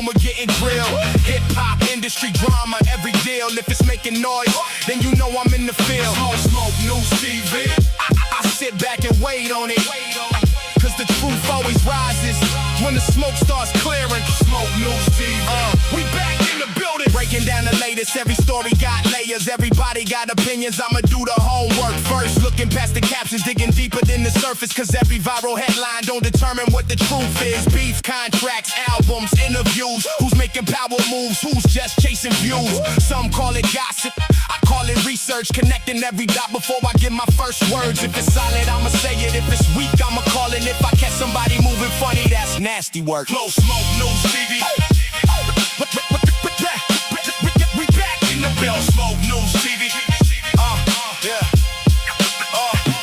rumor getting grilled. Hip-hop industry drama, every deal. If it's making noise, then you know I'm in the field. Smoke News TV. I sit back and wait on it, cause the truth always rises when the smoke starts clearing. Smoke News TV. We back in the building, breaking down the latest. Every story got layers, everybody got opinions. I'ma do the homework first, looking past the captions, digging deeper than the surface. Cause every viral headline don't determine what the truth is. Beef, contracts, albums, interviews. Who's making power moves, who's just chasing views. Some call it gossip, I call it research. Connecting every dot before I get my first words. If it's solid, I'ma say it. If it's weak, I'ma call it. If I catch somebody moving funny, that's nasty work. Close Smoke News TV. We back in the bill. Smoke News TV.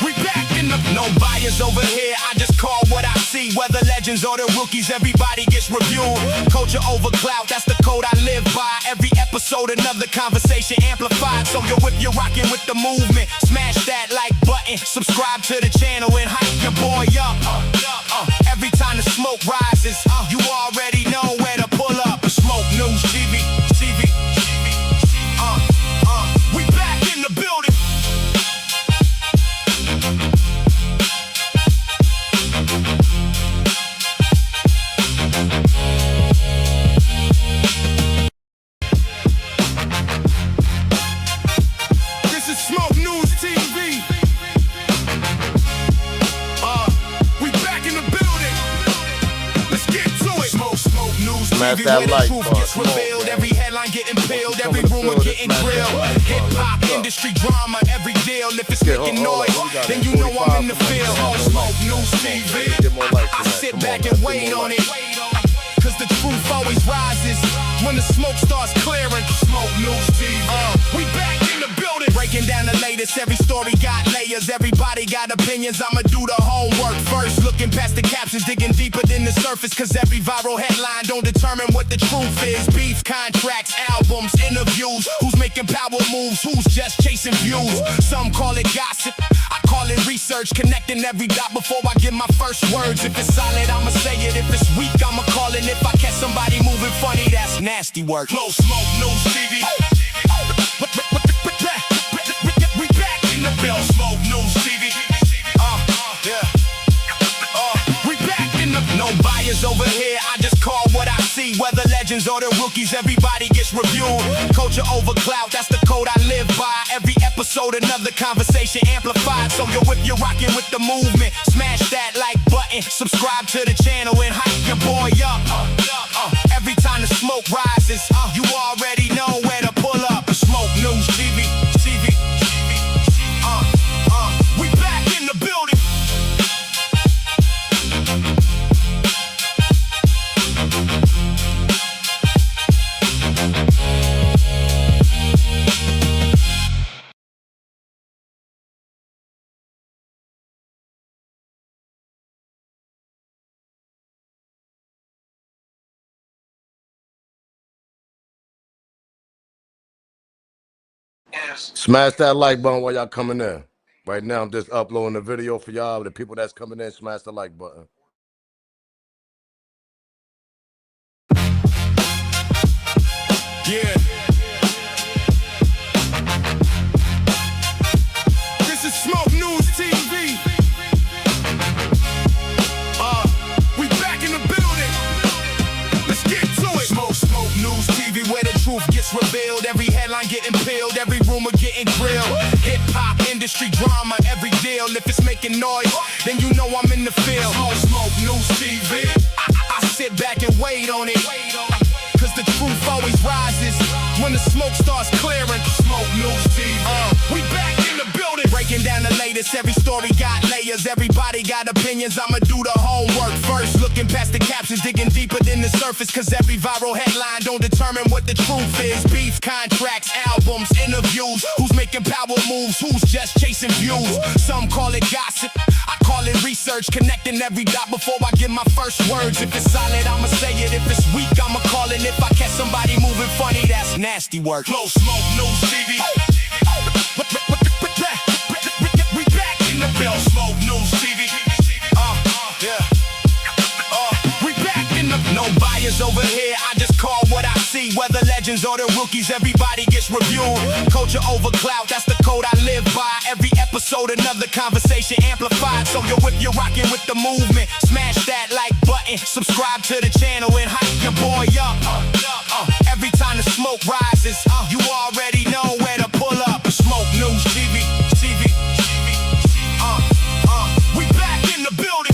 We back in the. No bias over here, I just call what I see. Whether legends or the rookies, everybody gets reviewed. Culture over clout, that's the code I live by. Every episode, another conversation amplified. So yo, if you're rocking with the movement, smash that like button, subscribe to the channel and hype your boy up. Every time the smoke rises, you already know where to pull up. Smoke News TV. We back in the building. This is Smoke News TV. We back in the building. Let's get to it. Smoke News TV, where the truth gets revealed. Every headline getting peeled, every rumor getting grilled. Hip-hop industry drama, every deal. If it's making noise, then you know I'm in the field. Smoke News TV. I sit back and wait on it, cause the truth always rises when the smoke starts clearing. Smoke News TV. We back in the building, breaking down the latest. Every story got layers, everybody got opinions. I'ma do the homework first, looking past the captions, digging deeper than the surface. Cause every viral headline don't determine what the truth is. Beef, contracts, albums, interviews. Who's making power moves, who's just chasing views. Some call it gossip, I call it research. Connecting every dot before I get my first words. If it's solid, I'ma say it. If it's weak, I'ma call it. If I catch somebody moving funny, that's nasty work. Close Smoke News TV. We back in the bill. Smoke News TV. We back in the. No bias over here, I just call what I see. Whether legends or the rookies, everybody gets reviewed. Culture over clout, that's the code I live by. Every episode, another conversation amplified. So yo, if you're rocking with the movement, smash that like button, subscribe to the channel and hype your boy up. Every time the smoke rises, you already know where to pull up. Smoke News TV. We back in the building. Smash that like button while y'all coming in. Right now, I'm just uploading the video for y'all. The people that's coming in, smash the like button. Yeah. This is Smoke News TV. We back in the building. Let's get to it. Smoke News TV, where the truth gets revealed. Every headline getting peeled, every rumor getting grilled. Hip-hop industry drama, every deal. If it's making noise, then you know I'm in the field. Smoke News TV. I sit back and wait on it, cause the truth always rises when the smoke starts clearing. Smoke News TV. We back in the building, breaking down the latest. Every story got layers, everybody got opinions. I'ma do the homework first, looking past the captions, digging deeper than the surface. Cause every viral headline don't determine what the truth is. Beef, contracts, albums, interviews. Who's making power moves, who's just chasing views. Some call it gossip, I call it research. Connecting every dot before I get my first words. If it's solid, I'ma say it. If it's weak, I'ma call it. If I catch somebody moving funny, that's nasty work. Close Smoke News TV. We back in the bill. Smoke News TV. We back in the. No bias over here, I just whether legends or the rookies, everybody gets reviewed. Culture over clout, that's the code I live by. Every episode, another conversation amplified. So yo, if you're rocking with the movement, smash that like button, subscribe to the channel and hype your boy up. Every time the smoke rises, you already know where to pull up. Smoke News TV, TV. We back in the building.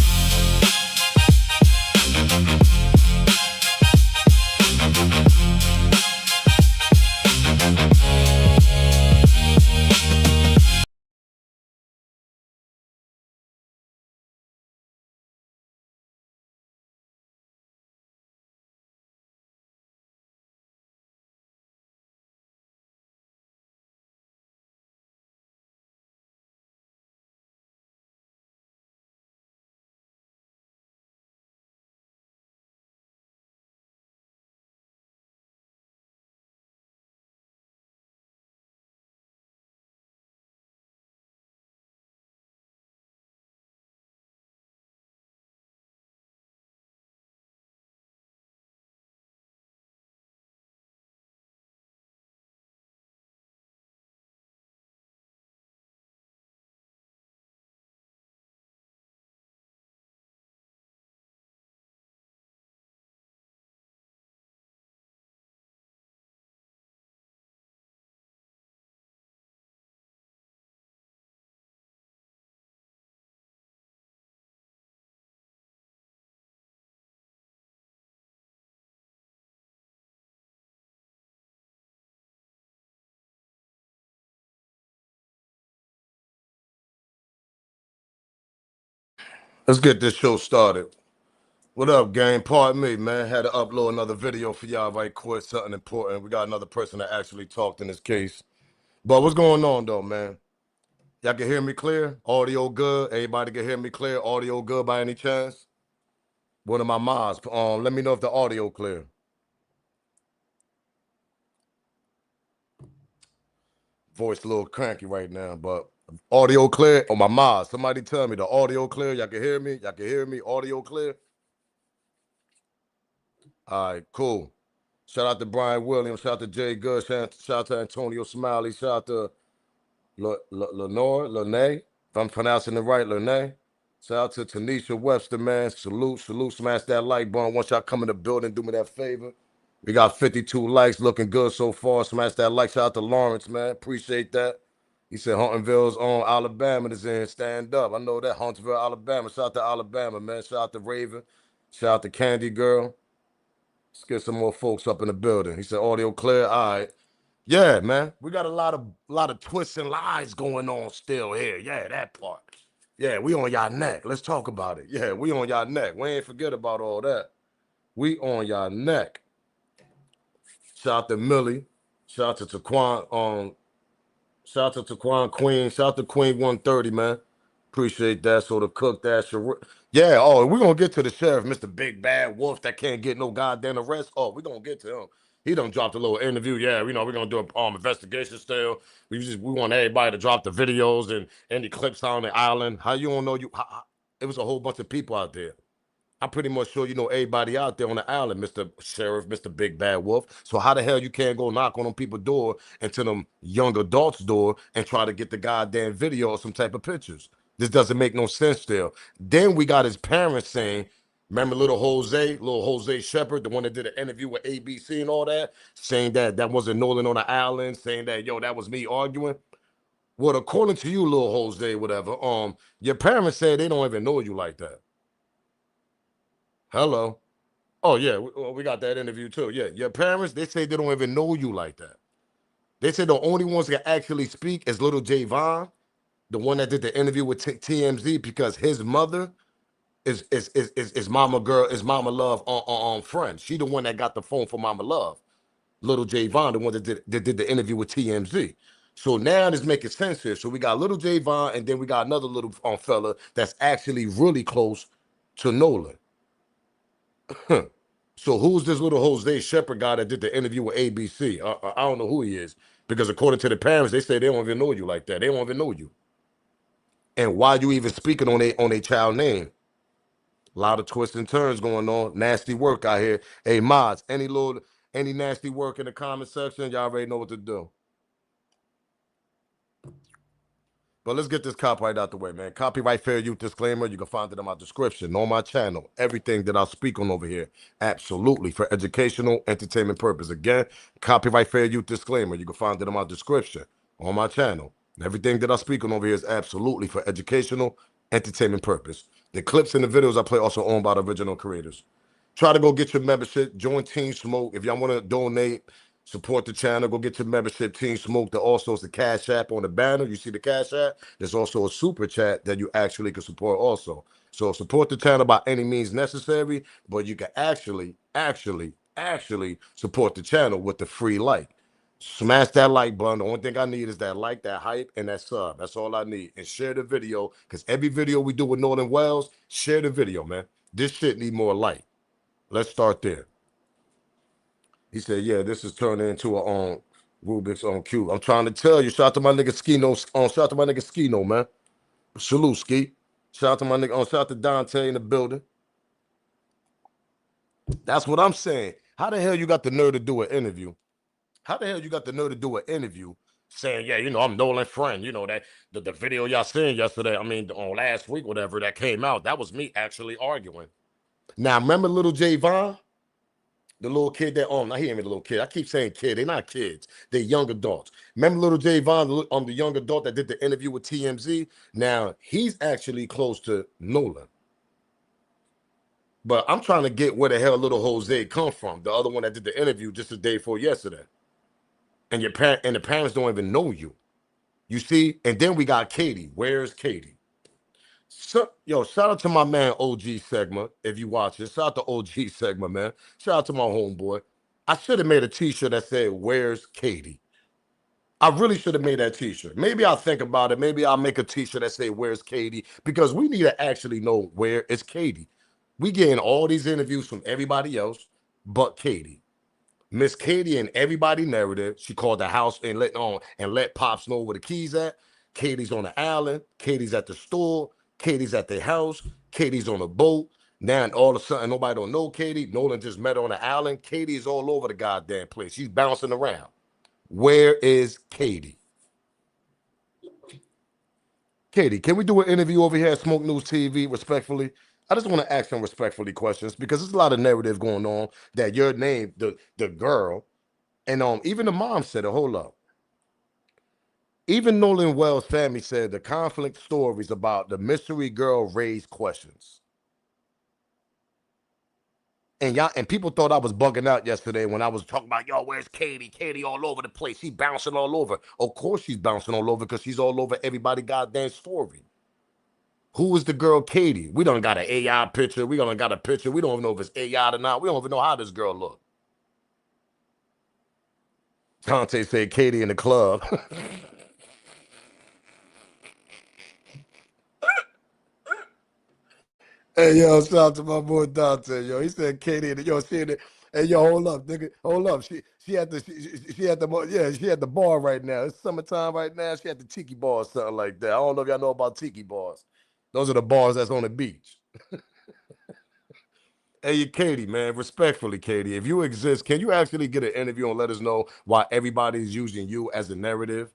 Let's get this show started. What up, gang? Pardon me, man. Had to upload another video for y'all right quick, something important. We got another person that actually talked in this case. But what's going on, though, man? Y'all can hear me clear? Audio good? Everybody can hear me clear? Audio good by any chance? One of my mods, let me know if the audio clear. Voice a little cranky right now, but audio clear? Oh, my mods, somebody tell me the audio clear? Y'all can hear me? Y'all can hear me? Audio clear? All right, cool. Shout out to Brian Williams. Shout out to Jay Good. Shout out to Antonio Smiley. Shout out to Lene. If I'm pronouncing it right, Lene. Shout out to Tanisha Webster, man. Salute. Smash that like button. Once y'all come in the building, do me that favor. We got 52 likes, looking good so far. Smash that like. Shout out to Lawrence, man. Appreciate that. He said Huntingville's on Alabama is in. Stand up. I know that. Huntsville, Alabama. Shout out to Alabama, man. Shout out to Raven. Shout out to Candy Girl. Let's get some more folks up in the building. He said audio clear. All right. Yeah, man. We got a lot of twists and lies going on still here. Yeah, that part. Yeah, we on y'all neck. Let's talk about it. Yeah, we on y'all neck. We ain't forget about all that. We on y'all neck. Shout out to Millie. Shout out to Taquan. Shout out to Taquan Queen. Shout out to Queen 130, man. Appreciate that. So the cook that yeah, oh, we're gonna get to the sheriff, Mr. Big Bad Wolf that can't get no goddamn arrest. Oh, we're gonna get to him. He done dropped a little interview. Yeah, you know, we're gonna do a investigation still. We want everybody to drop the videos and any clips on the island. How you don't know it was a whole bunch of people out there. I'm pretty much sure you know everybody out there on the island, Mr. Sheriff, Mr. Big Bad Wolf. So how the hell you can't go knock on them people's door and to them young adults' door and try to get the goddamn video or some type of pictures? This doesn't make no sense still. Then we got his parents saying, remember little Jose Shepard, the one that did an interview with ABC and all that, saying that that wasn't Nolan on the island, saying that, yo, that was me arguing. Well, according to you, little Jose, whatever, your parents said they don't even know you like that. Hello. Oh, yeah, we got that interview too. Yeah, your parents, they say they don't even know you like that. They say the only ones that actually speak is little Javon, the one that did the interview with TMZ, because his mother is Mama Girl, is Mama Love on friend. She the one that got the phone for Mama Love. Little Javon, the one that did the interview with TMZ. So now it's making sense here. So we got little Javon, and then we got another little fella that's actually really close to Nolan. So who's this little Jose Shepard guy that did the interview with ABC? I don't know who he is, because according to the parents, they say they don't even know you like that. They don't even know you. And why you even speaking on a child name? A lot of twists and turns going on. Nasty work out here. Hey, mods, any little Any nasty work in the comment section, y'all already know what to do. But let's get this copyright out the way, man. Copyright fair use disclaimer. You can find it in my description on my channel. Everything that I speak on over here, absolutely for educational, entertainment purpose. Again, copyright fair use disclaimer. You can find it in my description on my channel. Everything that I speak on over here is absolutely for educational, entertainment purpose. The clips and the videos I play also owned by the original creators. Try to go get your membership. Join Team Smoke. If y'all want to donate, support the channel, go get your membership, Team Smoke. There also is the Cash App on the banner. You see the Cash App? There's also a super chat that you actually can support also. So support the channel by any means necessary, but you can actually support the channel with the free like. Smash that like button. The only thing I need is that like, that hype, and that sub. That's all I need. And share the video, because every video we do with Nolan Wells, share the video, man. This shit need more like. Let's start there. He said, yeah, this is turning into a Rubik's on cube. I'm trying to tell you, shout out to my nigga Skino, shout out to my nigga Skino, man. Salute, Ski. Shout out to my nigga, shout out to Dante in the building. That's what I'm saying. How the hell you got the nerve to do an interview? How the hell you got the nerve to do an interview saying, yeah, you know, I'm Nolan friend. You know, that the video y'all seen yesterday, I mean, on last week, whatever, that came out, that was me actually arguing. Now, remember little Javon? The little kid that now he ain't even a little kid. I keep saying kid. They're not kids. They're young adults. Remember little Javon, the young adult that did the interview with TMZ? Now, he's actually close to Nolan. But I'm trying to get where the hell little Jose come from. The other one that did the interview just the day before yesterday. And the parents don't even know you. You see? And then we got Katie. Where's Katie? So, yo, shout out to my man OG Segment. If you watch it, shout out to OG Segment, man. Shout out to my homeboy. I should have made a t-shirt that said, where's Katie? I really should have made that t-shirt. Maybe I'll think about it. Maybe I'll make a t-shirt that say, where's Katie? Because we need to actually know where is Katie. We getting all these interviews from everybody else but Katie. Miss Katie and everybody narrative. She called the house and let Pops know where the keys at. Katie's on the island. Katie's at the store. Katie's at the house. Katie's on a boat. Now all of a sudden nobody don't know Katie. Nolan just met her on the island. Katie is all over the goddamn place. She's bouncing around. Where is Katie? Katie, can we do an interview over here at Smoke News TV respectfully? I just want to ask some respectfully questions because there's a lot of narrative going on that your name, the girl, and even the mom said it. Hold up. Even Nolan Wells' family said the conflict stories about the mystery girl raised questions. And people thought I was bugging out yesterday when I was talking about, yo, where's Katie? Katie all over the place. She bouncing all over. Of course she's bouncing all over because she's all over everybody goddamn story. Who is the girl Katie? We don't got an AI picture. We don't got a picture. We don't even know if it's AI or not. We don't even know how this girl look. Dante said Katie in the club. Hey, yo, shout out to my boy Dante, yo. He said Katie, and yo, she in it. Hey, yo, hold up, nigga, hold up. She at the she at the bar right now. It's summertime right now. She at the tiki bar or something like that. I don't know if y'all know about tiki bars. Those are the bars that's on the beach. Hey, Katie, man, respectfully, Katie, if you exist, can you actually get an interview and let us know why everybody's using you as a narrative?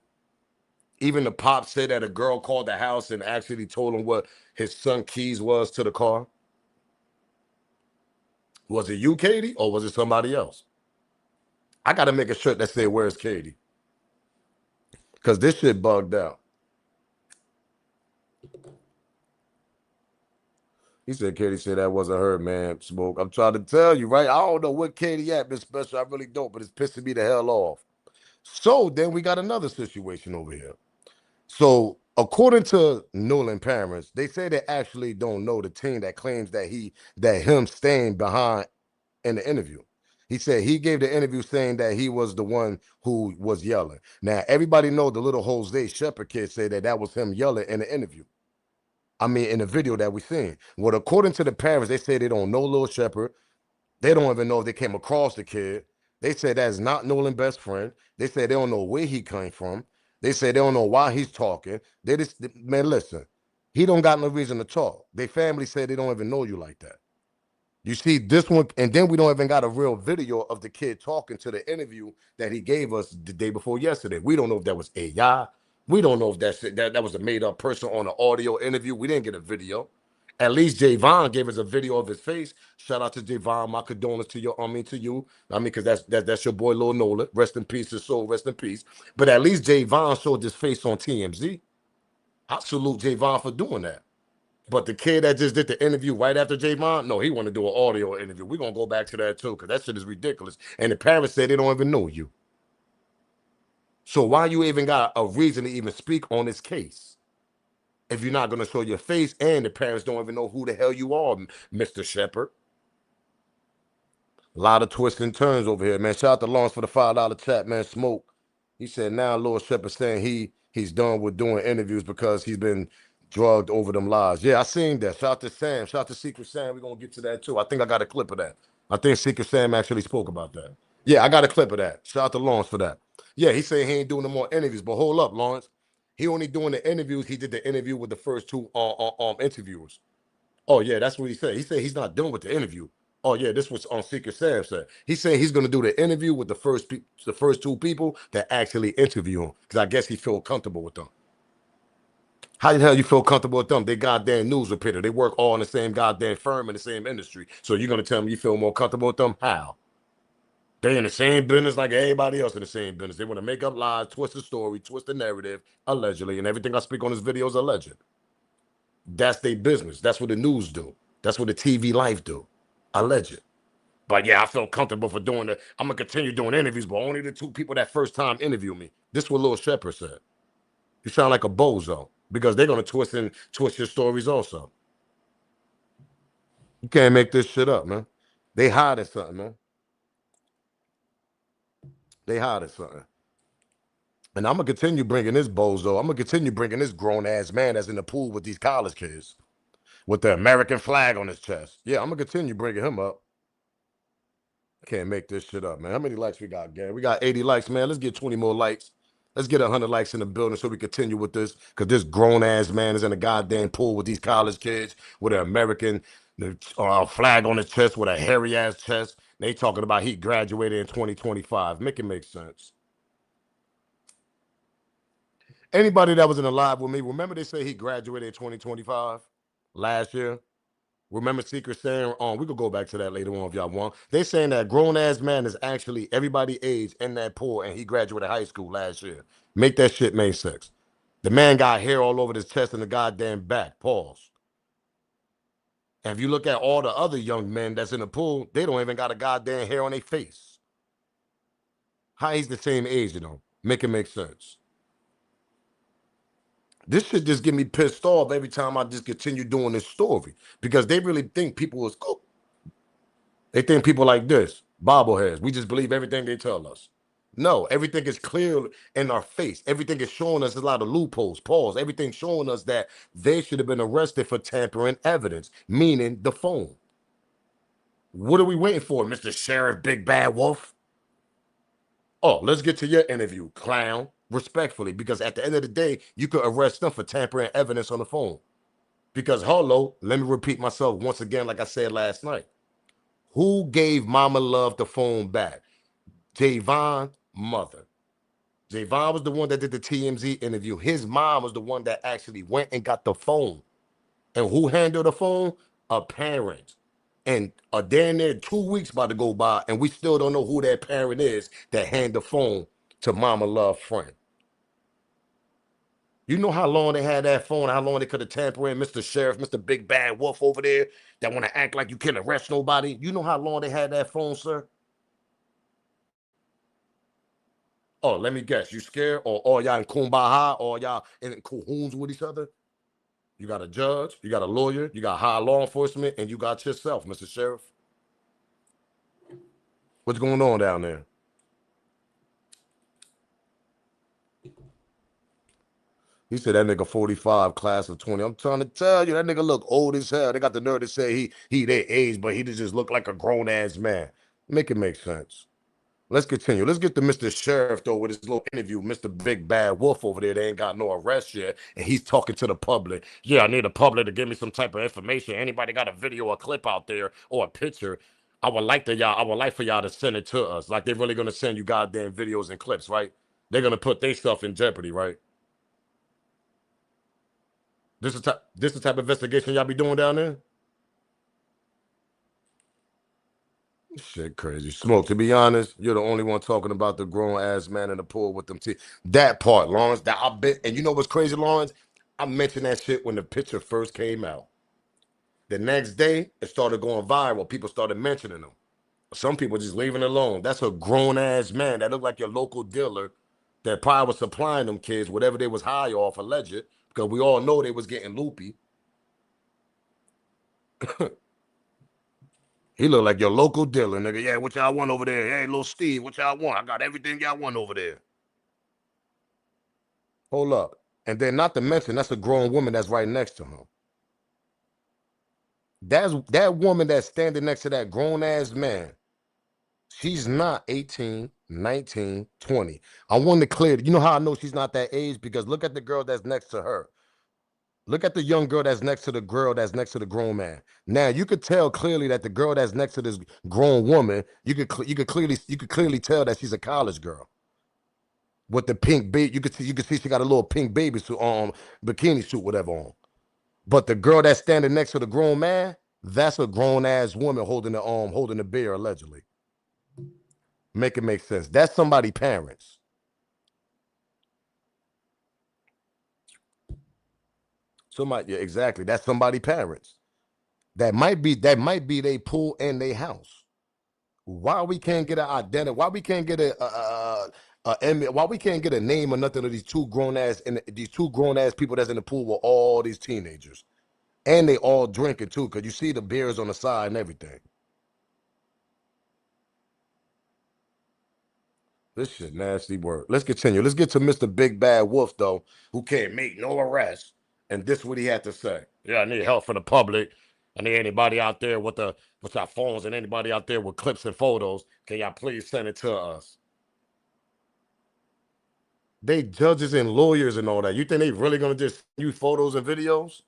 Even the pop said that a girl called the house and actually told him what his son keys was to the car. Was it you, Katie, or was it somebody else? I got to make a shirt that said, where's Katie? Because this shit bugged out. He said, Katie said that wasn't her, man. Smoke. I'm trying to tell you, right? I don't know what Katie at, Miss Special. I really don't, but it's pissing me the hell off. So then we got another situation over here. So according to Nolan parents, they say they actually don't know the team that claims that him staying behind in the interview. He said he gave the interview saying that he was the one who was yelling. Now everybody know the little Jose Shepherd kid said that was him yelling in the interview. I mean, in the video that we seen. Well, according to the parents, they say they don't know Lil Shepherd. They don't even know if they came across the kid. They said that's not Nolan's best friend. They said they don't know where he came from. They say they don't know why he's talking. They just, man, listen, he don't got no reason to talk. Their family said they don't even know you like that. You see this one, and then we don't even got a real video of the kid talking to the interview that he gave us the day before yesterday. We don't know if that was AI. We don't know if that was a made up person on an audio interview. We didn't get a video. At least Javon gave us a video of his face. Shout out to Javon. My condolences to your, to you. I mean, because that's your boy, Lil Nolan. Rest in peace, his soul. Rest in peace. But at least Javon showed his face on TMZ. I salute Javon for doing that. But the kid that just did the interview right after Javon, no, he want to do an audio interview. We're going to go back to that too, because that shit is ridiculous. And the parents said they don't even know you. So why you even got a reason to even speak on this case? If you're not going to show your face and the parents don't even know who the hell you are, Mr. Shepard. A lot of twists and turns over here, man. Shout out to Lawrence for the $5 chat, man. Smoke. He said now Lord Shepard saying he's done with doing interviews because he's been drugged over them lies. Yeah, I seen that. Shout out to Sam. Shout out to Secret Sam. We're gonna get to that too. I think I got a clip of that. I think Secret Sam actually spoke about that. Yeah, I got a clip of that. Shout out to Lawrence for that. Yeah, he said he ain't doing no more interviews. But hold up, Lawrence. He only doing the interviews. He did the interview with the first two interviewers. Oh yeah, that's what he said. He said he's not done with the interview. Oh yeah, this was on Secret Sam said. He said he's gonna do the interview with the first two people that actually interview him, because I guess he feel comfortable with them. How the hell you feel comfortable with them? They goddamn news reporter. They work all in the same goddamn firm in the same industry. So you're gonna tell me you feel more comfortable with them? How? They in the same business like everybody else in the same business. They want to make up lies, twist the story, twist the narrative, allegedly, and everything I speak on this video is alleged. That's their business. That's what the news do. That's what the TV life do. Alleged. But yeah, I feel comfortable for doing it. I'm gonna continue doing interviews, but only the two people that first time interview me. This is what Lil Shepard said. You sound like a bozo, because they're gonna twist your stories also. You can't make this shit up, man. They hiding something, man. They hiding something. And I'm gonna continue bringing this bozo. I'm gonna continue bringing this grown ass man that's in the pool with these college kids with the American flag on his chest. Yeah, I'm gonna continue bringing him up. I can't make this shit up, man. How many likes we got, Gary? We got 80 likes, man. Let's get 20 more likes. Let's get 100 likes in the building so we continue with this, because this grown-ass man is in a goddamn pool with these college kids with an American flag on his chest with a hairy-ass chest. They talking about he graduated in 2025. Make it make sense. Anybody that was in the live with me, remember they say he graduated in 2025 last year? Remember Secret saying, we could go back to that later on if y'all want. They saying that grown ass man is actually everybody age in that pool, and he graduated high school last year. Make that shit make sense. The man got hair all over his chest and the goddamn back. Pause. And if you look at all the other young men that's in the pool, they don't even got a goddamn hair on their face. How he's the same age, you know? Make it make sense. This shit just get me pissed off every time I just continue doing this story, because they really think people is cool. They think people like this, bobbleheads. We just believe everything they tell us. No, everything is clear in our face. Everything is showing us a lot of loopholes. Pause. Everything's showing us that they should have been arrested for tampering evidence, meaning the phone. What are we waiting for, Mr. Sheriff Big Bad Wolf? Oh, let's get to your interview, clown. Respectfully, because at the end of the day, you could arrest them for tampering evidence on the phone. Because, hello, let me repeat myself once again, like I said last night. Who gave Mama Love the phone back? Javon mother. Javon was the one that did the TMZ interview. His mom was the one that actually went and got the phone. And who handled the phone? A parent. And a damn near 2 weeks about to go by, and we still don't know who that parent is that handed the phone to Mama Love friend. You know how long they had that phone, how long they could have tampered in, Mr. Sheriff, Mr. Big Bad Wolf over there that want to act like you can't arrest nobody? You know how long they had that phone, sir? Oh, let me guess. You scared? Or all y'all in kumbaya? Or y'all in cahoots with each other? You got a judge, you got a lawyer, you got high law enforcement, and you got yourself, Mr. Sheriff. What's going on down there? He said that nigga 45, class of 20. I'm trying to tell you, that nigga look old as hell. They got the nerve to say he their age, but he just look like a grown-ass man. Make it make sense. Let's continue. Let's get to Mr. Sheriff, though, with his little interview. Mr. Big Bad Wolf over there, they ain't got no arrest yet. And he's talking to the public. Yeah, I need the public to give me some type of information. Anybody got a video or clip out there or a picture? I would like for y'all to send it to us. Like they're really gonna send you goddamn videos and clips, right? They're gonna put their stuff in jeopardy, right? This the type of investigation y'all be doing down there? Shit crazy. Smoke, to be honest, you're the only one talking about the grown ass man in the pool with them teeth. That part, Lawrence, that I bet. And you know what's crazy, Lawrence? I mentioned that shit when the picture first came out. The next day, it started going viral. People started mentioning them. Some people just leaving it alone. That's a grown ass man. That looked like your local dealer that probably was supplying them kids whatever they was high off, alleged, because we all know they was getting loopy. He looked like your local dealer, nigga. Yeah, what y'all want over there? Hey, little Steve, what y'all want? I got everything y'all want over there. Hold up. And then not to mention, that's a grown woman that's right next to him. That woman that's standing next to that grown ass man. She's not 18, 19, 20. I want to clear, you know how I know she's not that age? Because look at the girl that's next to her. Look at the young girl that's next to the girl that's next to the grown man. Now you could tell clearly that the girl that's next to this grown woman, you could clearly tell that she's a college girl with the pink baby. You could see she got a little pink baby suit bikini suit, whatever on. But the girl that's standing next to the grown man, that's a grown ass woman holding the beer allegedly. Make it make sense. That's somebody parents. Somebody, yeah, exactly. That's somebody parents. That might be they pool and they house. Why we can't get an identity? Why we can't get why we can't get a name or nothing of these two grown ass people that's in the pool with all these teenagers, and they all drinking too, because you see the beers on the side and everything. This shit nasty word. Let's continue. Let's get to Mr. Big Bad Wolf though, who can't make no arrest, and this is what he had to say. Yeah, I need help from the public. I need anybody out there with our phones and anybody out there with clips and photos. Can y'all please send it to us? They judges and lawyers and all that. You think they really gonna just use photos and videos?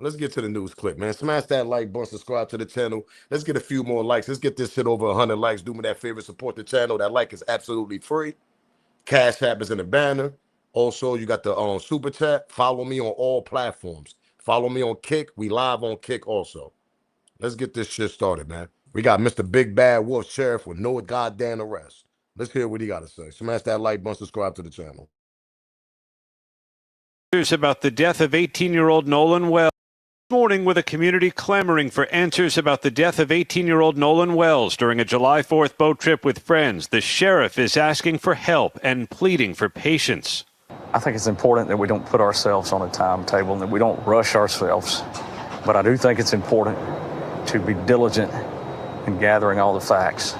Let's get to the news clip, man. Smash that like button, subscribe to the channel. Let's get a few more likes. Let's get this shit over 100 likes. Do me that favor, support the channel. That like is absolutely free. Cash App is in the banner. Also, you got the super chat. Follow me on all platforms. Follow me on Kick. We live on Kick also. Let's get this shit started, man. We got Mr. Big Bad Wolf Sheriff with no goddamn arrest. Let's hear what he got to say. Smash that like button, subscribe to the channel. About the death of 18-year-old Nolan Wells. This morning with a community clamoring for answers about the death of 18-year-old Nolan Wells during a July 4th boat trip with friends. The sheriff is asking for help and pleading for patience. I think it's important that we don't put ourselves on a timetable and that we don't rush ourselves. But I do think it's important to be diligent in gathering all the facts.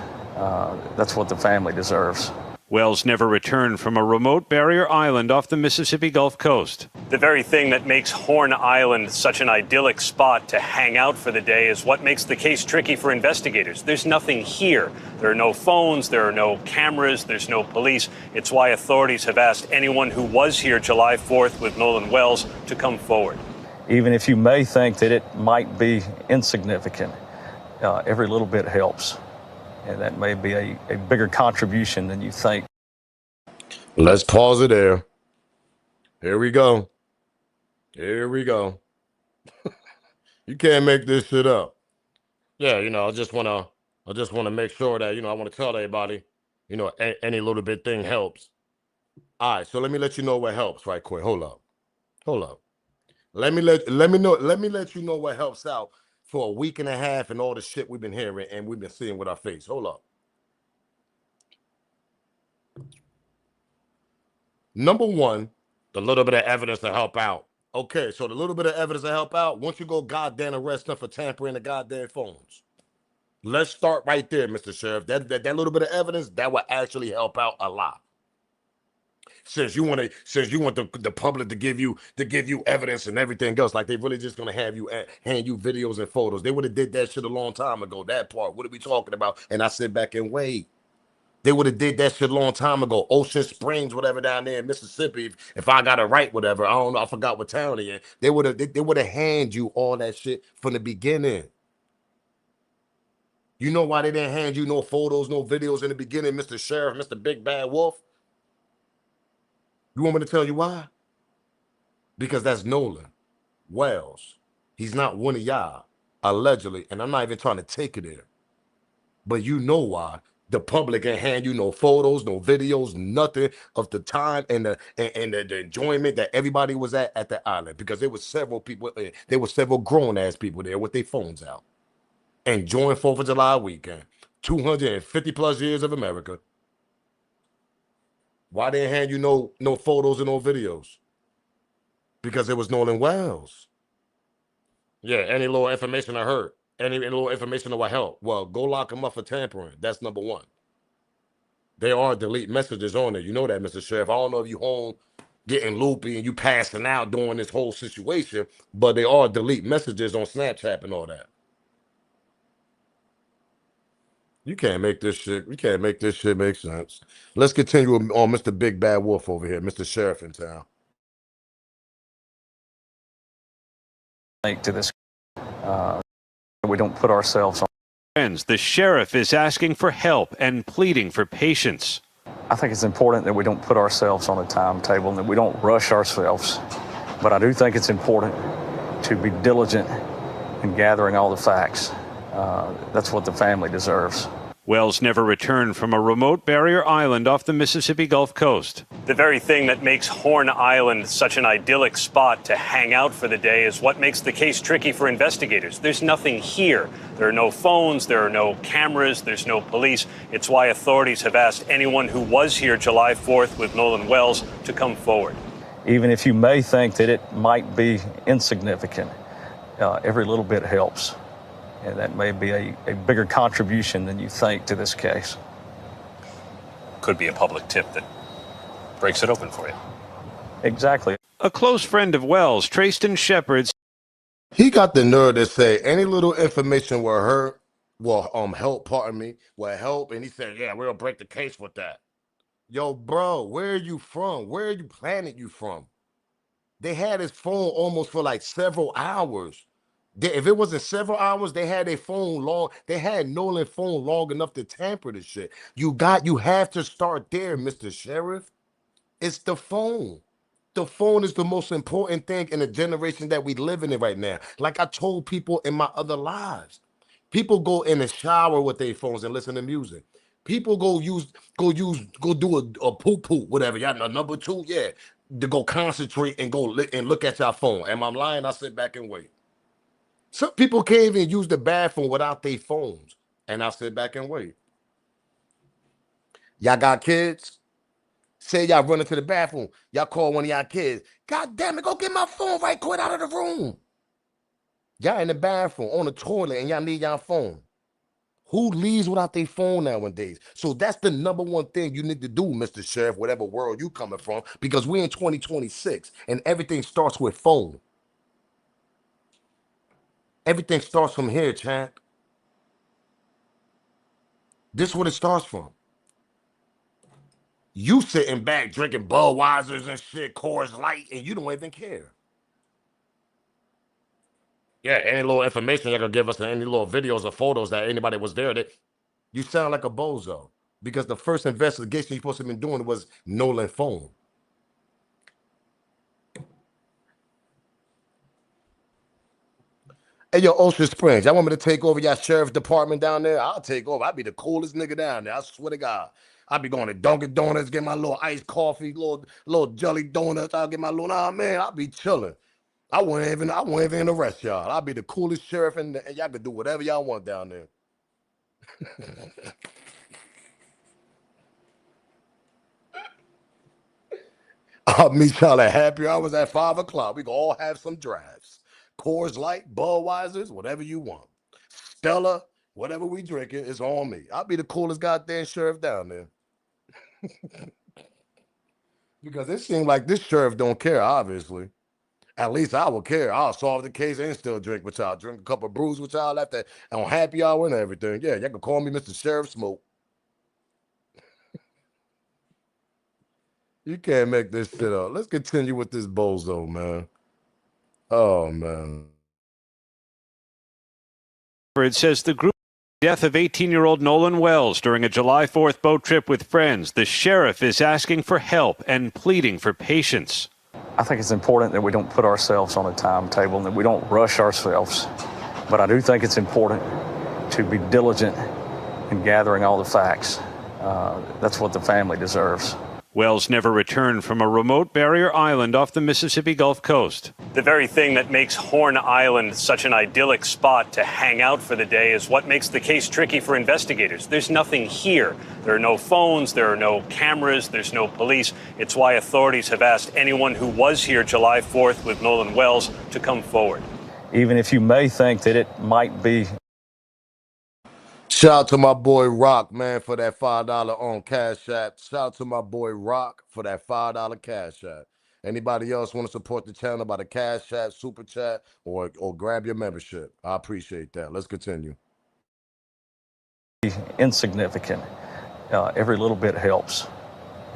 That's what the family deserves. Wells never returned from a remote barrier island off the Mississippi Gulf Coast. The very thing that makes Horn Island such an idyllic spot to hang out for the day is what makes the case tricky for investigators. There's nothing here. There are no phones, there are no cameras, there's no police. It's why authorities have asked anyone who was here July 4th with Nolan Wells to come forward. Even if you may think that it might be insignificant, every little bit helps. And that may be a bigger contribution than you think. Let's pause it there. Here we go. Here we go. You can't make this shit up. Yeah, I just wanna make sure that, I want to tell everybody, any little bit thing helps. All right, so let me let you know what helps right quick. Hold up. Let me let you know what helps out for a week and a half and all the shit we've been hearing and we've been seeing with our face. Hold up. Number one, the little bit of evidence to help out. Okay, so the little bit of evidence to help out, once you go goddamn arrest them for tampering the goddamn phones. Let's start right there, Mr. Sheriff. That little bit of evidence, that will actually help out a lot. Since you want the public to give you evidence and everything else, like they really just gonna hand you videos and photos. They would have did that shit a long time ago. That part, what are we talking about? And I sit back and wait. They would have did that shit a long time ago. Ocean Springs, whatever down there in Mississippi. If I got it right, whatever. I don't know. I forgot what town they in. They would have hand you all that shit from the beginning. You know why they didn't hand you no photos, no videos in the beginning, Mr. Sheriff, Mr. Big Bad Wolf? You want me to tell you why? Because that's Nolan Wells. He's not one of y'all, allegedly, and I'm not even trying to take it there. But you know why. The public ain't hand you no photos, no videos, nothing of the time and the enjoyment that everybody was at the island, because there was several people, there were several grown-ass people there with their phones out enjoying 4th of July weekend. 250 plus years of America. Why didn't hand you no photos and no videos? Because it was Nolan Wells. Yeah, any little information I heard. Any little information that will help. Well, go lock him up for tampering. That's number one. There are delete messages on there. You know that, Mr. Sheriff. I don't know if you home getting loopy and you passing out during this whole situation, but there are delete messages on Snapchat and all that. You can't make this shit. You can't make this shit make sense. Let's continue on Mr. Big Bad Wolf over here, Mr. Sheriff in town. To this, we don't put ourselves on. The sheriff is asking for help and pleading for patience. I think it's important that we don't put ourselves on a timetable and that we don't rush ourselves. But I do think it's important to be diligent in gathering all the facts. That's what the family deserves. Wells never returned from a remote barrier island off the Mississippi Gulf Coast. The very thing that makes Horn Island such an idyllic spot to hang out for the day is what makes the case tricky for investigators. There's nothing here. There are no phones, there are no cameras, there's no police. It's why authorities have asked anyone who was here July 4th with Nolan Wells to come forward. Even if you may think that it might be insignificant, every little bit helps. And that may be a bigger contribution than you think to this case. Could be a public tip that breaks it open for you. Exactly. A close friend of Wells, Trayston Shepard, He got the nerve to say any little information will hurt, will help, will help. And he said, yeah, we'll break the case with that. Yo, bro, where are you from? Where are you planet you from? They had his phone almost for like several hours. If it wasn't several hours, they had their phone long. They had Nolan's phone long enough to tamper the shit. You have to start there, Mr. Sheriff. It's the phone. The phone is the most important thing in the generation that we live in right now. Like I told people in my other lives, people go in the shower with their phones and listen to music. People go do a poop, whatever. Y'all know, number two, yeah, to go concentrate and go and look at your phone. Am I lying? I sit back and wait. Some people can't even use the bathroom without their phones. And I sit back and wait. Y'all got kids? Say y'all run into the bathroom. Y'all call one of y'all kids. God damn it, go get my phone right quick out of the room. Y'all in the bathroom, on the toilet, and y'all need y'all phone. Who leaves without their phone nowadays? So that's the number one thing you need to do, Mr. Sheriff, whatever world you coming from, because we're in 2026, and everything starts with phone. Everything starts from here, champ. This is what it starts from. You sitting back drinking Budweisers and shit, Coors Light, and you don't even care. Yeah, any little information you're gonna give us, and any little videos or photos that anybody was there, that you sound like a bozo. Because the first investigation you're supposed to have been doing was Nolan phone. Hey, yo, Ocean Springs, y'all want me to take over y'all sheriff's department down there? I'll take over. I'll be the coolest nigga down there. I swear to God. I'll be going to Dunkin' Donuts, get my little iced coffee, little jelly donuts. I'll get my little, nah, man, I'll be chilling. I won't even arrest y'all. I'll be the coolest sheriff, and y'all can do whatever y'all want down there. I'll meet y'all at happy hours at 5 o'clock. We can all have some drives. Coors Light, Budweisers, whatever you want. Stella, whatever we drinking, it's on me. I'll be the coolest goddamn sheriff down there. Because it seems like this sheriff don't care, obviously. At least I will care. I'll solve the case and still drink with y'all. Drink a couple of brews with y'all after on happy hour and everything. Yeah, y'all can call me Mr. Sheriff Smoke. You can't make this shit up. Let's continue with this bozo, man. Oh, man. It says the group death of 18-year-old Nolan Wells during a July 4th boat trip with friends. The sheriff is asking for help and pleading for patience. I think it's important that we don't put ourselves on a timetable and that we don't rush ourselves. But I do think it's important to be diligent in gathering all the facts. That's what the family deserves. Wells never returned from a remote barrier island off the Mississippi Gulf Coast. The very thing that makes Horn Island such an idyllic spot to hang out for the day is what makes the case tricky for investigators. There's nothing here. There are no phones, there are no cameras, there's no police. It's why authorities have asked anyone who was here July 4th with Nolan Wells to come forward. Even if you may think that it might be. Shout out to my boy Rock, man, for that $5 on Cash App. Shout out to my boy Rock for that $5 Cash App. Anybody else want to support the channel by the Cash App, Super Chat, or grab your membership? I appreciate that. Let's continue. Insignificant. Every little bit helps.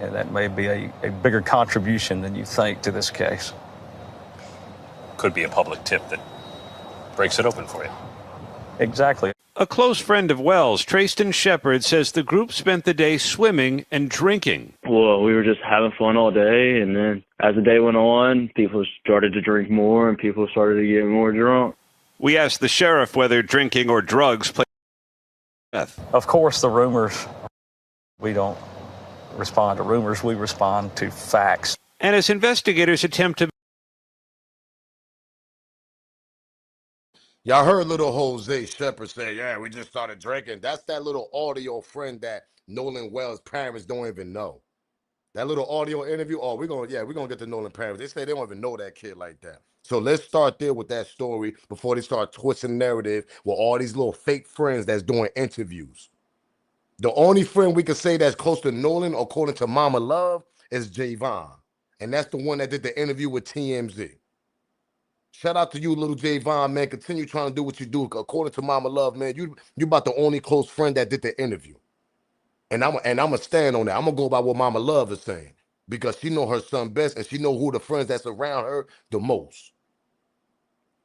And that may be a bigger contribution than you think to this case. Could be a public tip that breaks it open for you. Exactly. A close friend of Wells, Trayston Shepard, says the group spent the day swimming and drinking. Well, we were just having fun all day, and then as the day went on, people started to drink more, and people started to get more drunk. We asked the sheriff whether drinking or drugs played death. Of course, the rumors, we don't respond to rumors, we respond to facts. And as investigators attempt to Y'all heard little Jose Shepard say, yeah, we just started drinking. That's that little audio friend that Nolan Wells' parents don't even know. That little audio interview, we're gonna get the Nolan parents. They say they don't even know that kid like that. So let's start there with that story before they start twisting narrative with all these little fake friends that's doing interviews. The only friend we can say that's close to Nolan, according to Mama Love, is Javon. And that's the one that did the interview with TMZ. Shout out to you, little Javon, man. Continue trying to do what you do. According to Mama Love, man, you about the only close friend that did the interview. And I'm gonna stand on that. I'm gonna go by what Mama Love is saying. Because she know her son best and she know who the friends that's around her the most.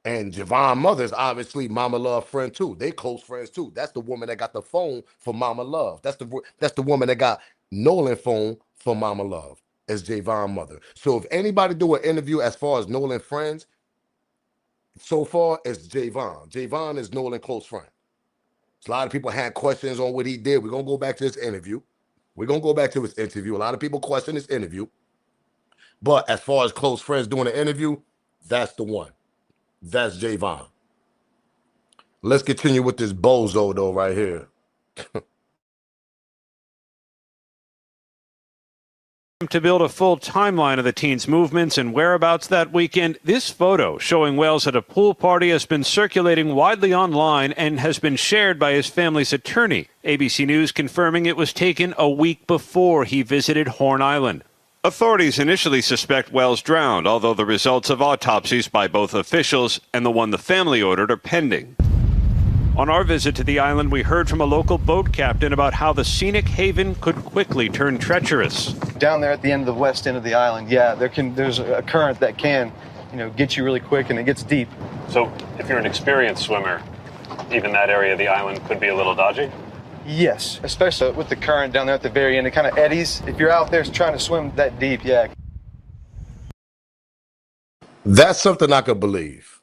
And Javon's mother is obviously Mama Love friend too. They close friends too. That's the woman that got the phone for Mama Love. That's the woman that got Nolan phone for Mama Love as Javon's mother. So if anybody do an interview as far as Nolan friends, so far it's Javon. Javon is Nolan close friend. So a lot of people had questions on what he did. We're gonna go back to this interview. A lot of people question this interview. But as far as close friends doing the interview, that's the one. That's Javon. Let's continue with this bozo though right here. to build a full timeline of the teen's movements and whereabouts that weekend. This photo showing Wells at a pool party has been circulating widely online and has been shared by his family's attorney. ABC News confirming it was taken a week before he visited Horn Island. Authorities initially suspect Wells drowned, although the results of autopsies by both officials and the one the family ordered are pending. On our visit to the island, we heard from a local boat captain about how the scenic haven could quickly turn treacherous. Down there at the end of the west end of the island, there's a current that can, get you really quick, and it gets deep. So if you're an experienced swimmer, even that area of the island could be a little dodgy? Yes, especially with the current down there at the very end. It kind of eddies. If you're out there trying to swim that deep, yeah. That's something I could believe.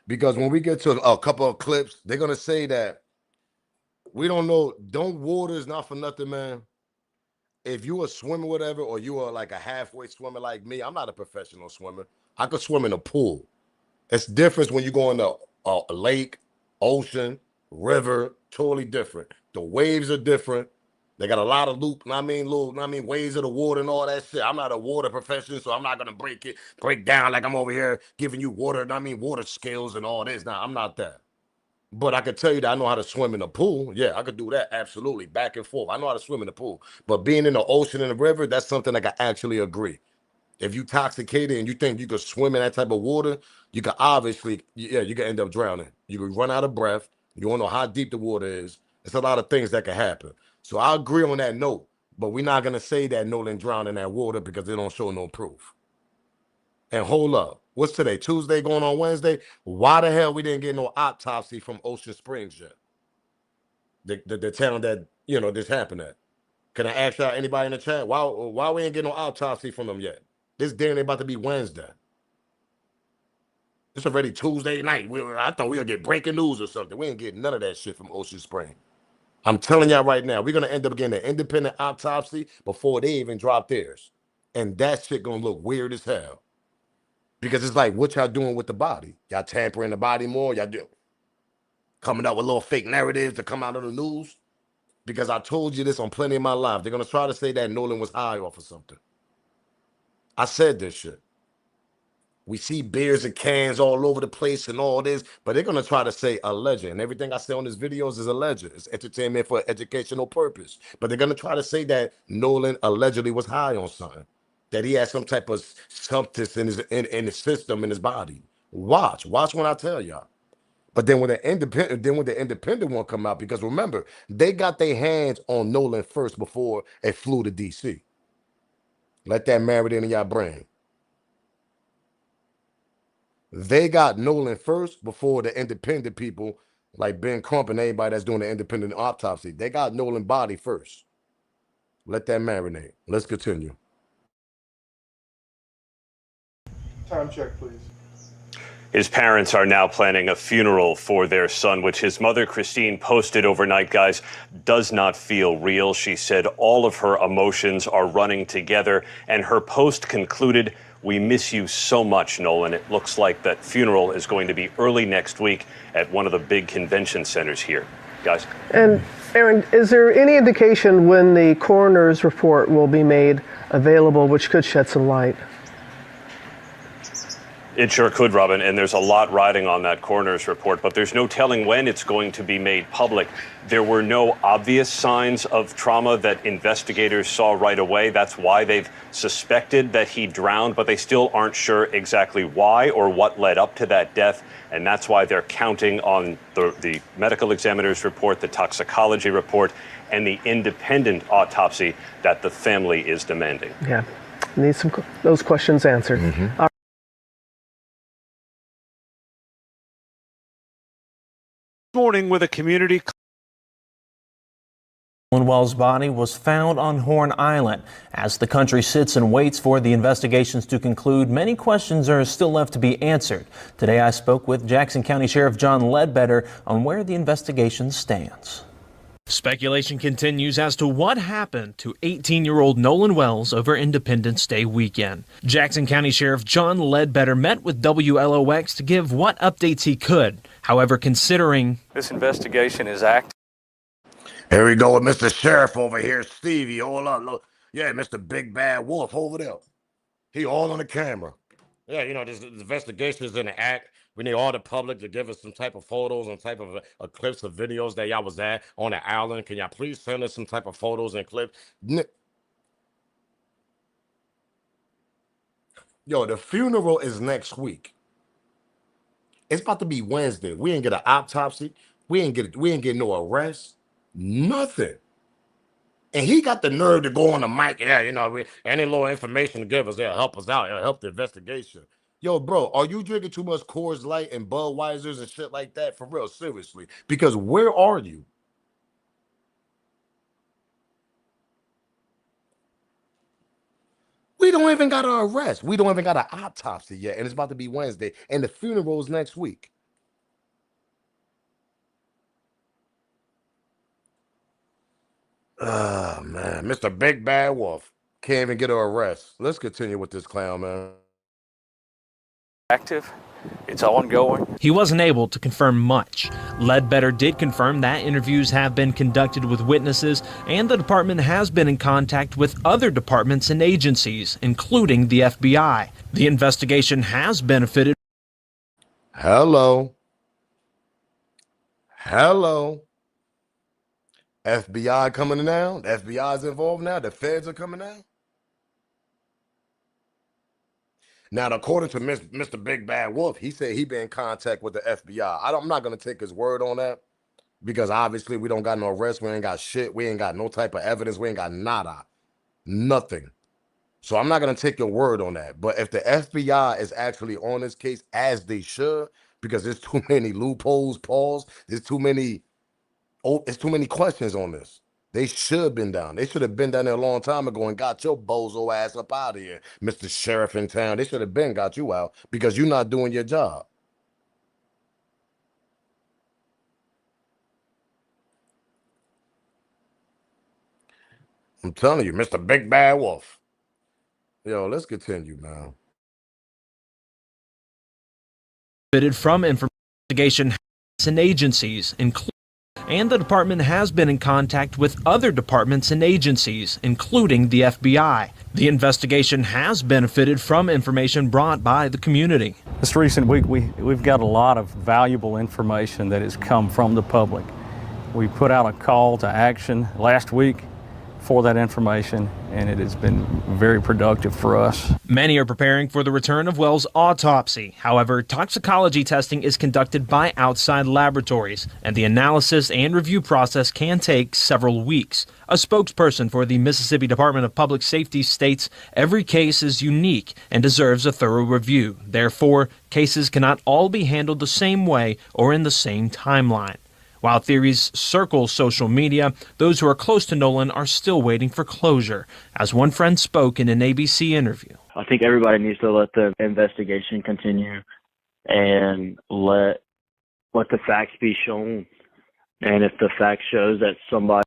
Because when we get to a couple of clips, they're going to say that we don't know. Water is not for nothing, man. If you a swimmer, whatever, or you are like a halfway swimmer like me, I'm not a professional swimmer. I could swim in a pool. It's different when you go in a lake, ocean, river, totally different. The waves are different. They got a lot of waves of the water and all that shit. I'm not a water professional, so I'm not gonna break down like I'm over here giving you water, water skills and all this. Nah, I'm not that. But I could tell you that I know how to swim in the pool. Yeah, I could do that, absolutely, back and forth. I know how to swim in the pool. But being in the ocean and the river, that's something I can actually agree. If you intoxicated and you think you could swim in that type of water, you can obviously, you can end up drowning. You can run out of breath. You don't know how deep the water is. It's a lot of things that can happen. So I agree on that note, but we're not gonna say that Nolan drowned in that water because they don't show no proof. And hold up, what's today? Tuesday going on Wednesday? Why the hell we didn't get no autopsy from Ocean Springs yet? The town that this happened at. Can I ask y'all, anybody in the chat, why we ain't getting no autopsy from them yet? This damn about to be Wednesday. It's already Tuesday night. I thought we would get breaking news or something. We ain't getting none of that shit from Ocean Spring. I'm telling y'all right now, we're gonna end up getting an independent autopsy before they even drop theirs. And that shit gonna look weird as hell. Because it's like, what y'all doing with the body? Y'all tampering the body more? Y'all do coming up with little fake narratives to come out of the news? Because I told you this on Plenty of My Life. They're gonna try to say that Nolan was high off of something. I said this shit. We see beers and cans all over the place and all this, but they're gonna try to say alleged. And everything I say on this videos is alleged. It's entertainment for educational purpose. But they're gonna try to say that Nolan allegedly was high on something, that he had some type of substance in his system, in his body. Watch when I tell y'all. But then when the independent one come out, because remember, they got their hands on Nolan first before it flew to DC. Let that marinate in your brain. They got Nolan first before the independent people like Ben Crump and everybody that's doing the independent autopsy. They got Nolan body first. Let that marinate. Let's continue. Time check, please. His parents are now planning a funeral for their son, which his mother, Christine, posted overnight, guys, does not feel real. She said all of her emotions are running together, and her post concluded, "We miss you so much, Nolan." It looks like that funeral is going to be early next week at one of the big convention centers here. Guys? And Aaron, is there any indication when the coroner's report will be made available, which could shed some light? It sure could, Robin, and there's a lot riding on that coroner's report, but there's no telling when it's going to be made public. There were no obvious signs of trauma that investigators saw right away. That's why they've suspected that he drowned, but they still aren't sure exactly why or what led up to that death, and that's why they're counting on the medical examiner's report, the toxicology report, and the independent autopsy that the family is demanding. Yeah, need those questions answered. Mm-hmm. Morning with a community. Nolan Wells' body was found on Horn Island. As the country sits and waits for the investigations to conclude, many questions are still left to be answered. Today I spoke with Jackson County Sheriff John Ledbetter on where the investigation stands. Speculation continues as to what happened to 18-year-old Nolan Wells over Independence Day weekend. Jackson County Sheriff John Ledbetter met with WLOX to give what updates he could. However, considering This investigation is active. Here we go with Mr. Sheriff over here, Stevie. Hold up, look. Yeah, Mr. Big Bad Wolf over there. He all on the camera. Yeah, this investigation is in the act. We need all the public to give us some type of photos and type of clips of videos that y'all was at on the island. Can y'all please send us some type of photos and clips? Yo, the funeral is next week. It's about to be Wednesday. We ain't get an autopsy. We ain't get no arrest. Nothing. And he got the nerve to go on the mic. Yeah, any little information to give us, it'll help us out. It'll help the investigation. Yo, bro, are you drinking too much Coors Light and Budweisers and shit like that? For real, seriously. Because where are you? We don't even got an arrest. We don't even got an autopsy yet. And it's about to be Wednesday. And the funeral is next week. Oh, man. Mr. Big Bad Wolf can't even get an arrest. Let's continue with this clown, man. Active. It's ongoing. he wasn't able to confirm much. Ledbetter did confirm that interviews have been conducted with witnesses, and the department has been in contact with other departments and agencies, including the FBI. The investigation has benefited. Hello. FBI coming now. The FBI is involved now. The feds are coming now. Now, according to Mr. Big Bad Wolf, he said he been in contact with the FBI. I'm not going to take his word on that because obviously we don't got no arrest, we ain't got shit, we ain't got no type of evidence, we ain't got nada, nothing. So I'm not gonna take your word on that. But if the FBI is actually on this case, as they should, because there's too many loopholes, Pauls, there's too many questions on this. They should have been down. They should have been down there a long time ago and got your bozo ass up out of here, Mr. Sheriff in town. They should have been got you out because you're not doing your job. I'm telling you, Mr. Big Bad Wolf. Yo, let's continue, man. Benefited from investigation and agencies, and the department has been in contact with other departments and agencies, including the FBI. The investigation has benefited from information brought by the community. This recent week, we've got a lot of valuable information that has come from the public. We put out a call to action last week for that information, and it has been very productive for us. Many are preparing for the return of Wells' autopsy. However, toxicology testing is conducted by outside laboratories, and the analysis and review process can take several weeks. A spokesperson for the Mississippi Department of Public Safety states every case is unique and deserves a thorough review. Therefore, cases cannot all be handled the same way or in the same timeline. While theories circle social media, those who are close to Nolan are still waiting for closure, as one friend spoke in an ABC interview. I think everybody needs to let the investigation continue and let the facts be shown. And if the fact shows that somebody...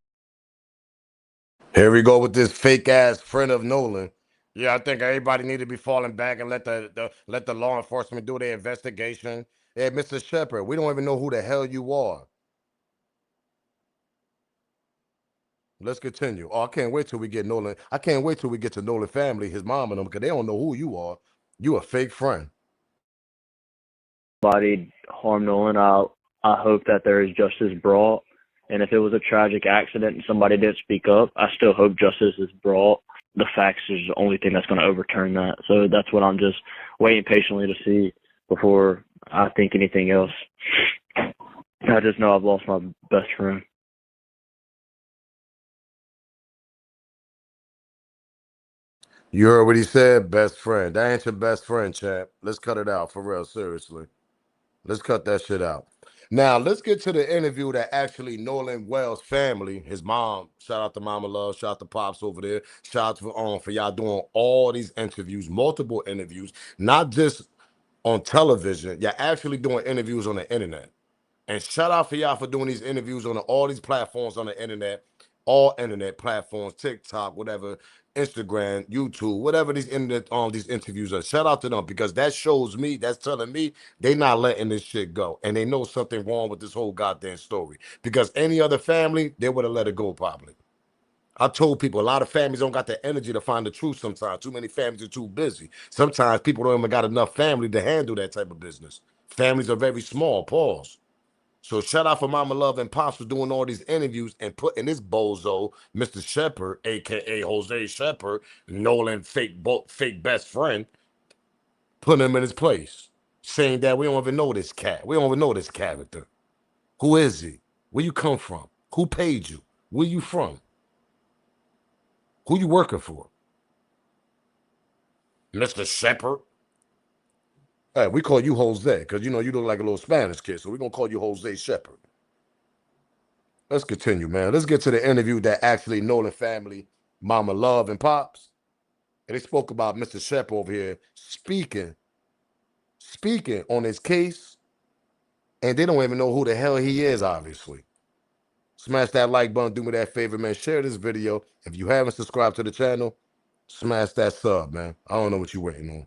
Here we go with this fake ass friend of Nolan. Yeah, I think everybody need to be falling back and let the law enforcement do their investigation. Hey, Mr. Shepard, we don't even know who the hell you are. Let's continue. Oh, I can't wait till we get Nolan. I can't wait till we get to Nolan family, his mom and them, because they don't know who you are. You a fake friend. Somebody harm Nolan, I hope that there is justice brought. And if it was a tragic accident and somebody didn't speak up, I still hope justice is brought. The facts is the only thing that's going to overturn that. So that's what I'm just waiting patiently to see before I think anything else. I just know I've lost my best friend. You heard what he said, best friend. That ain't your best friend, chap. Let's cut it out, for real, seriously. Let's cut that shit out. Now, let's get to the interview that actually Nolan Wells' family, his mom, shout out to Mama Love, shout out to Pops over there, shout out for y'all doing all these interviews, multiple interviews, not just on television. You're actually doing interviews on the internet. And shout out for y'all for doing these interviews on all these platforms on the internet, all internet platforms, TikTok, whatever, Instagram, YouTube, whatever these interviews are. Shout out to them, because that shows me, that's telling me they not letting this shit go. And they know something wrong with this whole goddamn story. Because any other family, they would have let it go probably. I told people a lot of families don't got the energy to find the truth sometimes. Too many families are too busy. Sometimes people don't even got enough family to handle that type of business. Families are very small, pause. So shout out for Mama Love and Pops for doing all these interviews and putting this bozo, Mr. Shepard, a.k.a. Jose Shepard, Nolan fake best friend, putting him in his place, saying that we don't even know this cat. We don't even know this character. Who is he? Where you come from? Who paid you? Where you from? Who you working for? Mr. Shepard? Hey, we call you Jose, because you know you look like a little Spanish kid, so we're going to call you Jose Shepard. Let's continue, man. Let's get to the interview that actually Nolan family, Mama Love and Pops, and they spoke about Mr. Shepard over here speaking on his case, and they don't even know who the hell he is, obviously. Smash that like button, do me that favor, man. Share this video. If you haven't subscribed to the channel, smash that sub, man. I don't know what you're waiting on.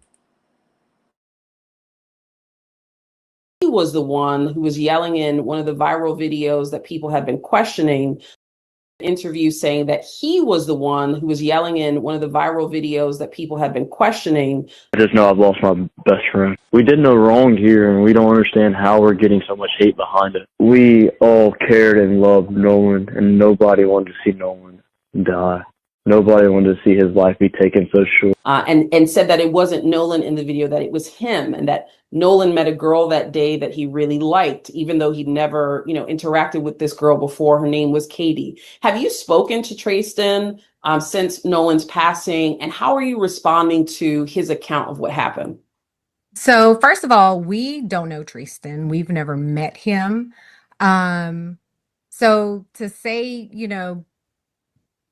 He was the one who was yelling in one of the viral videos that people had been questioning. Interview saying that he was the one who was yelling in one of the viral videos that people had been questioning. I just know I've lost my best friend. We did no wrong here, and we don't understand how we're getting so much hate behind it. We all cared and loved Nolan, and nobody wanted to see Nolan die. Nobody wanted to see his life be taken so short. And said that it wasn't Nolan in the video, that it was him, and that Nolan met a girl that day that he really liked, even though he'd never, interacted with this girl before. Her name was Katie. Have you spoken to Trayston since Nolan's passing, and how are you responding to his account of what happened? So first of all, we don't know Tristan. We've never met him. So to say,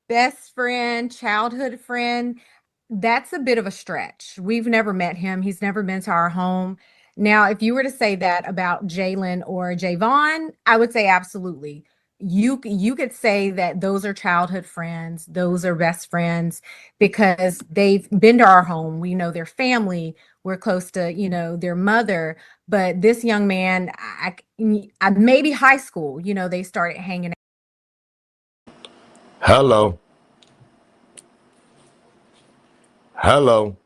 best friend, childhood friend, that's a bit of a stretch. We've never met him. He's never been to our home. Now, if you were to say that about Jalen or Javon, I would say absolutely. You could say that those are childhood friends, those are best friends because they've been to our home. We know their family. We're close to, their mother. But this young man, I maybe high school, they started hanging out. Hello. Hello.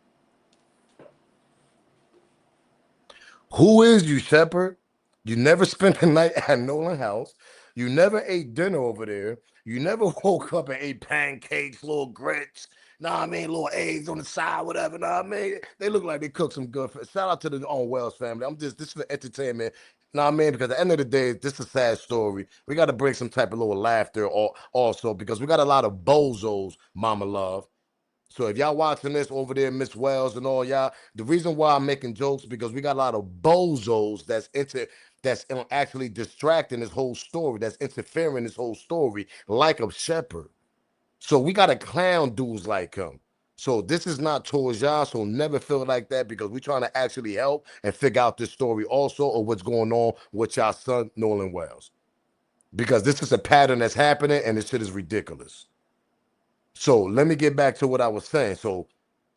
Who is you, Shepard? You never spent the night at Nolan house. You never ate dinner over there. You never woke up and ate pancakes, little grits. Nah, I mean, little eggs on the side, whatever. Nah, I mean, they look like they cooked some good. Shout out to the on Wells family. This is for entertainment. Nah, I mean, because at the end of the day, this is a sad story. We got to bring some type of little laughter also because we got a lot of bozos, Mama Love. So if y'all watching this over there, Miss Wells and all y'all, the reason why I'm making jokes because we got a lot of bozos that's actually distracting this whole story, that's interfering this whole story, like a shepherd. So we got to clown dudes like him. So this is not towards y'all, so never feel like that because we're trying to actually help and figure out this story also or what's going on with y'all son, Nolan Wells. Because this is a pattern that's happening and this shit is ridiculous. So let me get back to what I was saying. So,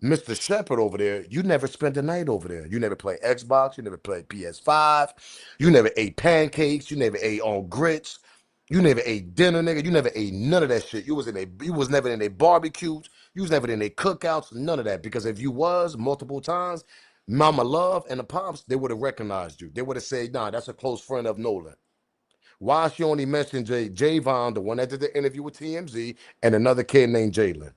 Mr. Shepard over there, you never spent the night over there. You never played Xbox. You never played PS5. You never ate pancakes. You never ate on grits. You never ate dinner, nigga. You never ate none of that shit. You was never in a barbecues. You was never in a cookouts. None of that. Because if you was multiple times, Mama Love and the Pops, they would have recognized you. They would have said, nah, that's a close friend of Nolan. Why she only mentioned Javon, the one that did the interview with TMZ, and another kid named Jalen?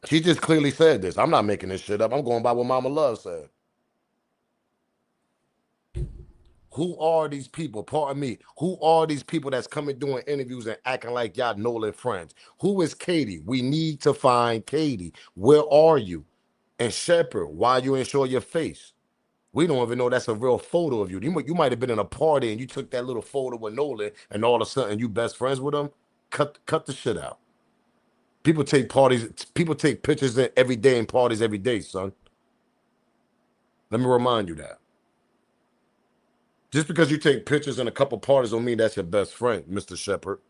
She just clearly said this. I'm not making this shit up. I'm going by what Mama Love said. Who are these people? Pardon me. Who are these people that's coming doing interviews and acting like y'all Nolan friends? Who is Katie? We need to find Katie. Where are you? And Shepard, why you ain't show your face? We don't even know that's a real photo of you. You might have been in a party and you took that little photo with Nolan and all of a sudden you best friends with him. Cut the shit out. People take pictures every day and parties every day, son. Let me remind you that. Just because you take pictures in a couple parties don't mean that's your best friend, Mr. Shepard.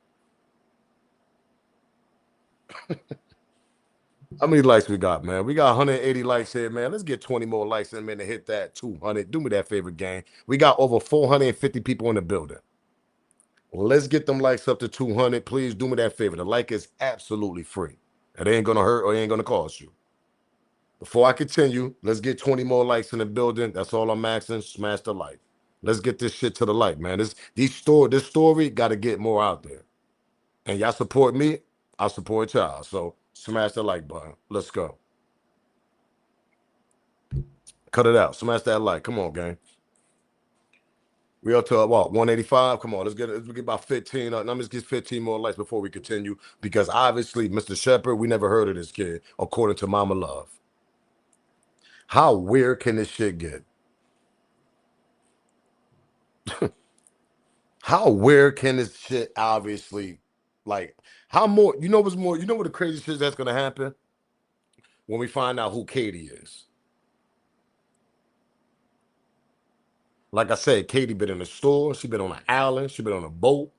How many likes we got, man? We got 180 likes here, man. Let's get 20 more likes in a minute to hit that 200. Do me that favor, gang. We got over 450 people in the building. Let's get them likes up to 200. Please do me that favor. The like is absolutely free. It ain't going to hurt or it ain't going to cost you. Before I continue, let's get 20 more likes in the building. That's all I'm asking. Smash the like. Let's get this shit to the light, man. This story got to get more out there. And y'all support me, I support y'all. So smash the like button. Let's go. Cut it out. Smash that like. Come on, gang. We up to what, 185? Come on, let's get about 15. Let's get 15 more likes before we continue. Because obviously, Mr. Shepard, we never heard of this kid, according to Mama Love. How weird can this shit get? How weird can this shit obviously, like, how more, you know what's more, you know what the crazy shit that's gonna happen? When we find out who Katie is. Like I said, Katie been in the store, she been on an island, she been on a boat.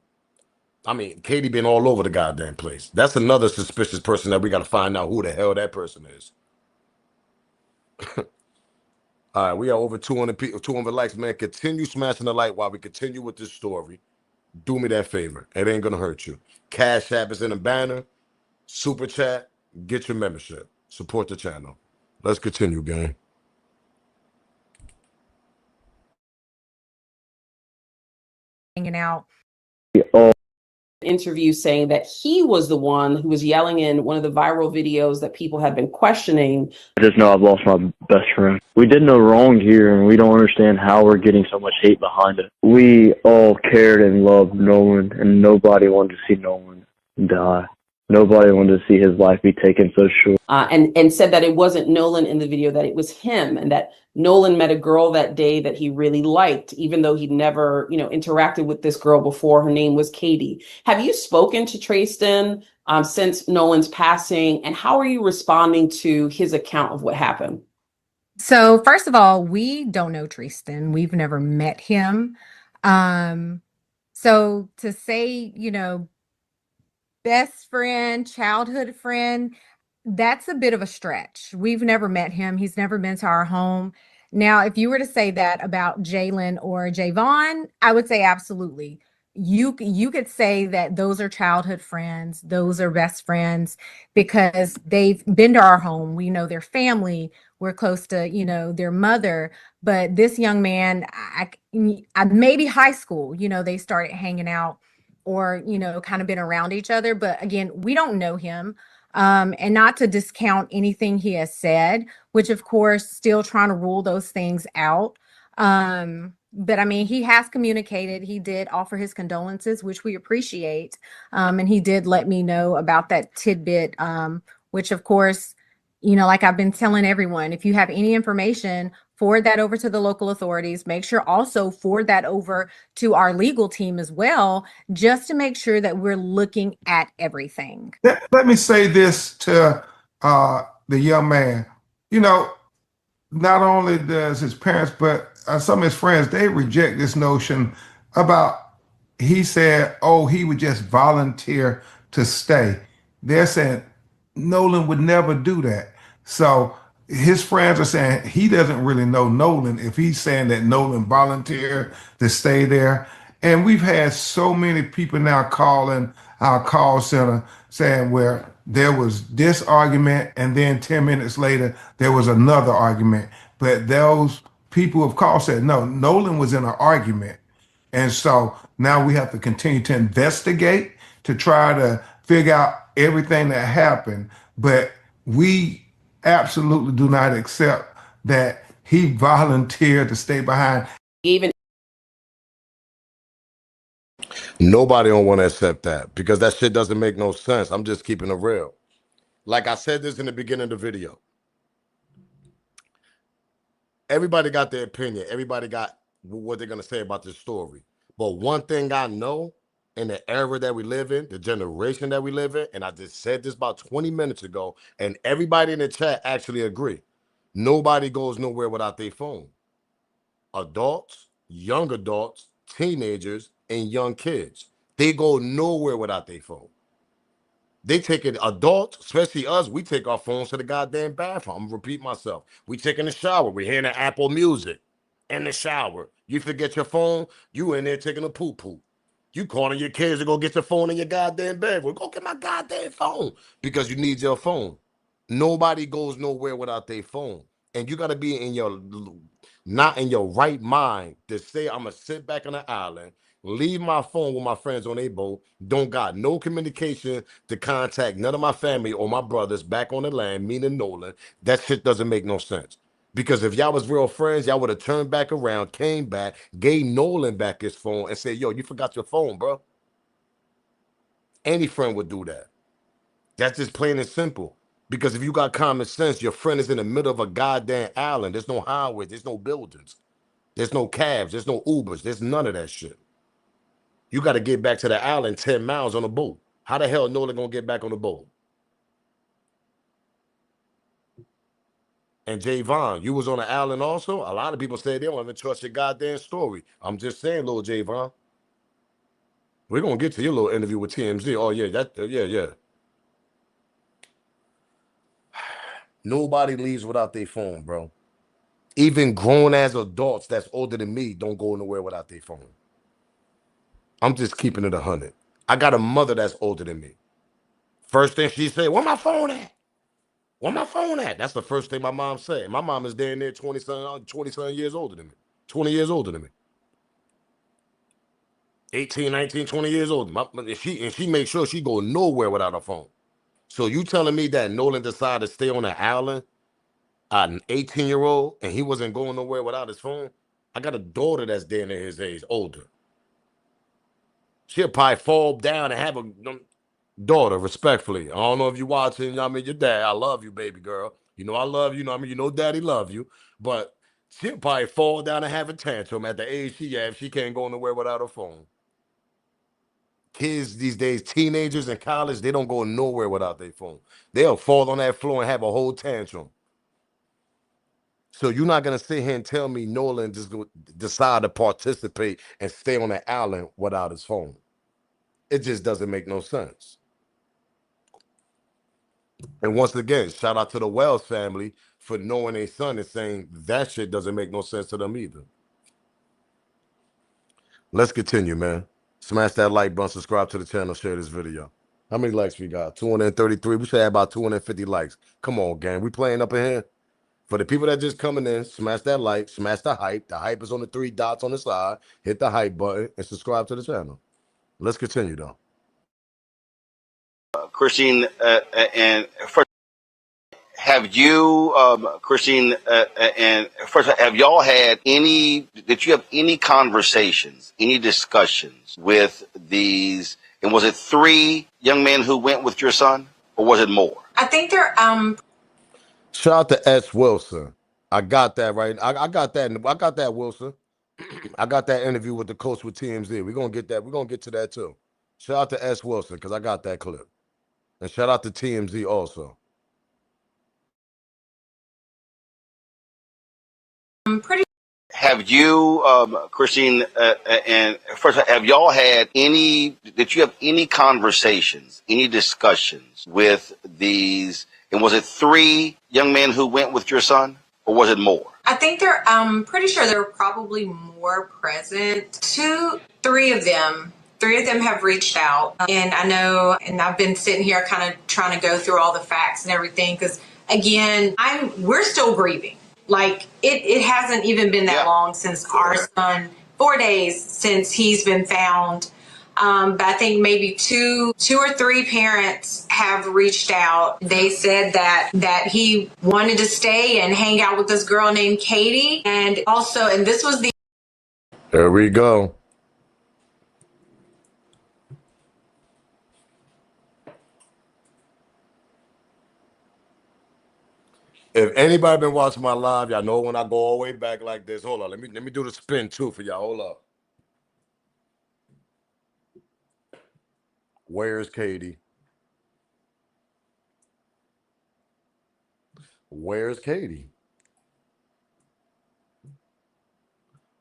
I mean, Katie been all over the goddamn place. That's another suspicious person that we gotta find out who the hell that person is. All right, we are over 200 people, 200 likes, man. Continue smashing the like while we continue with this story. Do me that favor. It ain't gonna hurt you. Cash App is in the banner. Super chat. Get your membership. Support the channel. Let's continue, gang. Hanging out. Oh, interview saying that he was the one who was yelling in one of the viral videos that people had been questioning. I just know I've lost my best friend. We did no wrong here, and we don't understand how we're getting so much hate behind it. We all cared and loved Nolan, and nobody wanted to see Nolan die. Nobody wanted to see his life be taken so short. And said that it wasn't Nolan in the video, that it was him, and that Nolan met a girl that day that he really liked, even though he'd never, interacted with this girl before. Her name was Katie. Have you spoken to Trayston since Nolan's passing, and how are you responding to his account of what happened? So first of all, we don't know Tristan. We've never met him. So to say, best friend, childhood friend, that's a bit of a stretch. We've never met him. He's never been to our home. Now, if you were to say that about Jalen or Javon, I would say absolutely. You could say that those are childhood friends, those are best friends because they've been to our home. We know their family. We're close to, their mother. But this young man, I maybe high school, they started hanging out or, kind of been around each other. But again, we don't know him. And not to discount anything he has said, which of course, still trying to rule those things out. But I mean, he has communicated. He did offer his condolences, which we appreciate. And he did let me know about that tidbit, which of course, like I've been telling everyone, if you have any information, forward that over to the local authorities. Make sure also forward that over to our legal team as well, just to make sure that we're looking at everything. Let me say this to the young man. Not only does his parents, but some of his friends, they reject this notion about, he said, oh, he would just volunteer to stay. They're saying Nolan would never do that. So his friends are saying he doesn't really know Nolan if he's saying that Nolan volunteered to stay there. And we've had so many people now calling our call center saying where there was this argument and then 10 minutes later there was another argument. But those people have called said, no, Nolan was in an argument. And so now we have to continue to investigate to try to figure out everything that happened. But we absolutely do not accept that he volunteered to stay behind. Even Nobody don't want to accept that because that shit doesn't make no sense. I'm just keeping it real. Like I said this in the beginning of the video. Everybody got their opinion. Everybody got what they're going to say about this story. But one thing I know in the era that we live in, the generation that we live in, and I just said this about 20 minutes ago, and everybody in the chat actually agree. Nobody goes nowhere without their phone. Adults, young adults, teenagers, and young kids. They go nowhere without their phone. They take it, adults, especially us, we take our phones to the goddamn bathroom. I'm gonna repeat myself. We take in the shower, we're hearing the Apple Music in the shower. You forget your phone, you in there taking a poo-poo. You calling your kids to go get your phone in your goddamn bedroom. Go get my goddamn phone because you need your phone. Nobody goes nowhere without their phone. And you gotta be in your, not in your right mind to say, I'm gonna sit back on the island, leave my phone with my friends on a boat, don't got no communication to contact none of my family or my brothers back on the land, meaning Nolan. That shit doesn't make no sense. Because if y'all was real friends, y'all would have turned back around, came back, gave Nolan back his phone and said, yo, you forgot your phone, bro. Any friend would do that. That's just plain and simple. Because if you got common sense, your friend is in the middle of a goddamn island. There's no highways, there's no buildings, there's no cabs, there's no Ubers, there's none of that shit. You got to get back to the island 10 miles on a boat. How the hell Nolan gonna get back on the boat? And Javon, you was on the island also? A lot of people say they don't even trust your goddamn story. I'm just saying, little Javon. We're gonna get to your little interview with TMZ. Oh yeah, yeah. Nobody leaves without their phone, bro. Even grown-ass adults that's older than me don't go nowhere without their phone. I'm just keeping it 100. I got a mother that's older than me. First thing she said, where my phone at? Where my phone at? That's the first thing my mom said. My mom is damn near 20 something years older than me. 20 years older than me. 18, 19, 20 years old. And she makes sure she go nowhere without her phone. So you telling me that Nolan decided to stay on the island at an 18-year-old and he wasn't going nowhere without his phone? I got a daughter that's damn near his age, older. She'll probably fall down and have a daughter, respectfully. I don't know if you're watching. I mean, your dad, I love you, baby girl. You know I love you. You know daddy love you. But she'll probably fall down and have a tantrum at the age she has. She can't go nowhere without her phone. Kids these days, teenagers in college, they don't go nowhere without their phone. They'll fall on that floor and have a whole tantrum. So you're not gonna sit here and tell me Nolan just decide to participate and stay on the island without his phone. It just doesn't make no sense. And once again, shout out to the Wells family for knowing their son and saying that shit doesn't make no sense to them either. Let's continue, man. Smash that like button, subscribe to the channel, share this video. How many likes we got? 233. We should have about 250 likes. Come on, gang. We playing up in here. For the people that just coming in, smash that like, smash the hype. The hype is on the 3 dots on the side. Hit the hype button and subscribe to the channel. Let's continue, though. Christine, and first, have you, Christine, and first, have y'all had any? Did you have any conversations, any discussions with these? And was it 3 young men who went with your son, or was it more? I think they're Shout out to S. Wilson. I got that right. I got that. I got that, Wilson. I got that interview with the coach with TMZ. We're gonna get that. We're gonna get to that too. Shout out to S. Wilson, because I got that clip. And shout out to TMZ also. pretty. Have you, Christine, and first, have y'all had any? Did you have any conversations, any discussions with these? And was it 3 young men who went with your son, or was it more? I think they're pretty sure there were probably more present. 3 of them. 3 of them have reached out, and I know, and I've been sitting here kind of trying to go through all the facts and everything because, again, we're still grieving. Like it hasn't even been that long since our son, 4 days since he's been found. But I think maybe two or 3 parents have reached out. They said that he wanted to stay and hang out with this girl named Katie, and also, and this was the. There we go. If anybody been watching my live, y'all know when I go all the way back like this. Hold on, let me do the spin too for y'all. Hold up. Where's Katie? Where's Katie?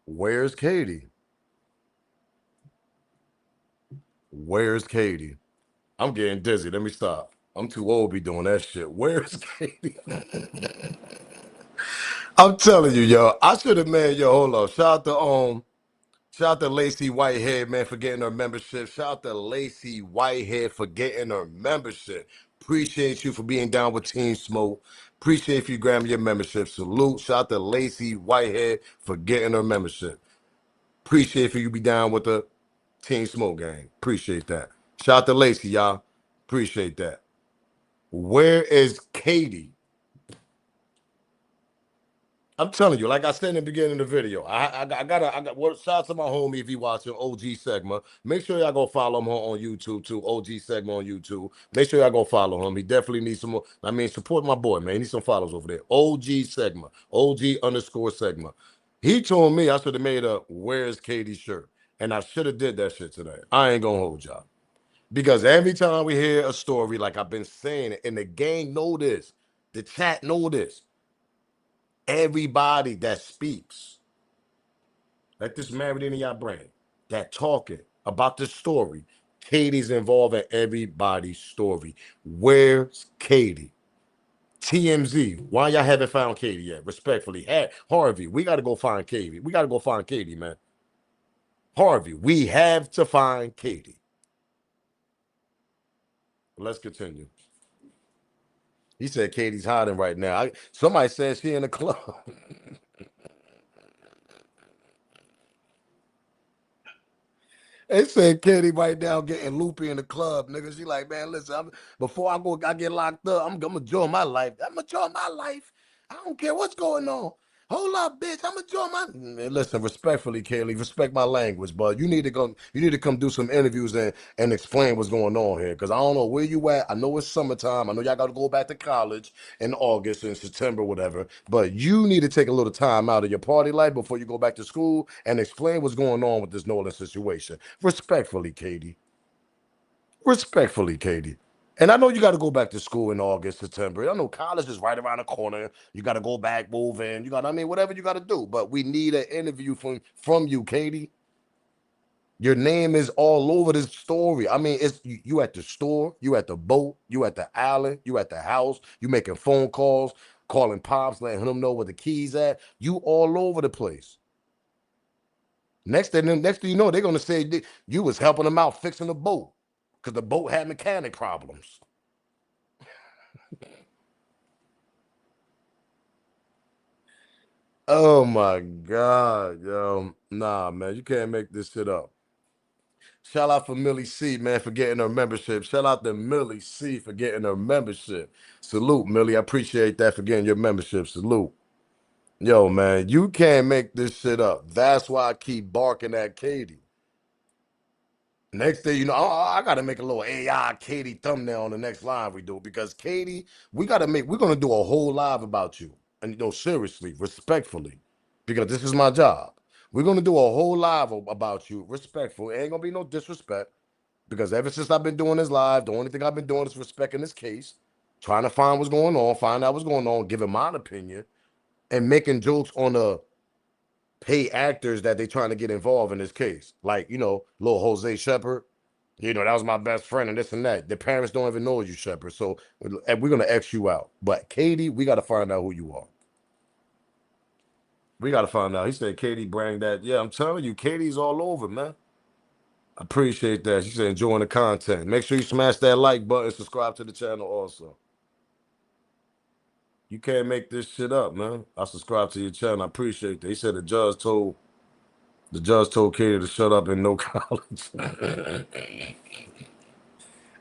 Where's Katie? Where's Katie? I'm getting dizzy. Let me stop. I'm too old to be doing that shit. Where's Katie? I'm telling you, yo. I should have, man, yo, hold on. Shout out to Lacey Whitehead, man, for getting her membership. Shout out to Lacey Whitehead for getting her membership. Appreciate you for being down with Team Smoke. Appreciate if you grab your membership. Salute. Shout out to Lacey Whitehead for getting her membership. Appreciate if you be down with the Team Smoke gang. Appreciate that. Shout out to Lacey, y'all. Appreciate that. Where is Katie? I'm telling you, like I said in the beginning of the video, I got well, shout out to my homie if you watching OG Segma. Make sure y'all go follow him on YouTube too. OG Segma on YouTube. Make sure y'all go follow him. He definitely needs some more. I mean, support my boy, man. He needs some followers over there. OG Segma. OG_Segma. He told me I should have made a Where's Katie shirt. And I should have did that shit today. I ain't gonna hold y'all. Because every time we hear a story, like I've been saying, and the gang know this, the chat know this. Everybody that speaks, let this marinate in your brain, that talking about this story, Katie's involved in everybody's story. Where's Katie? TMZ, why y'all haven't found Katie yet? Respectfully, Harvey, we got to go find Katie. We got to go find Katie, man. Harvey, we have to find Katie. Let's continue. He said Katie's hiding right now. Somebody says she in the club. They said Katie right now getting loopy in the club, nigga. She like, man, listen, before I get locked up, I'm gonna enjoy my life. I'm enjoying my life. I don't care what's going on. Hold up, bitch. I'm enjoying my. Listen, respectfully, Kaylee, respect my language, but you need to come. You need to come do some interviews and explain what's going on here, because I don't know where you at. I know it's summertime. I know y'all got to go back to college in August and September, whatever. But you need to take a little time out of your party life before you go back to school and explain what's going on with this Nolan situation. Respectfully, Katie. Respectfully, Katie. And I know you got to go back to school in August, September. I know college is right around the corner. You got to go back, move in. You got, I mean, whatever you got to do. But we need an interview from you, Katie. Your name is all over this story. I mean, it's you at the store, you at the boat, you at the island, you at the house, you making phone calls, calling pops, letting him know where the keys at. You all over the place. Next thing you know, they're gonna say you was helping them out fixing the boat because the boat had mechanic problems. Oh my God, yo. Nah, man, you can't make this shit up. Shout out for Millie C, man, for getting her membership. Shout out to Millie C for getting her membership. Salute, Millie. I appreciate that for getting your membership. Salute. Yo, man, you can't make this shit up. That's why I keep barking at Katie. Next thing you know, I gotta make a little AI Katie thumbnail on the next live we do, because Katie, we're gonna do a whole live about you. And seriously, respectfully, because this is my job. We're gonna do a whole live about you, respectful. It ain't gonna be no disrespect, because ever since I've been doing this live, the only thing I've been doing is respecting this case, trying to find what's going on, find out what's going on, giving my opinion, and making jokes on the pay actors that they trying to get involved in this case. Like, little Jose Shepard. That was my best friend and this and that. The parents don't even know you, Shepard. So we're gonna X you out. But Katie, we gotta find out who you are. We gotta find out. He said Katie bring that. Yeah, I'm telling you, Katie's all over, man. I appreciate that. She said enjoying the content. Make sure you smash that like button, subscribe to the channel also. You can't make this shit up, man. I subscribe to your channel. I appreciate that. He said the judge told Katie to shut up and no college.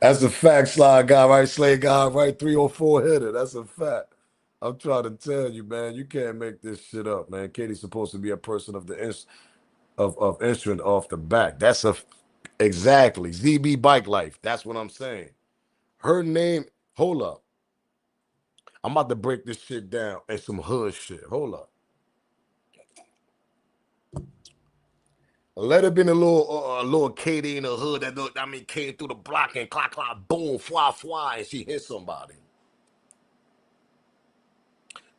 That's a fact, Slide Guy, right? Slay Guy, right? 304 hitter. That's a fact. I'm trying to tell you, man, you can't make this shit up, man. Katie's supposed to be a person of of instrument off the back. Exactly. ZB Bike Life. That's what I'm saying. Her name, hold up. I'm about to break this shit down and some hood shit. Hold up. Let it been a little Katie in the hood that came through the block and clock, boom, fly, and she hit somebody.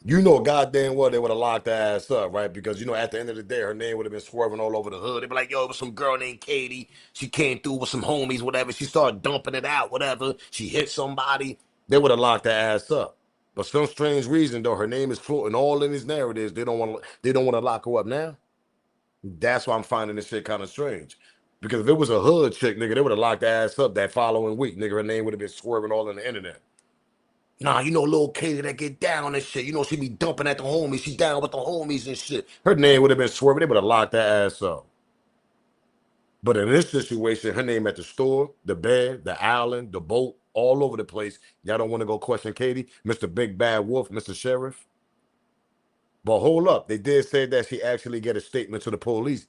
You know goddamn well they would have locked her ass up, right? Because, at the end of the day, her name would have been swerving all over the hood. They'd be like, yo, it was some girl named Katie. She came through with some homies, whatever. She started dumping it out, whatever. She hit somebody. They would have locked her ass up. But some strange reason, though, her name is floating all in these narratives. They don't want to lock her up now. That's why I'm finding this shit kind of strange. Because if it was a hood chick, nigga, they would have locked her ass up that following week. Nigga, her name would have been swerving all in the internet. Nah, little Katie that get down and shit. She be dumping at the homies. She down with the homies and shit. Her name would have been swerving. They would have locked that ass up. But in this situation, her name at the store, the bed, the island, the boat, all over the place. Y'all don't want to go question Katie, Mr. Big Bad Wolf, Mr. Sheriff. But hold up, they did say that she actually get a statement to the police.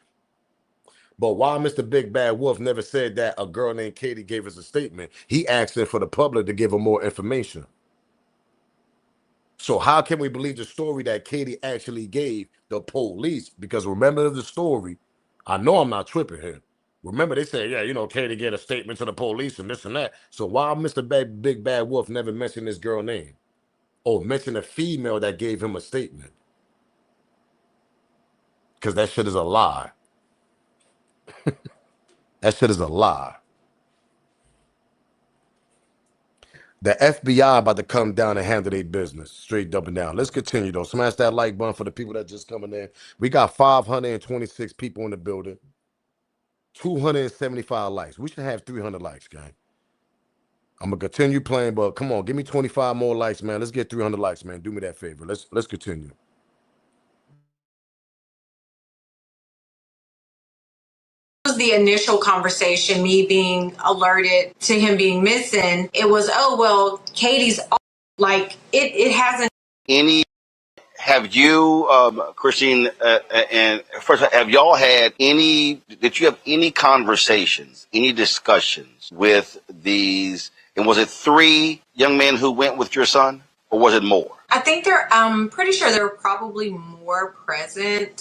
But why Mr. Big Bad Wolf never said that a girl named Katie gave us a statement? He asked for the public to give her more information. So how can we believe the story that Katie actually gave the police? Because remember the story, I know I'm not tripping here. Remember they said, yeah, Katie gave a statement to the police and this and that. So why Mr. Big Bad Wolf never mentioned this girl name? Or mentioned a female that gave him a statement? Because that shit is a lie. That shit is a lie. The FBI about to come down and handle their business. Straight up and down. Let's continue, though. Smash that like button for the people that just coming in. We got 526 people in the building. 275 likes. We should have 300 likes, gang. I'm going to continue playing, but come on. Give me 25 more likes, man. Let's get 300 likes, man. Do me that favor. Let's continue. Was the initial conversation, me being alerted to him being missing. It was, oh, well, Katie's like, it hasn't. Have you, Christine, and first, have y'all had did you have any conversations, any discussions with these, and was it 3 young men who went with your son, or was it more? I think I'm pretty sure there were probably more present.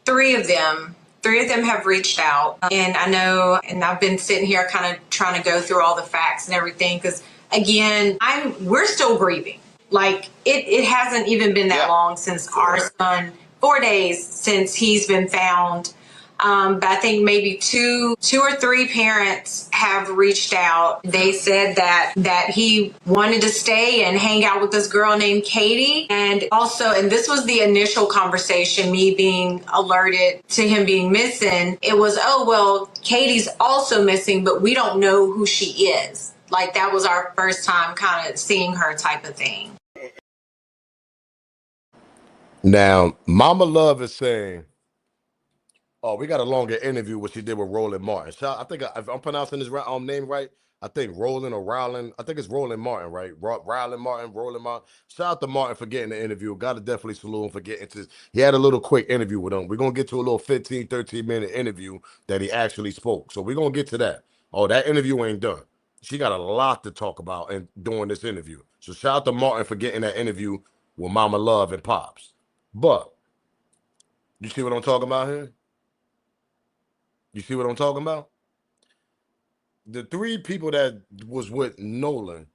3 of them. 3 of them have reached out, and I know, and I've been sitting here kind of trying to go through all the facts and everything, because again, we're still grieving. Like it hasn't even been that long since our son, 4 days since he's been found. But I think maybe two or 3 parents have reached out. They said that he wanted to stay and hang out with this girl named Katie. And also, and this was the initial conversation, me being alerted to him being missing. It was, oh, well, Katie's also missing, but we don't know who she is. Like that was our first time kind of seeing her type of thing. Now, Mama Love is saying, oh, we got a longer interview what she did with Roland Martin. I think if I'm pronouncing his name right, I think Roland or Rowland. I think it's Roland Martin, right? Roland Martin. Shout out to Martin for getting the interview. Got to definitely salute him for getting to. He had a little quick interview with him. We're going to get to a little 15, 13-minute interview that he actually spoke. So we're going to get to that. Oh, that interview ain't done. She got a lot to talk about and during this interview. So shout out to Martin for getting that interview with Mama Love and Pops. But you see what I'm talking about here? You see what I'm talking about? The 3 people that was with Nolan,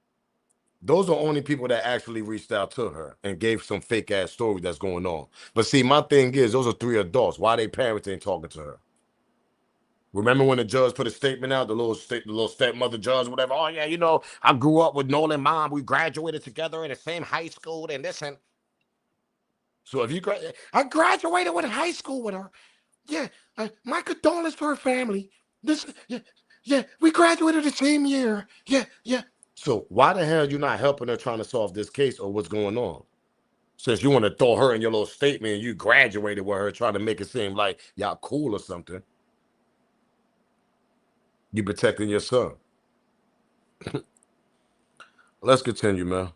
those are only people that actually reached out to her and gave some fake ass story that's going on. But see, my thing is, those are 3 adults. Why they parents ain't talking to her? Remember when the judge put a statement out, the little stepmother judge, whatever. Oh yeah, you know, I grew up with Nolan mom. We graduated together in the same high school and this and. So if you I graduated with high school with her. Yeah, my condolences to her family. Yeah, we graduated the same year. Yeah. So why the hell are you not helping her trying to solve this case or what's going on? Since you want to throw her in your little statement and you graduated with her trying to make it seem like y'all cool or something. You protecting your son. Let's continue, man.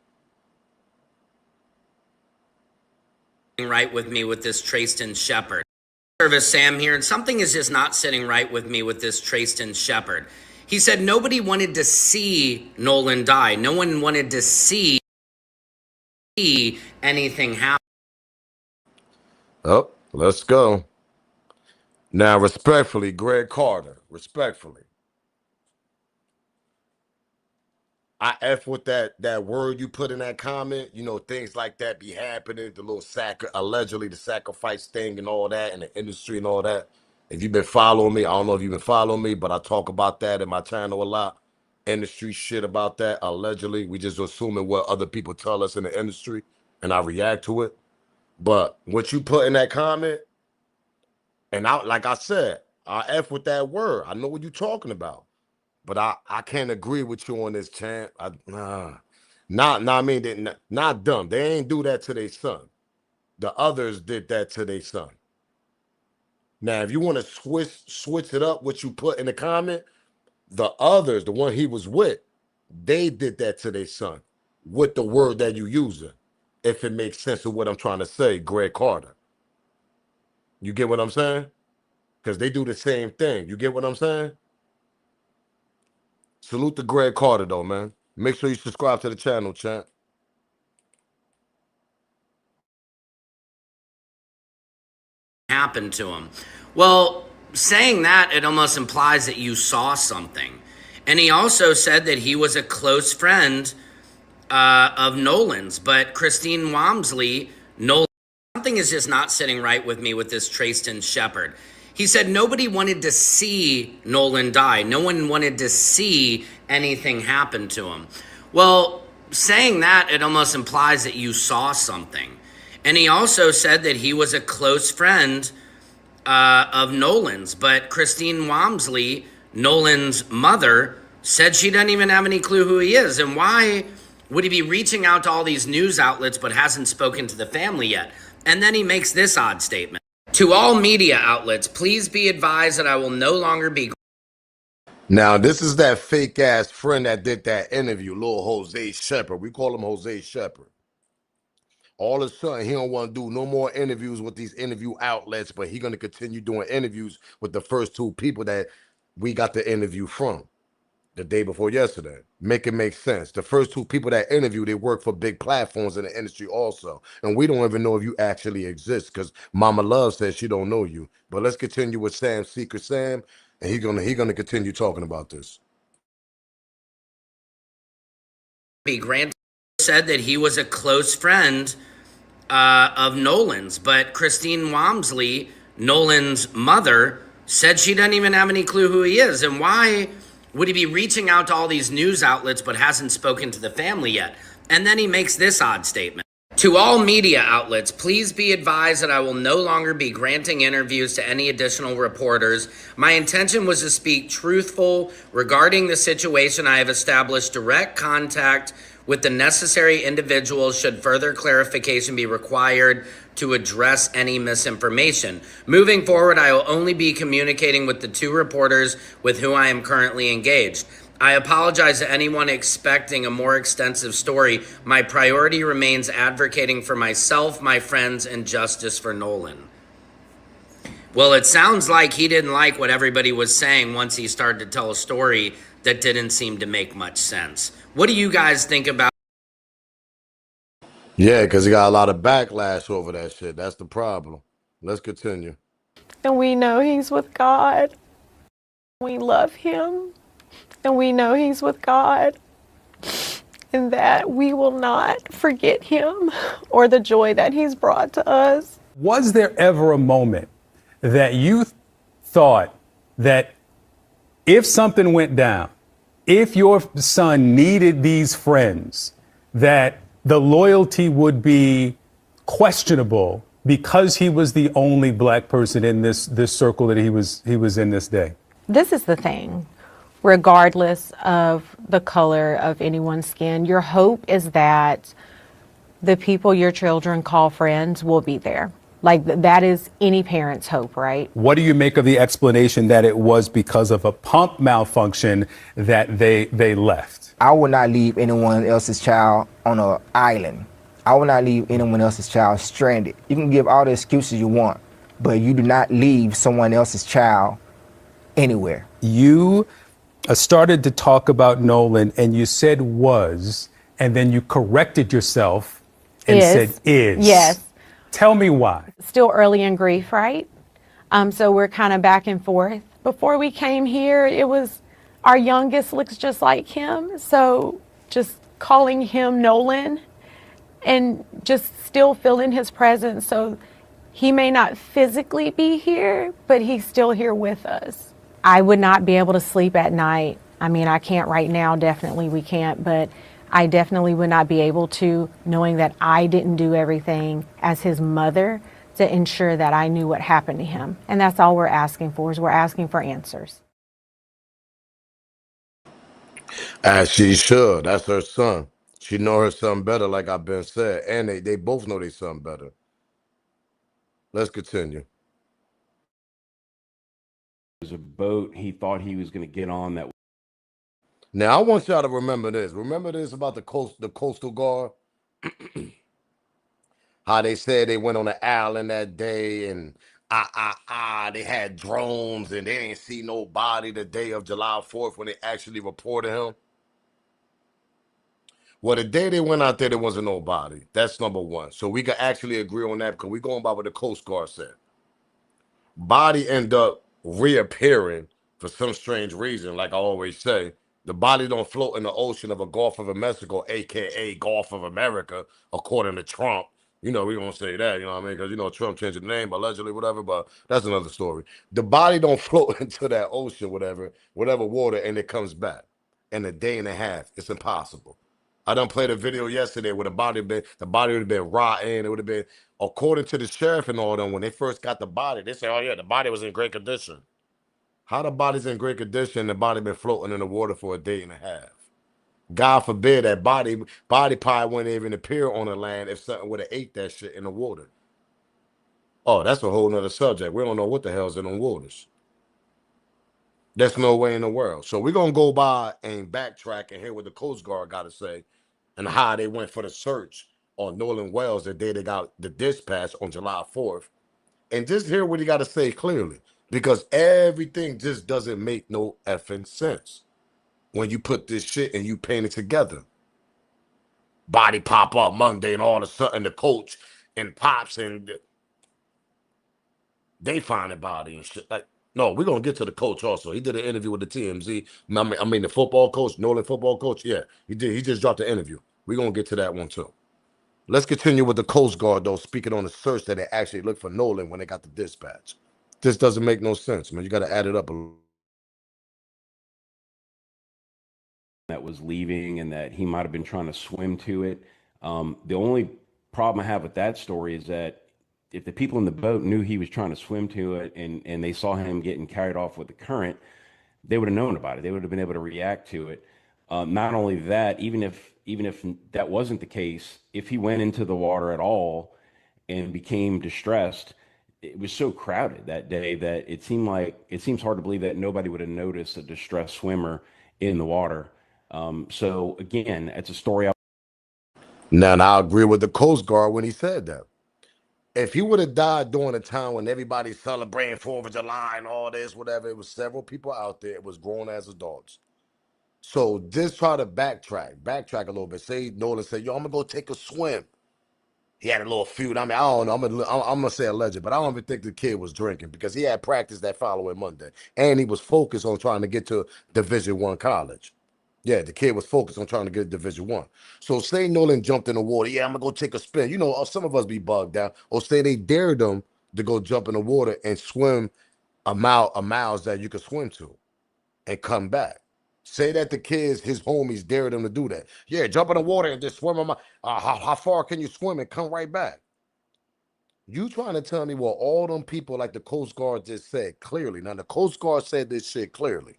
Right with me with this Trayston Shepard. Service Sam here, and something is just not sitting right with me with this Trayston Shepard. He said nobody wanted to see Nolan die. No one wanted to see anything happen. Oh, let's go. Now, respectfully, Greg Carter, respectfully. I F with that word you put in that comment, you know, things like that be happening, the little allegedly the sacrifice thing and all that, and the industry and all that. If you've been following me, I don't know if you've been following me, but I talk about that in my channel a lot. Industry shit about that, allegedly. We just assuming what other people tell us in the industry, and I react to it. But what you put in that comment, and like I said, I F with that word. I know what you're talking about. But I can't agree with you on this, champ. I mean, not them. They ain't do that to their son. The others did that to their son. Now, if you want to switch it up, what you put in the comment, the others, the one he was with, they did that to their son with the word that you using. If it makes sense of what I'm trying to say, Greg Carter. You get what I'm saying? Because they do the same thing. You get what I'm saying? Salute to Greg Carter, though, man. Make sure you subscribe to the channel, champ. Happened to him. Well, saying that, it almost implies that you saw something. And he also said that he was a close friend of Nolan's, but Christine Walmsley, Nolan, something is just not sitting right with me with this Trayston Shepard. He said nobody wanted to see Nolan die. No one wanted to see anything happen to him. Well, saying that, it almost implies that you saw something. And he also said that he was a close friend of Nolan's, but Christine Walmsley, Nolan's mother, said she doesn't even have any clue who he is. And why would he be reaching out to all these news outlets but hasn't spoken to the family yet? And then he makes this odd statement. To all media outlets, please be advised that I will no longer be. Now, this is that fake ass friend that did that interview, little Jose Shepard. We call him Jose Shepard. All of a sudden, he don't want to do no more interviews with these interview outlets, but he gonna continue doing interviews with the first two people that we got the interview from the day before yesterday. Make it make sense. The first two people that interviewed, they work for big platforms in the industry also. And we don't even know if you actually exist because Mama Love says she don't know you. But let's continue with Sam, Secret Sam, and he gonna continue talking about this. Grant said that he was a close friend of Nolan's, but Christine Walmsley, Nolan's mother, said she doesn't even have any clue who he is. And why would he be reaching out to all these news outlets but hasn't spoken to the family yet? And then he makes this odd statement. To all media outlets, please be advised that I will no longer be granting interviews to any additional reporters. My intention was to speak truthful regarding the situation. I have established direct contact with the necessary individuals should further clarification be required to address any misinformation. Moving forward, I will only be communicating with the two reporters with whom I am currently engaged. I apologize to anyone expecting a more extensive story. My priority remains advocating for myself, my friends, and justice for Nolan. Well, it sounds like he didn't like what everybody was saying once he started to tell a story that didn't seem to make much sense. What do you guys think about? Yeah, because he got a lot of backlash over that shit. That's the problem. Let's continue. And we know he's with God. We love him. And we know he's with God. And that we will not forget him or the joy that he's brought to us. Was there ever a moment that you thought that if something went down, if your son needed these friends, that the loyalty would be questionable because he was the only black person in this circle that he was in this day? This is the thing. Regardless of the color of anyone's skin, your hope is that the people your children call friends will be there. Like that is any parent's hope, right? What do you make of the explanation that it was because of a pump malfunction that they left? I would not leave anyone else's child on an island. I would not leave anyone else's child stranded. You can give all the excuses you want, but you do not leave someone else's child anywhere. You started to talk about Nolan and you said was, and then you corrected yourself and said is. Yes. Tell me why. Still early in grief, right? So we're kind of back and forth. Before we came here, it was our youngest looks just like him. So just calling him Nolan and just still feeling his presence. So he may not physically be here, but he's still here with us. I would not be able to sleep at night. I mean, I can't right now, definitely we can't, but I definitely would not be able to, knowing that I didn't do everything as his mother to ensure that I knew what happened to him. And that's all we're asking for, is we're asking for answers. As she should. That's her son. She know her son better, like I've been said. And they both know their son better. Let's continue. There's a boat he thought he was going to get on that. Now, I want y'all to remember this. Remember this about the Coastal Guard? How they said they went on the island that day and they had drones and they didn't see nobody the day of July 4th when they actually reported him. Well, the day they went out there wasn't nobody. That's number one. So we can actually agree on that because we're going by what the Coast Guard said. Body end up reappearing for some strange reason, like I always say. The body don't float in the ocean of a Gulf of Mexico, aka Gulf of America, according to Trump. You know, we gonna say that, you know what I mean? Because you know Trump changed the name allegedly, whatever, but that's another story. The body don't float into that ocean, whatever water, and it comes back in a day and a half. It's impossible. I done played a video yesterday where the body would have been rotten. It would have been, according to the sheriff and all them, when they first got the body, they say, oh yeah, the body was in great condition. How the body's in great condition, the body been floating in the water for a day and a half. God forbid that body probably wouldn't even appear on the land if something would have ate that shit in the water. Oh, that's a whole nother subject. We don't know what the hell's in them waters. There's no way in the world. So we're gonna go by and backtrack and hear what the Coast Guard got to say and how they went for the search on Nolan Wells the day they got the dispatch on July 4th. And just hear what he got to say clearly. Because everything just doesn't make no effing sense when you put this shit and you paint it together. Body pop up Monday and all of a sudden the coach and Pops and they find a body and shit. Like, no, we're gonna get to the coach also. He did an interview with the TMZ. I mean the football coach, Nolan football coach. Yeah, he did. He just dropped the interview. We're gonna get to that one too. Let's continue with the Coast Guard though, speaking on the search that they actually looked for Nolan when they got the dispatch. This doesn't make no sense, man. You got to add it up a little. That was leaving and that he might have been trying to swim to it. The only problem I have with that story is that if the people in the boat knew he was trying to swim to it and they saw him getting carried off with the current, they would have known about it. They would have been able to react to it. Not only that, even if that wasn't the case, if he went into the water at all and became distressed, it was so crowded that day that it seems hard to believe that nobody would have noticed a distressed swimmer in the water. So again, it's a story. Now, I agree with the Coast Guard when he said that. If he would have died during a time when everybody's celebrating 4th of July and all this, whatever, it was several people out there. It was grown as adults. So just try to backtrack a little bit. Say Nolan said, "Yo, I'm gonna go take a swim." He had a little feud. I mean, I don't know. I'm gonna say alleged, but I don't even think the kid was drinking because he had practice that following Monday, and he was focused on trying to get to Division I college. Yeah, the kid was focused on trying to get Division I. So say Nolan jumped in the water. Yeah, I'm gonna go take a spin. You know, some of us be bugged out. Or say they dared them to go jump in the water and swim a miles that you could swim to and come back. Say that the kids, his homies, dared him to do that. Yeah, jump in the water and just swim. How far can you swim and come right back? You trying to tell me what all them people like the Coast Guard just said clearly. Now, the Coast Guard said this shit clearly.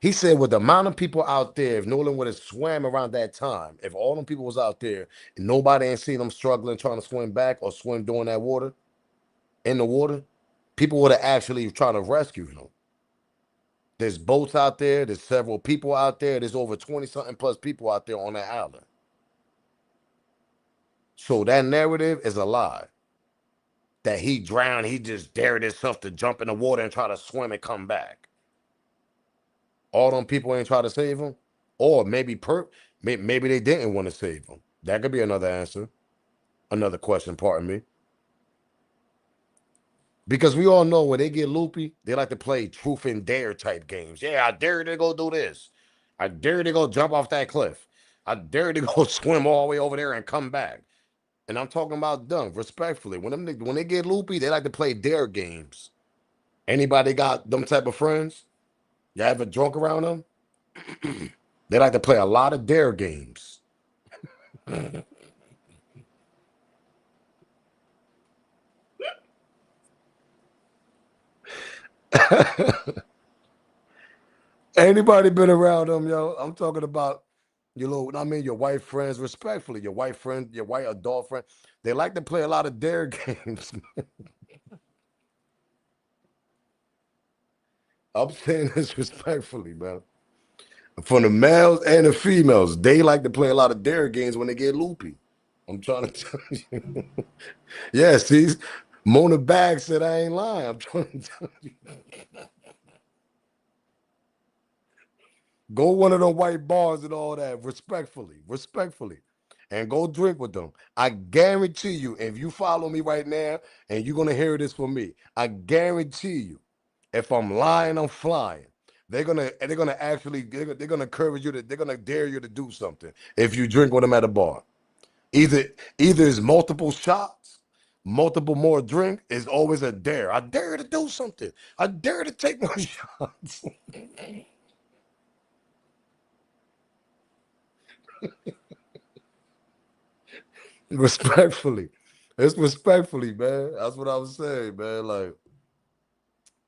He said with the amount of people out there, if Nolan would have swam around that time, if all them people was out there and nobody ain't seen them struggling trying to swim back or swim during that water, in the water, people would have actually tried to rescue him. There's boats out there. There's several people out there. There's over 20-something plus people out there on that island. So that narrative is a lie. That he drowned, he just dared himself to jump in the water and try to swim and come back. All them people ain't try to save him, or maybe they didn't want to save him. That could be another answer, another question. Pardon me. Because we all know when they get loopy, they like to play truth and dare type games. Yeah, I dare you to go do this. I dare you to go jump off that cliff. I dare you to go swim all the way over there and come back. And I'm talking about dumb, respectfully. When they get loopy, they like to play dare games. Anybody got them type of friends? You ever drunk around them? They like to play a lot of dare games. Anybody been around them, yo? I'm talking about your white friends, respectfully, your white friend, your white adult friend. They like to play a lot of dare games. I'm saying this respectfully, man. For the males and the females, they like to play a lot of dare games when they get loopy. I'm trying to tell you. Yeah, see, Mona Bag said I ain't lying. I'm trying to tell you. Go one of the white bars and all that, respectfully, and go drink with them. I guarantee you, if you follow me right now, and you're gonna hear this from me, I guarantee you, if I'm lying, I'm flying. They're gonna encourage you they're gonna dare you to do something if you drink with them at a bar. Either it's multiple shots, multiple more drink is always a dare. I dare to do something. I dare to take more shots. Respectfully. It's respectfully, man. That's what I was saying, man. Like,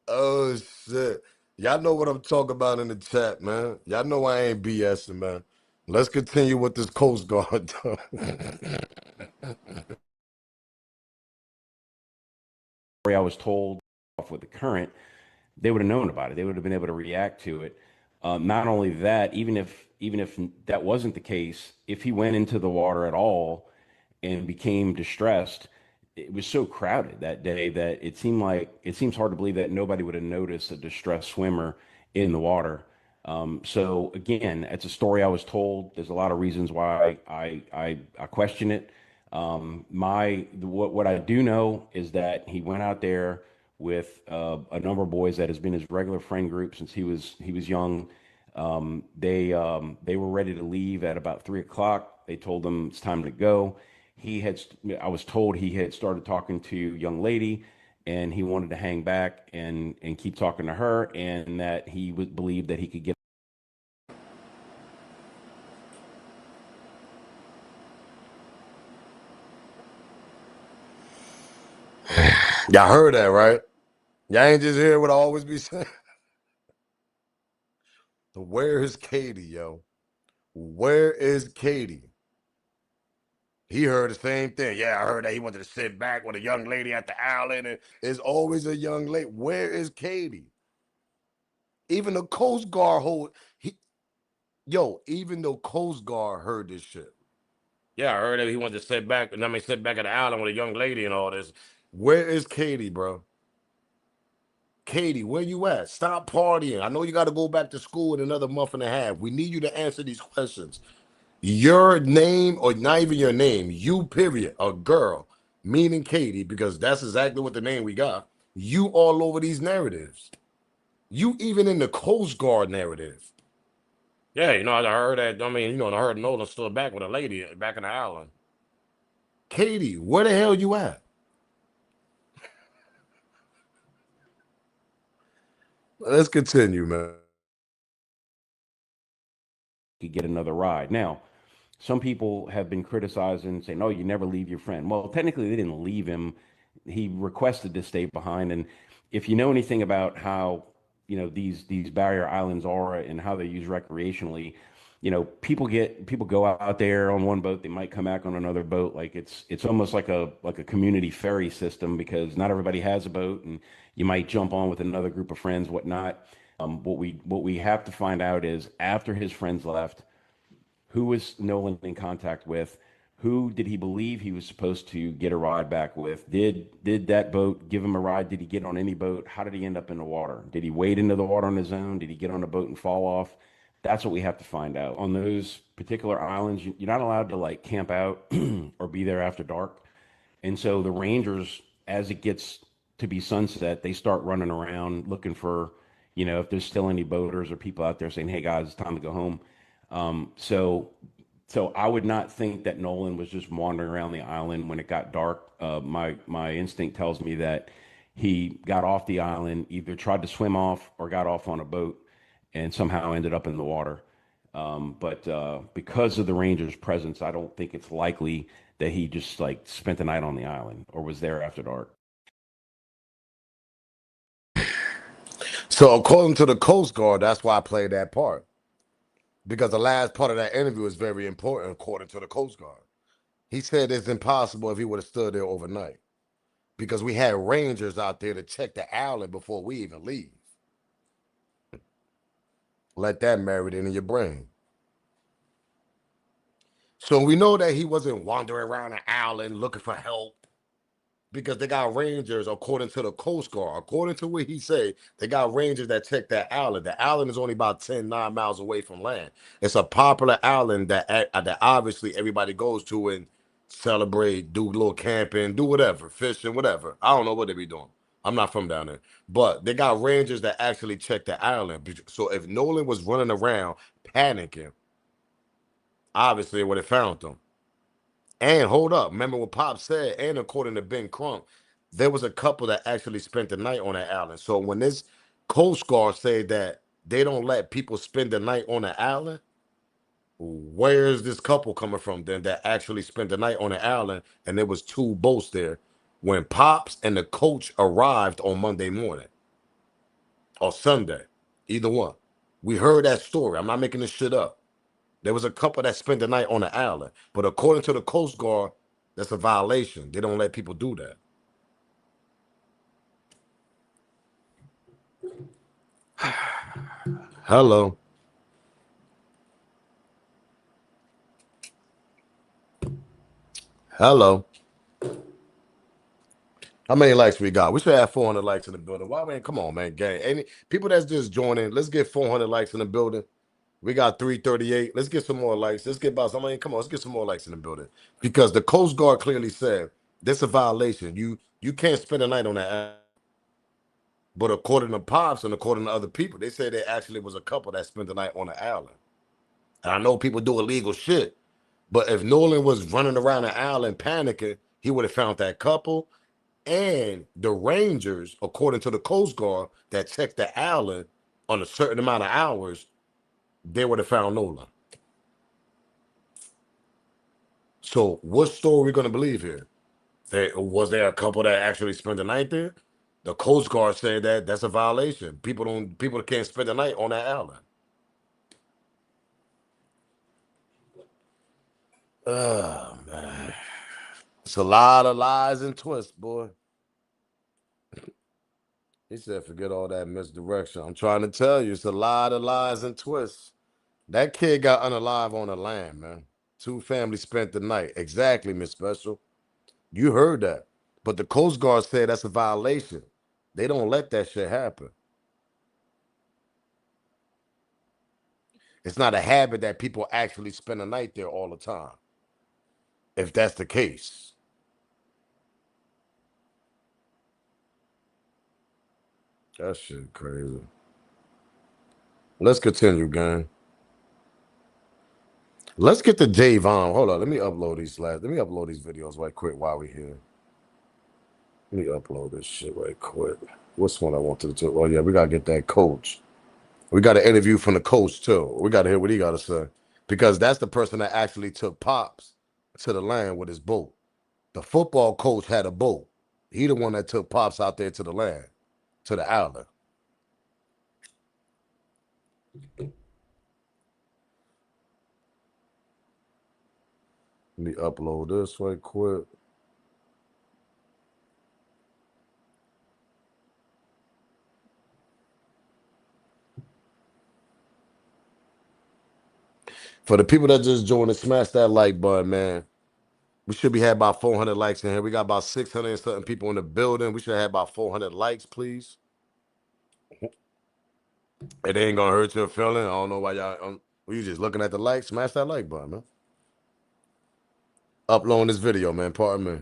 oh shit. Y'all know what I'm talking about in the chat, man. Y'all know I ain't BSing, man. Let's continue with this Coast Guard. I was told off with the current, they would have known about it. They would have been able to react to it. Not only that, even if that wasn't the case, if he went into the water at all and became distressed, it was so crowded that day that it seems hard to believe that nobody would have noticed a distressed swimmer in the water. So again, it's a story I was told. There's a lot of reasons why I question it. What I do know is that he went out there with a number of boys that has been his regular friend group since he was young. They were ready to leave at about 3 o'clock. They told him it's time to go. I was told he had started talking to a young lady, and he wanted to hang back and keep talking to her, and that he would believe that he could get. Y'all heard that, right? Y'all ain't just hear what I always be saying. Where is Katie, yo? Where is Katie? He heard the same thing. Yeah, I heard that he wanted to sit back with a young lady at the island, and there's always a young lady. Where is Katie? Even the Coast Guard even the Coast Guard heard this shit. Yeah, I heard that he wanted to sit back, sit back at the island with a young lady and all this. Where is Katie, bro? Katie, where you at? Stop partying. I know you got to go back to school in another month and a half. We need you to answer these questions. Your name, or not even your name, you period, a girl, meaning Katie, because that's exactly what the name we got. You all over these narratives. You even in the Coast Guard narrative. Yeah, I heard that. I heard Nolan stood back with a lady back in the island. Katie, where the hell you at? Let's continue, man. Could get another ride. Now, some people have been criticizing, saying, "No, you never leave your friend." Well, technically, they didn't leave him. He requested to stay behind. And if you know anything about how these barrier islands are and how they're used recreationally, people go out there on one boat, they might come back on another boat. Like it's almost like a community ferry system, because not everybody has a boat, and you might jump on with another group of friends, whatnot. What we have to find out is, after his friends left, who was Nolan in contact with? Who did he believe he was supposed to get a ride back with? Did that boat give him a ride? Did he get on any boat? How did he end up in the water? Did he wade into the water on his own? Did he get on a boat and fall off? That's what we have to find out. On those particular islands, you're not allowed to like camp out or be there after dark. And so the Rangers, as it gets to be sunset, they start running around looking for, if there's still any boaters or people out there saying, "Hey guys, it's time to go home." So I would not think that Nolan was just wandering around the island when it got dark. My instinct tells me that he got off the island, either tried to swim off or got off on a boat, and somehow ended up in the water. But because of the Rangers' presence, I don't think it's likely that he just like spent the night on the island or was there after dark. So according to the Coast Guard, that's why I played that part. Because the last part of that interview is very important, according to the Coast Guard. He said it's impossible if he would have stood there overnight, because we had Rangers out there to check the island before we even leave. Let that marinate in your brain. So we know that he wasn't wandering around the island looking for help, because they got Rangers, according to the Coast Guard. According to what he said, they got Rangers that check that island. The island is only about 9 miles away from land. It's a popular island that obviously everybody goes to and celebrate, do a little camping, do whatever, fishing, whatever. I don't know what they be doing. I'm not from down there. But they got Rangers that actually check the island. So if Nolan was running around panicking, obviously it would have found them. And hold up, remember what Pop said, and according to Ben Crump, there was a couple that actually spent the night on that island. So when this Coast Guard said that they don't let people spend the night on the island, where's this couple coming from then that actually spent the night on the island? And there was two boats there when Pops and the coach arrived on Monday morning or Sunday, either one. We heard that story. I'm not making this shit up. There was a couple that spent the night on the island, but according to the Coast Guard, that's a violation. They don't let people do that. Hello. Hello. How many likes we got? We should have 400 likes in the building. Why, man? Come on, man. Gang. Any people that's just joining, let's get 400 likes in the building. We got 338. Let's get some more likes. Let's get about. I mean, come on, let's get some more likes in the building. Because the Coast Guard clearly said this is a violation. You can't spend the night on that island. But according to Pops and according to other people, they say there actually was a couple that spent the night on the island. And I know people do illegal shit. But if Nolan was running around the island panicking, he would have found that couple. And the Rangers, according to the Coast Guard, that checked the island on a certain amount of hours, they would have found Nolan. So what story are we going to believe here? Was there a couple that actually spent the night there? The Coast Guard said that that's a violation. People can't spend the night on that island. Oh man. It's a lot of lies and twists, boy. He said, forget all that misdirection. I'm trying to tell you, it's a lot of lies and twists. That kid got unalive on the land, man. 2 families spent the night. Exactly, Miss Special. You heard that. But the Coast Guard said that's a violation. They don't let that shit happen. It's not a habit that people actually spend the night there all the time. If that's the case. That shit crazy. Let's continue, gang. Let's get to Javon. Hold on. Let me upload these videos right quick while we're here. Let me upload this shit right quick. What's one I wanted to do? Oh, yeah, we got to get that coach. We got an interview from the coach, too. We got to hear what he got to say. Because that's the person that actually took Pops to the land with his boat. The football coach had a boat. He the one that took Pops out there to the land, to the island. Let me upload this right quick. For the people that just joined us, smash that like button, man. We should be had about 400 likes in here. We got about 600 and something people in the building. We should have about 400 likes, please. It ain't gonna hurt your feeling. I don't know why y'all. You just looking at the likes. Smash that like button, man. Uploading this video, man. Pardon me.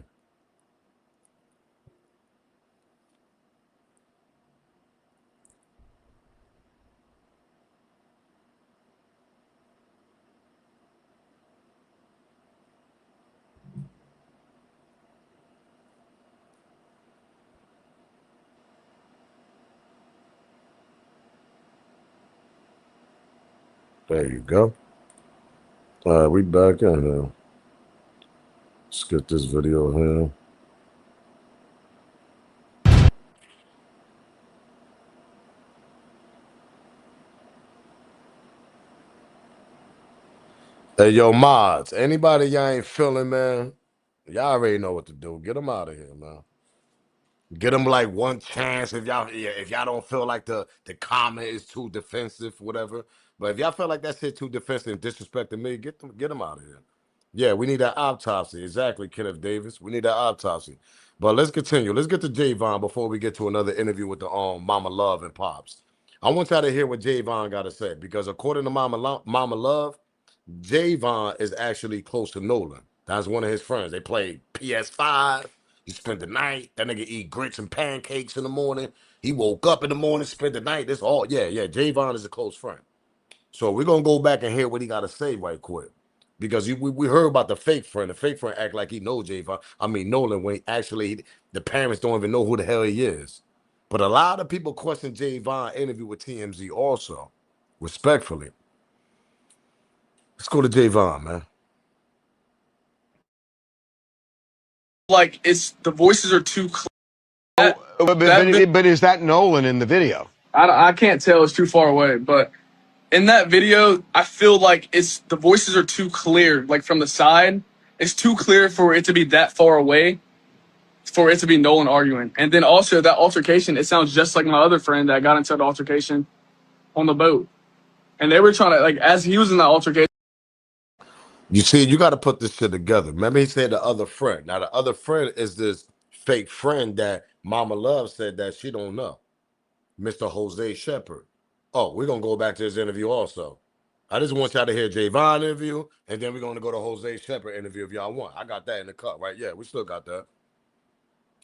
There you go. All right, we back in here. Let's get this video here. Hey, yo, mods. Anybody y'all ain't feeling, man? Y'all already know what to do. Get them out of here, man. Get them like one chance if y'all don't feel like the comment is too defensive, whatever. But if y'all feel like that shit too defensive and disrespecting me, get them out of here. Yeah, we need that autopsy. Exactly, Kenneth Davis. We need that autopsy. But let's continue. Let's get to Javon before we get to another interview with the Mama Love and Pops. I want y'all to hear what Javon got to say because according to Mama Love, Javon is actually close to Nolan. That's one of his friends. They played PS5. He spent the night. That nigga eat grits and pancakes in the morning. He woke up in the morning, spent the night. This all, yeah. Javon is a close friend. So we're gonna go back and hear what he got to say right quick. Because we heard about the fake friend. The fake friend act like he knows Javon. I mean Nolan when actually the parents don't even know who the hell he is. But a lot of people question Javon interview with TMZ also, respectfully. Let's go to Javon, man. Like it's the voices are too clear. But is that Nolan in the video? I can't tell. It's too far away. But in that video, I feel like the voices are too clear. Like from the side, it's too clear for it to be that far away, for it to be Nolan arguing. And then also that altercation, it sounds just like my other friend that got into the altercation on the boat. and they were trying to, like, as he was in the altercation. You see, you got to put this shit together. Remember, he said the other friend. Now, the other friend is this fake friend that Mama Love said that she don't know, Mr. Jose Shepard. Oh, we're gonna go back to his interview also. I just want y'all to hear Javon interview, and then we're gonna go to Jose Shepard interview if y'all want. I got that in the cut, right? Yeah, we still got that.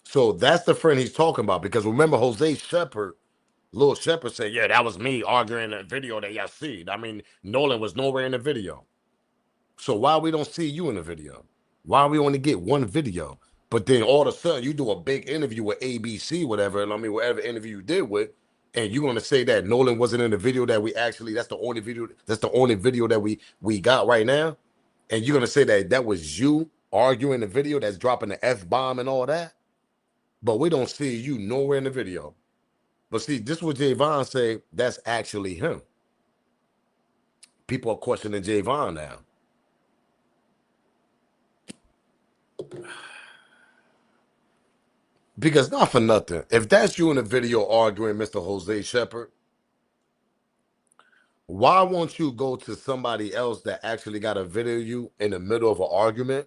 So that's the friend he's talking about, because remember Jose Shepard, Lil Shepard said, yeah, that was me arguing in the video that y'all see. I mean, Nolan was nowhere in the video. So why we don't see you in the video? Why we only get one video? But then all of a sudden you do a big interview with ABC, whatever, and I mean whatever interview you did with, and you're gonna say that Nolan wasn't in the video that we actually, that's the only video that we got right now. And you're gonna say that that was you arguing the video that's dropping the F-bomb and all that. But we don't see you nowhere in the video. But see, this is what Javon say, that's actually him. People are questioning Javon now. Because not for nothing, if that's you in the video arguing Mr. Jose Shepard, why won't you go to somebody else that actually got a video you in the middle of an argument?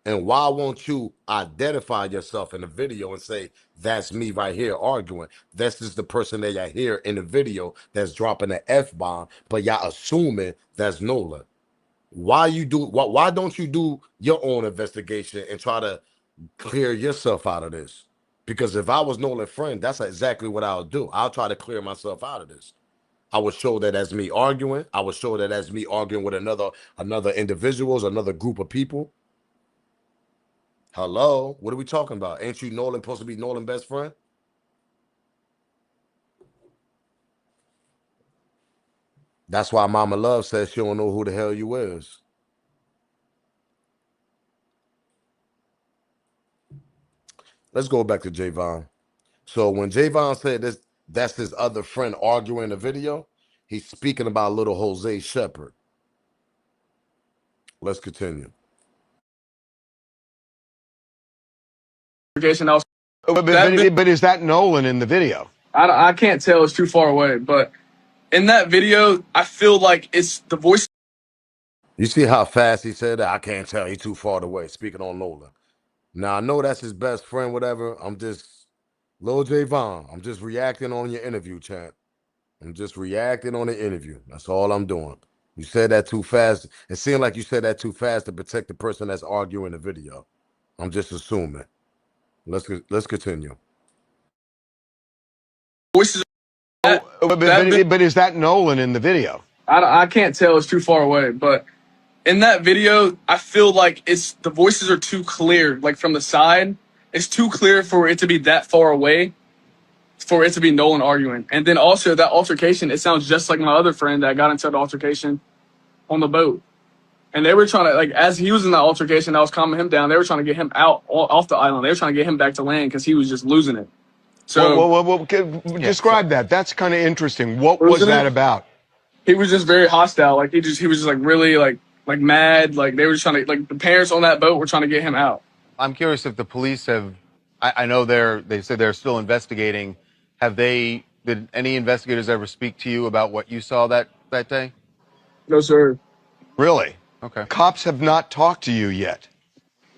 And why won't you identify yourself in the video and say, that's me right here arguing? This is the person that y'all hear in the video that's dropping the F-bomb, but y'all assuming that's Nolan. Why don't you do your own investigation and try to clear yourself out of this? Because if I was Nolan's friend, that's exactly what I'll do. I'll try to clear myself out of this. I would show that as me arguing. I would show that as me arguing with another individuals, another group of people. Hello, what are we talking about? Ain't you Nolan supposed to be Nolan's best friend? That's why Mama Love says she don't know who the hell you is. Let's go back to Javon. So when Javon said this, that's his other friend arguing the video, he's speaking about little Jose Shepard. Let's continue. But is that Nolan in the video? I can't tell. It's too far away. But in that video, I feel like it's the voice. You see how fast he said that? I can't tell. He's too far away. Speaking on Nolan. Now, I know that's his best friend, whatever. I'm just, Lil Javon, I'm just reacting on your interview, champ. I'm just reacting on the interview. That's all I'm doing. You said that too fast. It seemed like you said that too fast to protect the person that's arguing the video. I'm just assuming. Let's continue. Voices. But is that Nolan in the video? I can't tell. It's too far away. But in that video, I feel like it's the voices are too clear. Like from the side, it's too clear for it to be that far away, for it to be Nolan arguing. And then also that altercation, it sounds just like my other friend that got into the altercation on the boat. And they were trying to, like, as he was in the altercation, I was calming him down. They were trying to get him out off the island. They were trying to get him back to land because he was just losing it. So Describe that. That's kind of interesting. What was that about? He was just very hostile. Like he was just like really like mad. Like they were just trying to, like the parents on that boat were trying to get him out. I'm curious if the police have. I know they said they're still investigating. Did any investigators ever speak to you about what you saw that day? No, sir. Really? Okay. Cops have not talked to you yet.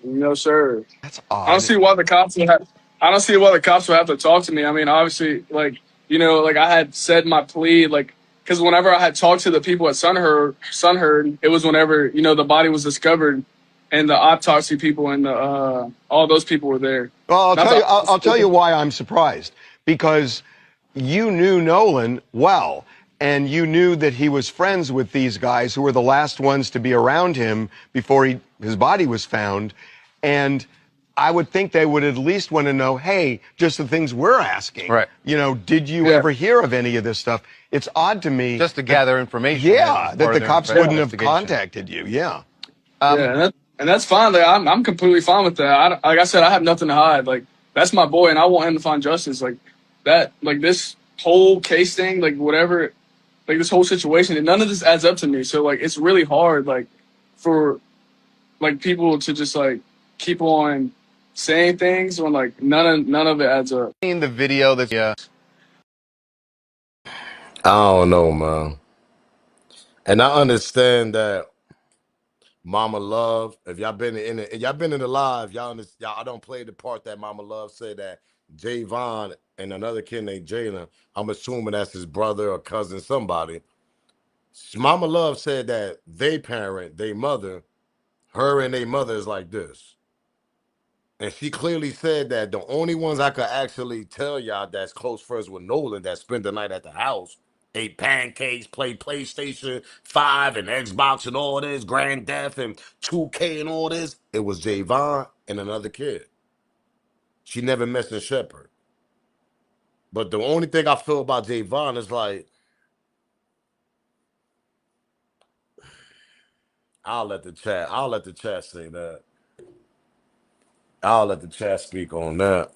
No, sir. That's odd. I don't see why the cops would have. I don't see why the cops would have to talk to me. I mean, obviously, like like I had said my plea, like because whenever I had talked to the people at Sunherd, it was whenever the body was discovered, and the autopsy people and the all those people were there. Well, I'll tell you why I'm surprised, because you knew Nolan well, and you knew that he was friends with these guys who were the last ones to be around him before his body was found. And I would think they would at least want to know, hey, just the things we're asking. Right. Did you ever hear of any of this stuff? It's odd to me. Just to gather information. Yeah, that the cops wouldn't have contacted you. Yeah. And that's fine. Like, I'm completely fine with that. Like I said, I have nothing to hide. Like that's my boy, and I want him to find justice. Like that. Like this whole case thing. Like whatever. Like this whole situation, and none of this adds up to me. So like it's really hard. Like for like people to just like keep on saying things when like none of it adds up. In the video, I don't know, man. And I understand that Mama Love, if y'all been if y'all been in the live, y'all I don't play the part that Mama Love said that Javon and another kid named Jalen, I'm assuming that's his brother or cousin, somebody. Mama Love said that they parent, they mother, her and they mother is like this. And she clearly said that the only ones I could actually tell y'all that's close friends with Nolan that spent the night at the house, ate pancakes, played PlayStation 5 and Xbox and all this, Grand Theft and 2K and all this, it was Javon and another kid. She never mentioned Shepard. But the only thing I feel about Javon is like, I'll let the chat say that. I'll let the chat speak on that.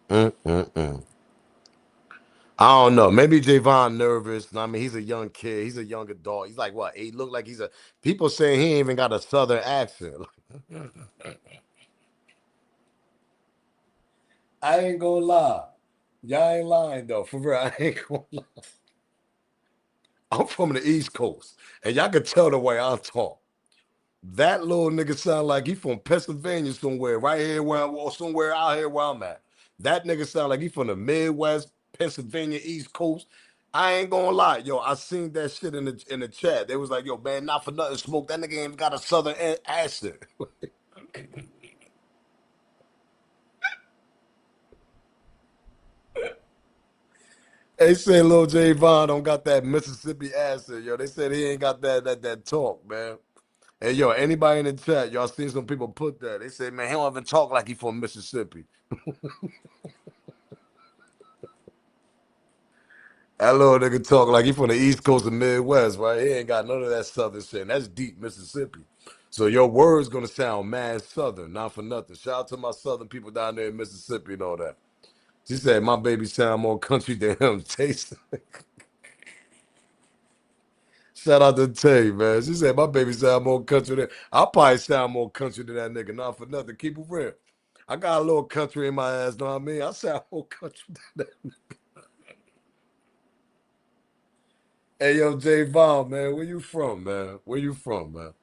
I don't know. Maybe Javon nervous. I mean, he's a young kid. He's a young adult. He's like, what? He look like he's a. People saying he ain't even got a southern accent. I ain't gonna lie. Y'all ain't lying though. For real, I ain't gonna lie. I'm from the East Coast, and y'all can tell the way I talk. That little nigga sound like he from Pennsylvania somewhere, right here or somewhere out here where I'm at. That nigga sound like he from the Midwest, Pennsylvania, East Coast. I ain't gonna lie, yo. I seen that shit in the chat. They was like, yo, man, not for nothing, Smoke. That nigga ain't got a southern accent. They say Lil Javon don't got that Mississippi accent, yo. They said he ain't got that talk, man. Hey, yo, anybody in the chat, y'all seen some people put that. They say, man, he don't even talk like he from Mississippi. That little nigga talk like he from the East Coast of Midwest, right? He ain't got none of that Southern shit. And that's deep Mississippi. So your words gonna sound mad Southern, not for nothing. Shout out to my Southern people down there in Mississippi and all that. She said my baby sound more country than him. Taste. Shout out to Tay, man. She said my baby sound more country than. I'll probably sound more country than that nigga, not for nothing. Keep it real. I got a little country in my ass, know what I mean? I sound more country than that. Hey, yo, Javon, man, where you from, man? Where you from, man?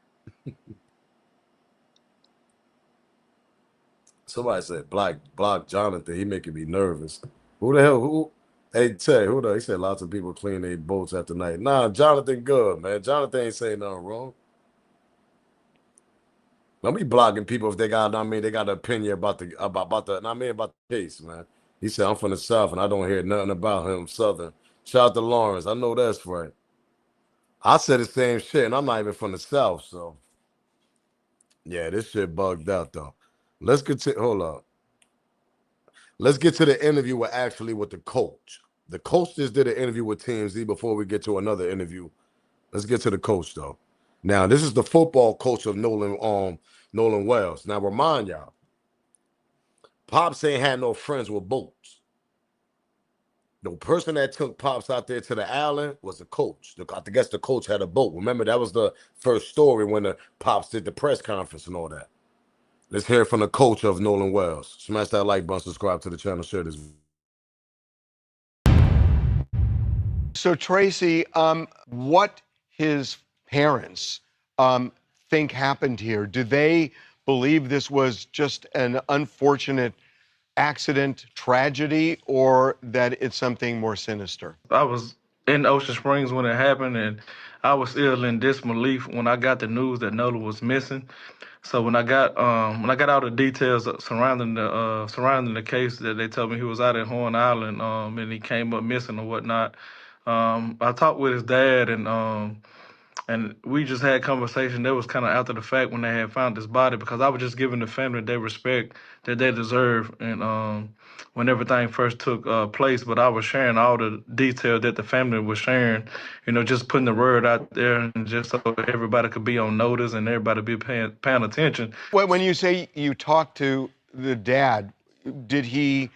Somebody said block Jonathan. He making me nervous. Who the hell? Who? Hey, Tay, who the? He said lots of people clean their boats after night. Nah, Jonathan good, man. Jonathan ain't saying nothing wrong. Don't be blocking people if they got, I mean, they got an opinion about the about the case, man. He said I'm from the South and I don't hear nothing about him Southern. Shout out to Lawrence. I know that's right. I said the same shit, and I'm not even from the South, so yeah, this shit bugged out though. Let's get to hold up. Let's get to the interview with the coach. The coach just did an interview with TMZ before we get to another interview. Let's get to the coach though. Now, this is the football coach of Nolan Wells. Now, remind y'all, Pops ain't had no friends with boats. The person that took Pops out there to the island was the coach. I guess the coach had a boat. Remember, that was the first story when the Pops did the press conference and all that. Let's hear from the coach of Nolan Wells. Smash that like button, subscribe to the channel, share this video. So Tracy, what his parents think happened here? Do they believe this was just an unfortunate accident, tragedy, or that it's something more sinister? I was in Ocean Springs when it happened, and I was still in disbelief when I got the news that Nolan was missing. So when I got all the details surrounding the case, that they told me he was out at Horn Island, and he came up missing or whatnot. I talked with his dad, and we just had conversation. That was kind of after the fact when they had found his body, because I was just giving the family their respect that they deserve, and when everything first took place. But I was sharing all the detail that the family was sharing, just putting the word out there, and just so everybody could be on notice and everybody be paying attention. When you say you talked to the dad, did he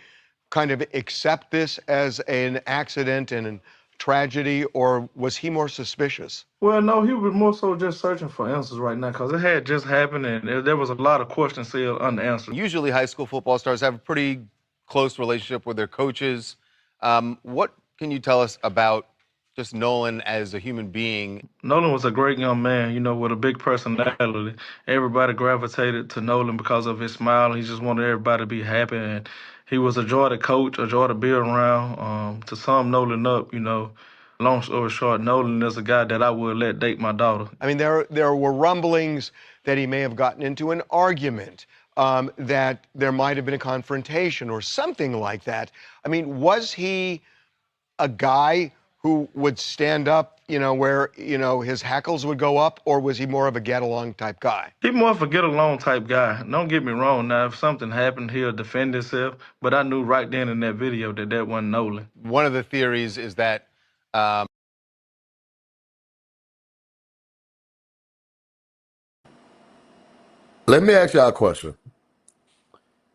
kind of accept this as an accident and a tragedy, or was he more suspicious? Well, no, he was more so just searching for answers right now, because it had just happened, and there was a lot of questions still unanswered. Usually high school football stars have a pretty close relationship with their coaches. What can you tell us about just Nolan as a human being? Nolan was a great young man, you know, with a big personality. Everybody gravitated to Nolan because of his smile. He just wanted everybody to be happy, and he was a joy to coach, a joy to be around. To sum Nolan up, you know, long story short, Nolan is a guy that I would let date my daughter. I mean, there were rumblings that he may have gotten into an argument, that there might have been a confrontation or something like that. I mean, was he a guy who would stand up, where, his hackles would go up, or was he more of a get along type guy? He's more of a get along type guy. Don't get me wrong. Now, if something happened, he'll defend himself. But I knew right then in that video that that wasn't Nolan. One of the theories is that Let me ask y'all a question.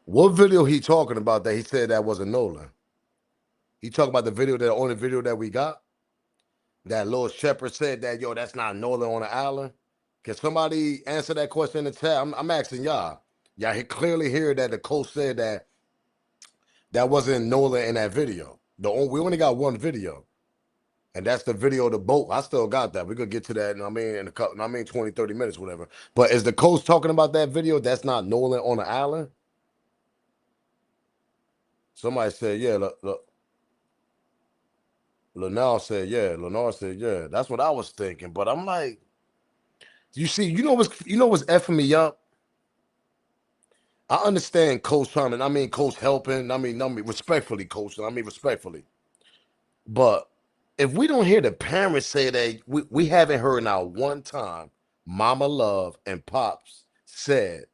What video he talking about that he said that wasn't Nolan? He talking about the video, the only video that we got? That Lil Shepherd said that, yo, that's not Nolan on the island? Can somebody answer that question in the chat? I'm asking y'all. Y'all clearly hear that the coach said that that wasn't Nolan in that video. We only got one video. And that's the video of the boat. I still got that. We're going to get to that, in a couple, 20, 30 minutes, whatever. But is the coach talking about that video? That's not Nolan on the island? Somebody said, yeah. Lennar said, yeah. Lennar said, yeah. That's what I was thinking. But I'm like, what's effing me up? I understand coach trying to, coach helping. Respectfully, coach. Respectfully. But if we don't hear the parents say that, we haven't heard now one time Mama Love and Pops said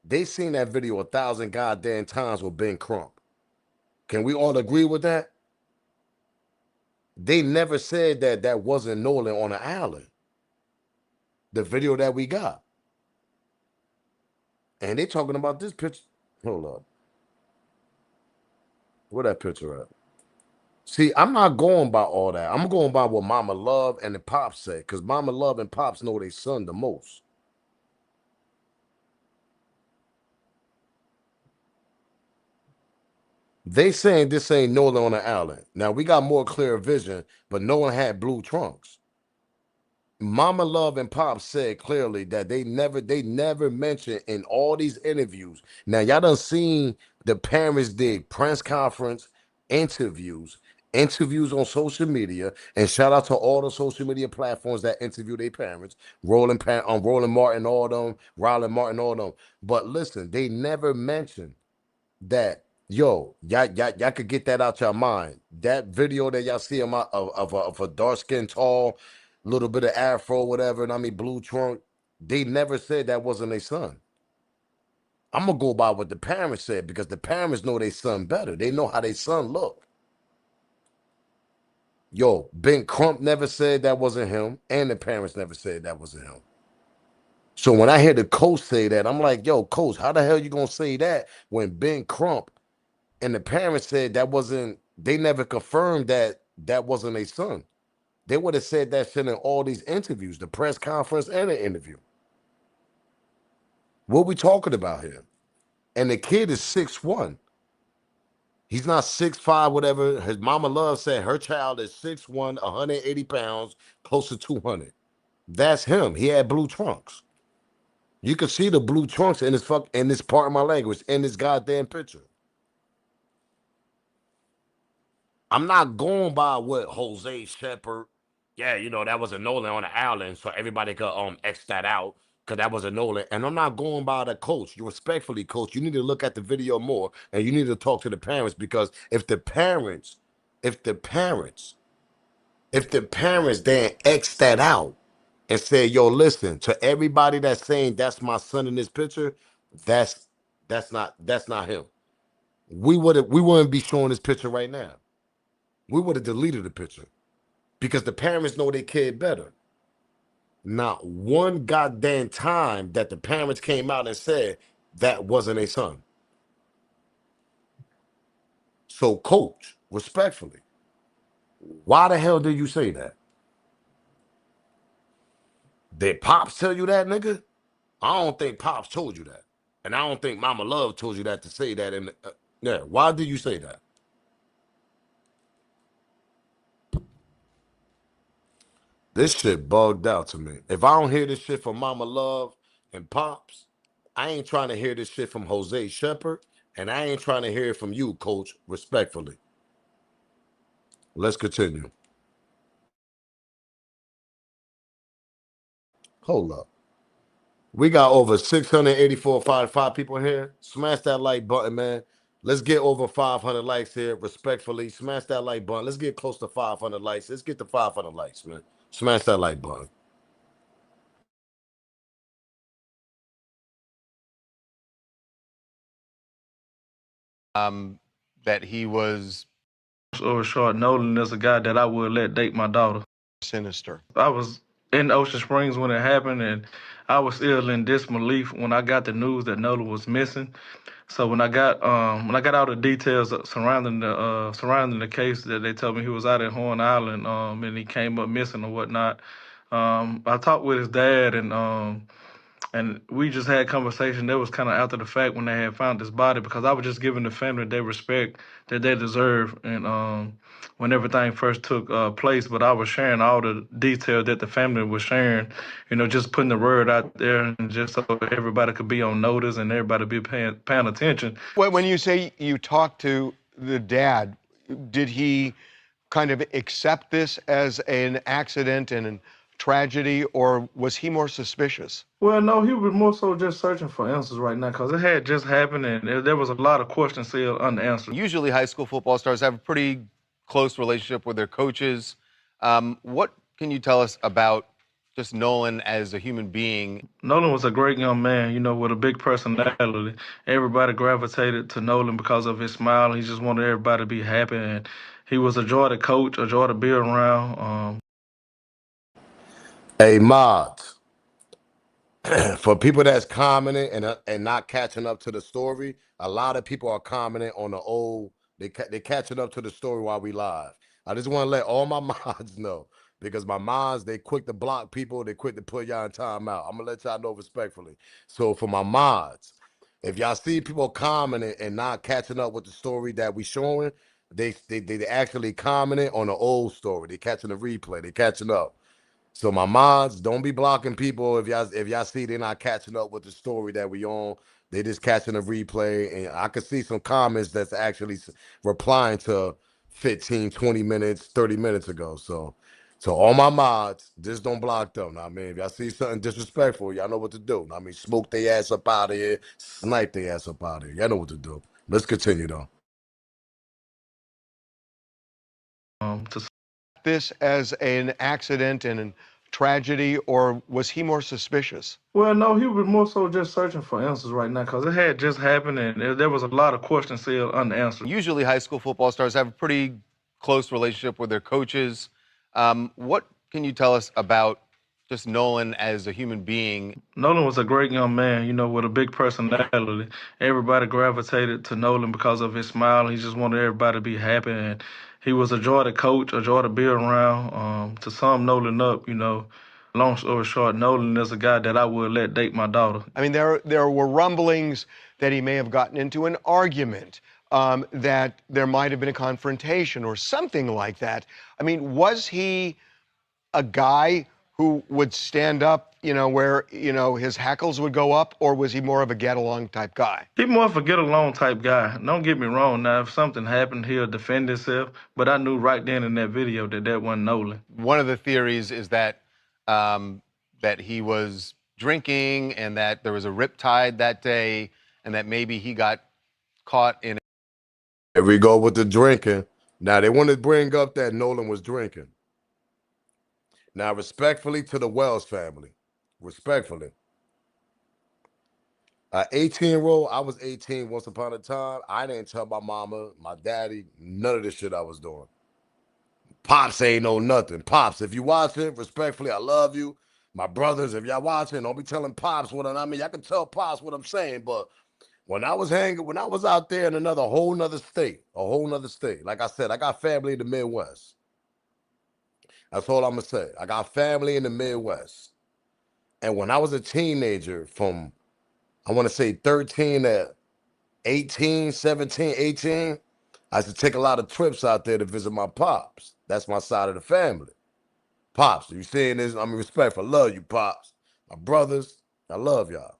they seen that video 1,000 goddamn times with Ben Crump. Can we all agree with that? They never said that that wasn't Nolan on the island. The video that we got. And they talking about this picture. Hold up. Where that picture at? See, I'm not going by all that. I'm going by what Mama Love and the Pops say, because Mama Love and Pops know their son the most. They saying this ain't Nolan on the island. Now, we got more clear vision, but no one had blue trunks. Mama Love and Pop said clearly that they never mentioned in all these interviews. Now, y'all done seen the parents did press conference, interviews on social media, and shout out to all the social media platforms that interview their parents, Roland Martin, all them, Ryland Martin, all them. But listen, they never mentioned that, yo, y'all could get that out your mind. That video that y'all see of a dark skin, tall, little bit of afro, whatever, and blue trunk, they never said that wasn't their son. I'm gonna go by what the parents said, because the parents know their son better. They know how their son look. Yo, Ben Crump never said that wasn't him, and the parents never said that wasn't him. So when I hear the coach say that, I'm like, yo, coach, how the hell you gonna say that when Ben Crump and the parents said that wasn't, they never confirmed that that wasn't their son? They would have said that shit in all these interviews, the press conference and the interview. What we talking about here? And the kid is 6'1". He's not 6'5", whatever. His Mama Love said her child is 6'1", 180 pounds, close to 200. That's him. He had blue trunks. You can see the blue trunks in this part of my language, in this goddamn picture. I'm not going by what Jose Shepard, that was a Nolan on the island, so everybody could X that out, because that was a Nolan. And I'm not going by the coach. You respectfully, coach, you need to look at the video more, and you need to talk to the parents, because if the parents then X that out and say, yo, listen, to everybody that's saying that's my son in this picture, that's not him. We wouldn't be showing this picture right now. We would have deleted the picture, because the parents know their kid better. Not one goddamn time that the parents came out and said that wasn't a son. So, coach, respectfully, why the hell did you say that? Did Pops tell you that, nigga? I don't think Pops told you that. And I don't think Mama Love told you that to say that. Why did you say that? This shit bugged out to me. If I don't hear this shit from Mama Love and Pops, I ain't trying to hear this shit from Jose Shepard, and I ain't trying to hear it from you, Coach, respectfully. Let's continue. Hold up. We got over 684 people here. Smash that like button, man. Let's get over 500 likes here, respectfully. Smash that like button. Let's get close to 500 likes. Let's get to 500 likes, man. Smash that like button. That he was Or short, Nolan is a guy that I would let date my daughter. sinister. I was in Ocean Springs when it happened, and I was still in disbelief when I got the news that Nolan was missing. So when I got all the details surrounding the case, that they told me he was out at Horn Island, and he came up missing or whatnot. I talked with his dad, and we just had conversation. That was kind of after the fact when they had found his body, because I was just giving the family their respect that they deserve, and when everything first took place. But I was sharing all the detail that the family was sharing, just putting the word out there, and just so everybody could be on notice and everybody be paying attention. When you say you talked to the dad, did he kind of accept this as an accident and a tragedy, or was he more suspicious? Well, no, he was more so just searching for answers right now, because it had just happened, and there was a lot of questions still unanswered. Usually, high school football stars have a pretty close relationship with their coaches. What can you tell us about just Nolan as a human being? Nolan was a great young man, with a big personality. Everybody gravitated to Nolan because of his smile. He just wanted everybody to be happy, and he was a joy to coach, a joy to be around. Hey, mods. For people that's commenting and not catching up to the story, a lot of people are commenting on the old. They catching up to the story while we live. I just want to let all my mods know, because my mods, they quick to block people. They quick to put y'all in timeout. I'm gonna let y'all know respectfully. So for my mods, if y'all see people commenting and not catching up with the story that we showing, they actually commenting on the old story. They catching the replay. They catching up. So my mods, don't be blocking people if y'all see they're not catching up with the story that we on. They just catching a replay, and I could see some comments that's actually replying to 15, 20 minutes, 30 minutes ago. So all my mods, just don't block them. I mean, if y'all see something disrespectful, y'all know what to do. I mean, smoke their ass up out of here, snipe their ass up out of here. Y'all know what to do. Let's continue though. To This as an accident and a tragedy, or was he more suspicious? Well, no, he was more so just searching for answers right now, because it had just happened, and there was a lot of questions still unanswered. Usually, high school football stars have a pretty close relationship with their coaches. What can you tell us about just Nolan as a human being? Nolan was a great young man, with a big personality. Everybody gravitated to Nolan because of his smile. He just wanted everybody to be happy, and he was a joy to coach, a joy to be around. To sum Nolan up, long story short, Nolan is a guy that I would let date my daughter. I mean, there were rumblings that he may have gotten into an argument, that there might have been a confrontation or something like that. I mean, was he a guy who would stand up, where, his hackles would go up, or was he more of a get along type guy? He more of a get along type guy. Don't get me wrong. Now, if something happened, he'll defend himself. But I knew right then in that video that wasn't Nolan. One of the theories is that that he was drinking and that there was a riptide that day, and that maybe he got caught in. Here we go with the drinking. Now they want to bring up that Nolan was drinking. Now, respectfully to the Wells family, respectfully. 18-year-old, I was 18 once upon a time. I didn't tell my mama, my daddy, none of the shit I was doing. Pops ain't know nothing. Pops, if you watching, respectfully, I love you. My brothers, if y'all watching, don't be telling Pops what I mean. I can tell Pops what I'm saying, but when I was out there in a whole nother state, like I said, I got family in the Midwest. That's all I'm going to say. I got family in the Midwest. And when I was a teenager, from, I want to say 13 to 18, 17, 18, I used to take a lot of trips out there to visit my pops. That's my side of the family. Pops, you seeing this? I'm respectful. Love you, Pops. My brothers, I love y'all.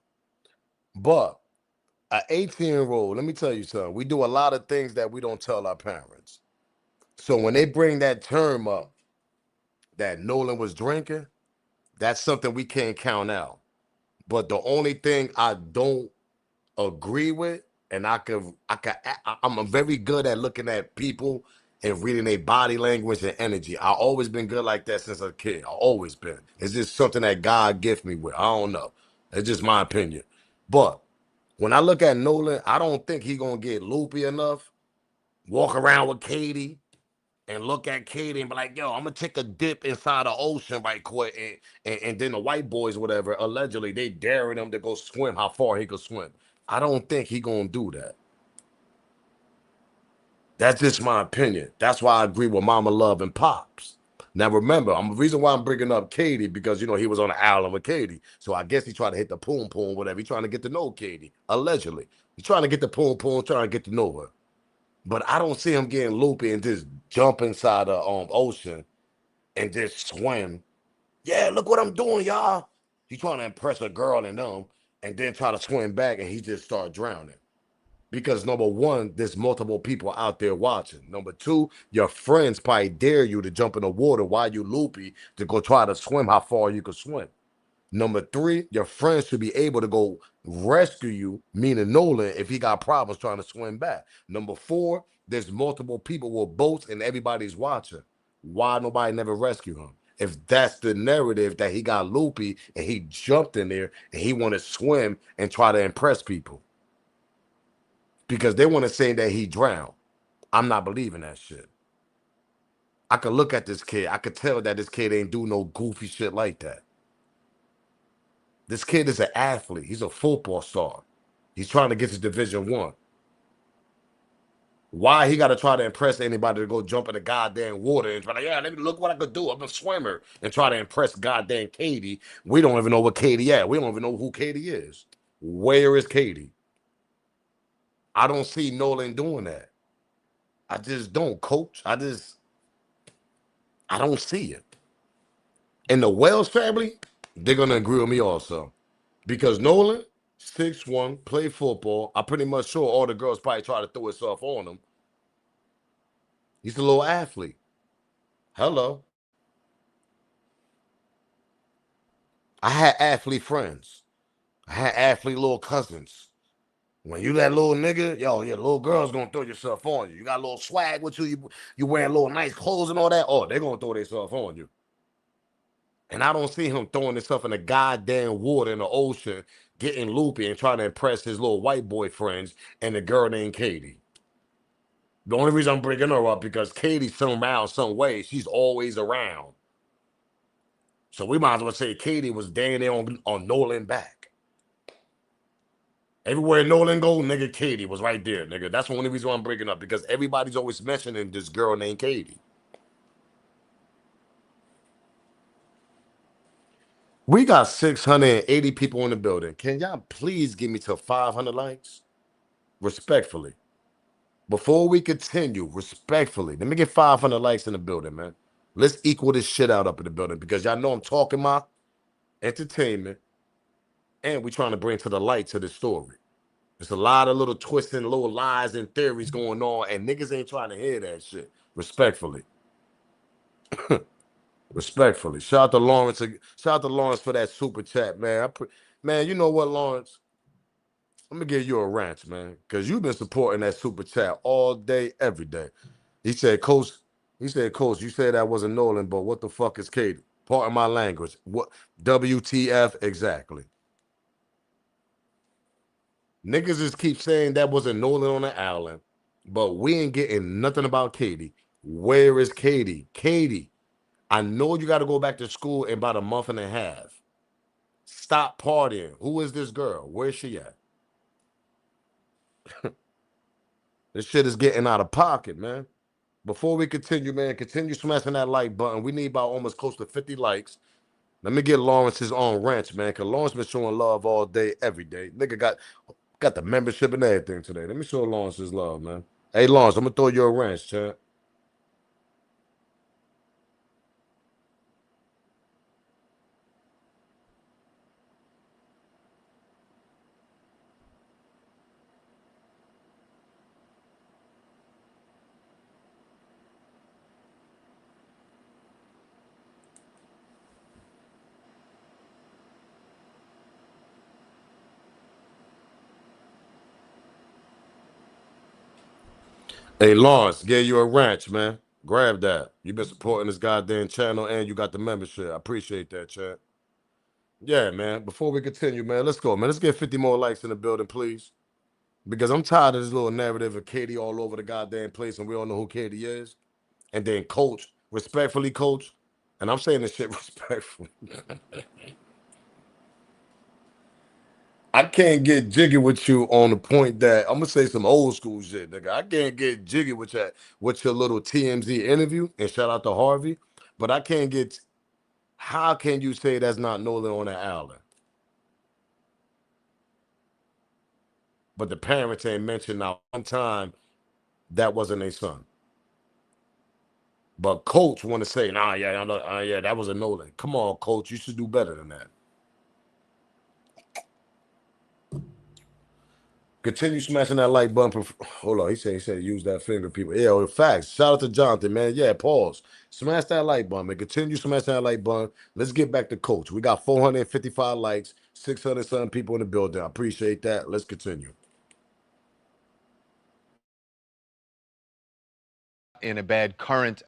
But an 18-year-old, let me tell you something. We do a lot of things that we don't tell our parents. So when they bring that term up that Nolan was drinking, that's something we can't count out. But the only thing I don't agree with, and I'm very good at looking at people and reading their body language and energy. I've always been good like that since a kid. I've always been. It's just something that God gifted me with. I don't know. It's just my opinion. But when I look at Nolan, I don't think he gonna get loopy enough, walk around with Katie and look at Katie and be like, yo, I'm gonna take a dip inside the ocean right quick. And then the white boys, whatever, allegedly, they daring him to go swim how far he could swim. I don't think he gonna do that. That's just my opinion. That's why I agree with Mama Love and Pops. Now remember, the reason why I'm bringing up Katie, because he was on the island with Katie. So I guess he tried to hit the poom poom, whatever. He trying to get to know Katie, allegedly. He's trying to get the poom poom, trying to get to know her. But I don't see him getting loopy and just jump inside the ocean and just swim. Yeah, look what I'm doing, y'all. He's trying to impress a girl and them, and then try to swim back, and he just start drowning. Because number one, there's multiple people out there watching. Number two, your friends probably dare you to jump in the water while you loopy to go try to swim how far you can swim. Number three, your friends should be able to go rescue you, meaning Nolan, if he got problems trying to swim back. Number four, there's multiple people with boats and everybody's watching. Why nobody never rescue him? If that's the narrative that he got loopy and he jumped in there and he want to swim and try to impress people. Because they want to say that he drowned. I'm not believing that shit. I could look at this kid. I could tell that this kid ain't do no goofy shit like that. This kid is an athlete. He's a football star. He's trying to get to Division I. Why he got to try to impress anybody to go jump in the goddamn water and try to, yeah, let me look what I could do. I'm a swimmer and try to impress goddamn Katie. We don't even know what Katie at. We don't even know who Katie is. Where is Katie? I don't see Nolan doing that. I just don't, coach. I don't see it. And the Wells family, they're going to agree with me also. Because Nolan, 6'1", play football. I'm pretty much sure all the girls probably try to throw herself on him. He's a little athlete. Hello. I had athlete friends. I had athlete little cousins. When you that little nigga, yo, your little girl's gonna throw yourself on you. You got a little swag with you. You wearing little nice clothes and all that. Oh, they're gonna throw themselves on you. And I don't see him throwing himself in the goddamn water in the ocean, getting loopy and trying to impress his little white boy friends and the girl named Katie. The only reason I'm bringing her up because Katie somehow, some way, she's always around. So we might as well say Katie was down there on Nolan back. Everywhere Nolan go, nigga, Katie was right there, nigga. That's the only reason why I'm bringing up, because everybody's always mentioning this girl named Katie. We got 680 people in the building. Can y'all please give me to 500 likes? Respectfully. Before we continue, respectfully, let me get 500 likes in the building, man. Let's equal this shit out up in the building, because y'all know I'm talking my entertainment and we trying to bring to the light to the story. There's a lot of little twisting, little lies and theories going on, and niggas ain't trying to hear that shit. Respectfully. Respectfully. Shout out to Lawrence. Shout out to Lawrence for that super chat, man. Man, you know what, Lawrence? I'm gonna give you a rant, man, because you've been supporting that super chat all day, every day. He said, Coach, you said that wasn't Nolan, but what the fuck is Katie? Pardon my language. What WTF exactly? Niggas just keep saying that wasn't Nolan on the island, but we ain't getting nothing about Katie. Where is Katie? Katie, I know you got to go back to school in about a month and a half. Stop partying. Who is this girl? Where's she at? This shit is getting out of pocket, man. Before we continue, man, continue smashing that like button. We need about almost close to 50 likes. Let me get Lawrence's own ranch, man, because Lawrence been showing love all day, every day. Nigga got the membership and everything today. Let me show Lawrence his love, man. Hey, Lawrence, I'm going to throw you a ranch, champ. Hey, Lawrence, gave you a ranch, man. Grab that. You've been supporting this goddamn channel and you got the membership. I appreciate that, chat. Yeah, man. Before we continue, man, let's go, man. Let's get 50 more likes in the building, please. Because I'm tired of this little narrative of Katie all over the goddamn place and we all know who Katie is. And then coach, respectfully, coach. And I'm saying this shit respectfully. I can't get jiggy with you on the point that I'm gonna say some old school shit, nigga. I can't get jiggy with that with your little TMZ interview. And shout out to Harvey, but I can't get. How can you say that's not Nolan on that island? But the parents ain't mentioned not one time that wasn't their son. But coach want to say, nah, yeah, yeah, that was a Nolan. Come on, coach, you should do better than that. Continue smashing that like button. Hold on, he said use that finger, people. Yeah, well, facts. Shout out to Jonathan, man. Yeah, pause. Smash that like button, man. Continue smashing that like button. Let's get back to coach. We got 455 likes, 600 something people in the building. I appreciate that. Let's continue. In a bad current.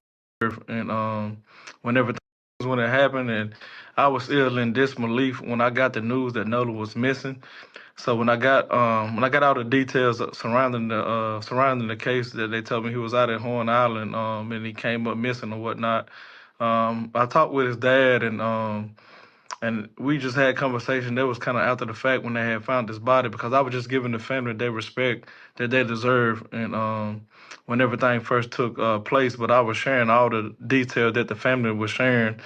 And whenever when it happened, and I was ill in disbelief when I got the news that Nolan was missing. So when I got all the details surrounding the case, that they told me he was out at Horn Island, and he came up missing or whatnot. I talked with his dad, and we just had conversation that was kind of after the fact when they had found his body, because I was just giving the family their respect that they deserve, and when everything first took place. But I was sharing all the detail that the family was sharing,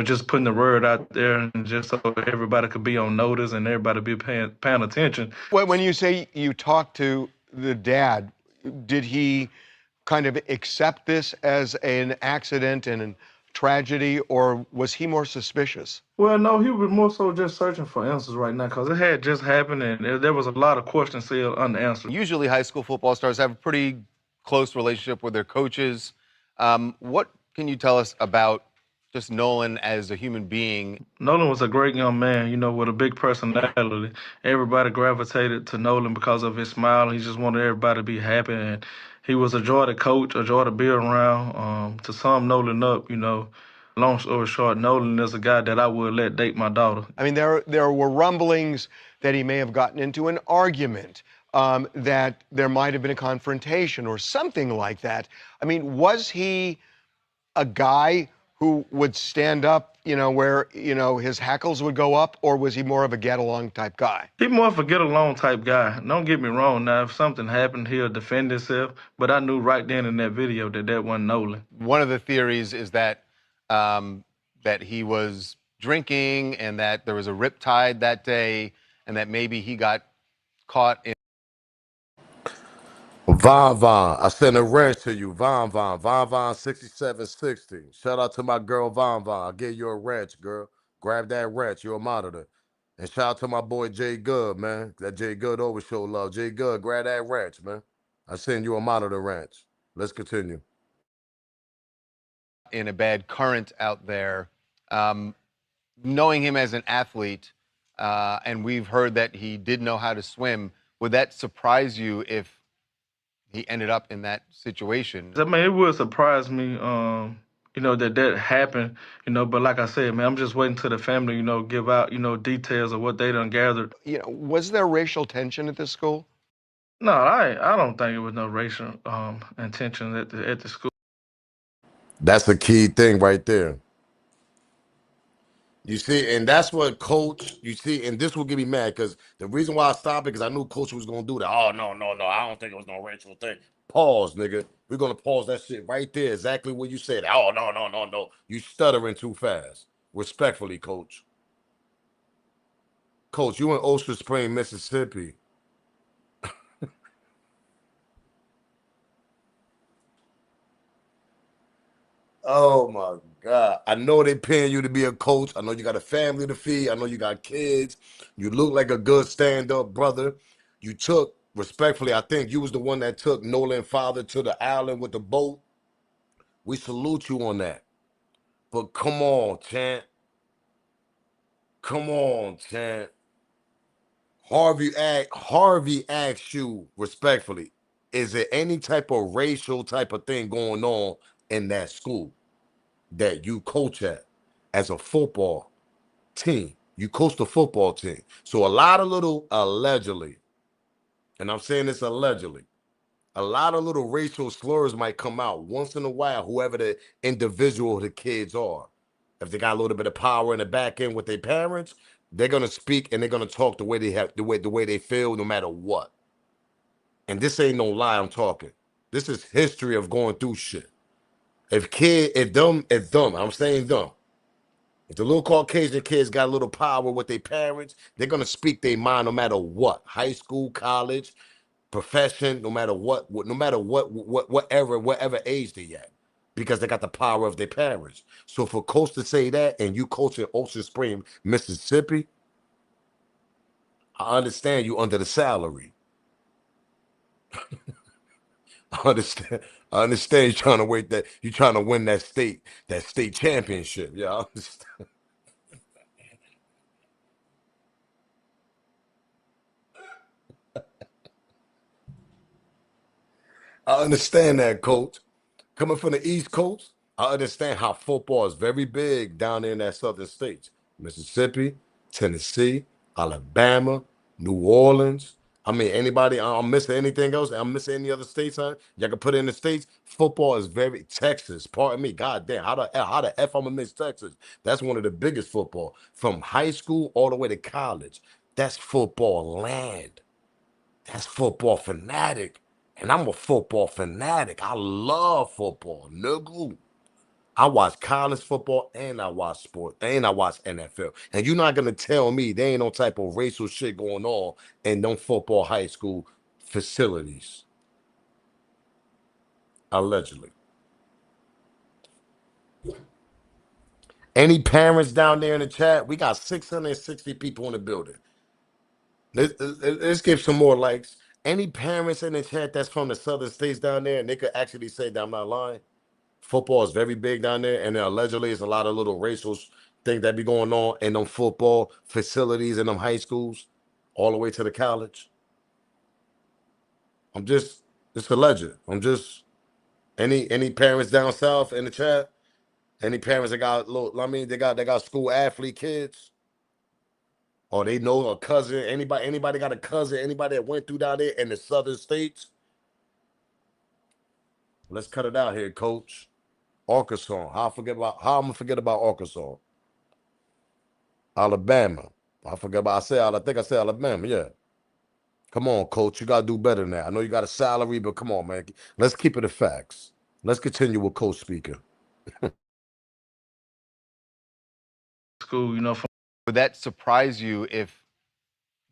just putting the word out there, and just so everybody could be on notice and everybody be paying attention. When you say you talked to the dad, did he kind of accept this as an accident and a tragedy, or was he more suspicious? Well, no, he was more so just searching for answers right now, because it had just happened and there was a lot of questions still unanswered. Usually, high school football stars have a pretty close relationship with their coaches. What can you tell us about just Nolan as a human being? Nolan was a great young man, with a big personality. Everybody gravitated to Nolan because of his smile. He just wanted everybody to be happy, and he was a joy to coach, a joy to be around. To sum Nolan up, long story short, Nolan is a guy that I would let date my daughter. I mean, there were rumblings that he may have gotten into an argument, that there might have been a confrontation or something like that. I mean, was he a guy who would stand up, where, his hackles would go up, or was he more of a get along type guy? He's more of a get along type guy. Don't get me wrong. Now, if something happened, he'll defend himself. But I knew right then in that video that wasn't Nolan. One of the theories is that that he was drinking and that there was a riptide that day, and that maybe he got caught in. Von, I sent a wrench to you. Von 6760. Shout out to my girl Von. I'll give you a wrench, girl. Grab that wrench. You're a monitor. And shout out to my boy Jay Good, man. That Jay Good always show love. Jay Good, grab that wrench, man. I send you a monitor wrench. Let's continue. In a bad current out there. Knowing him as an athlete, and we've heard that he did know how to swim, would that surprise you if he ended up in that situation? I mean, it would surprise me, that happened, but like I said, man, I'm just waiting till the family, give out, details of what they done gathered. Was there racial tension at this school? No, I don't think it was no racial intention at the school. That's a key thing right there. You see, and that's what coach, you see, and this will get me mad because the reason why I stopped it, because I knew coach was going to do that. Oh, no, I don't think it was no racial thing. Pause, nigga. We're going to pause that shit right there, exactly what you said. Oh, no. You stuttering too fast. Respectfully, coach. Coach, you in Oyster Spring, Mississippi. Oh my God. I know they paying you to be a coach. I know you got a family to feed. I know you got kids. You look like a good stand-up brother. You took, respectfully, I think you was the one that took Nolan father to the island with the boat. We salute you on that. But come on, Chant. Come on, Chant. Harvey asked you respectfully. Is there any type of racial type of thing going on in that school that you coach at as a football team? You coach the football team. So a lot of little allegedly, and I'm saying this allegedly, a lot of little racial slurs might come out once in a while, whoever the individual the kids are. If they got a little bit of power in the back end with their parents, they're gonna speak and they're gonna talk the way they have, the way they feel, no matter what. And this ain't no lie I'm talking. This is history of going through shit. If I'm saying dumb. If the little Caucasian kids got a little power with their parents, they're gonna speak their mind no matter what. High school, college, profession, no matter what, whatever age they at, because they got the power of their parents. So for Coach to say that, and you coach in Ocean Spring, Mississippi, I understand you under the salary. I understand. I understand you're trying to win that state championship. Yeah, I understand. I understand that, Coach. Coming from the East Coast, I understand how football is very big down there in that southern states. Mississippi, Tennessee, Alabama, New Orleans. I mean, anybody, I'm missing anything else? I'm missing any other states, huh? Y'all can put it in the states. Football is very Texas. Pardon me. God damn. How the F I'm gonna miss Texas? That's one of the biggest football. From high school all the way to college. That's football land. That's football fanatic. And I'm a football fanatic. I love football, nigga. I watch college football and I watch sport and I watch NFL. And you're not gonna tell me there ain't no type of racial shit going on in them football high school facilities. Allegedly. Any parents down there in the chat? We got 660 people in the building. Let's give some more likes. Any parents in the chat that's from the southern states down there, and they could actually say that I'm not lying. Football is very big down there, and allegedly it's a lot of little racial things that be going on in them football facilities in them high schools, all the way to the college. It's alleged. Any parents down south in the chat? Any parents that got little, I mean, they got school athlete kids, or they know a cousin. Anybody got a cousin? Anybody that went through down there in the southern states? Let's cut it out here, Coach. Arkansas. How I'm gonna forget about Arkansas? Alabama. I think I said Alabama, yeah. Come on, Coach. You gotta do better than that. I know you got a salary, but come on, man. Let's keep it the facts. Let's continue with Coach speaking. School, Would that surprise you if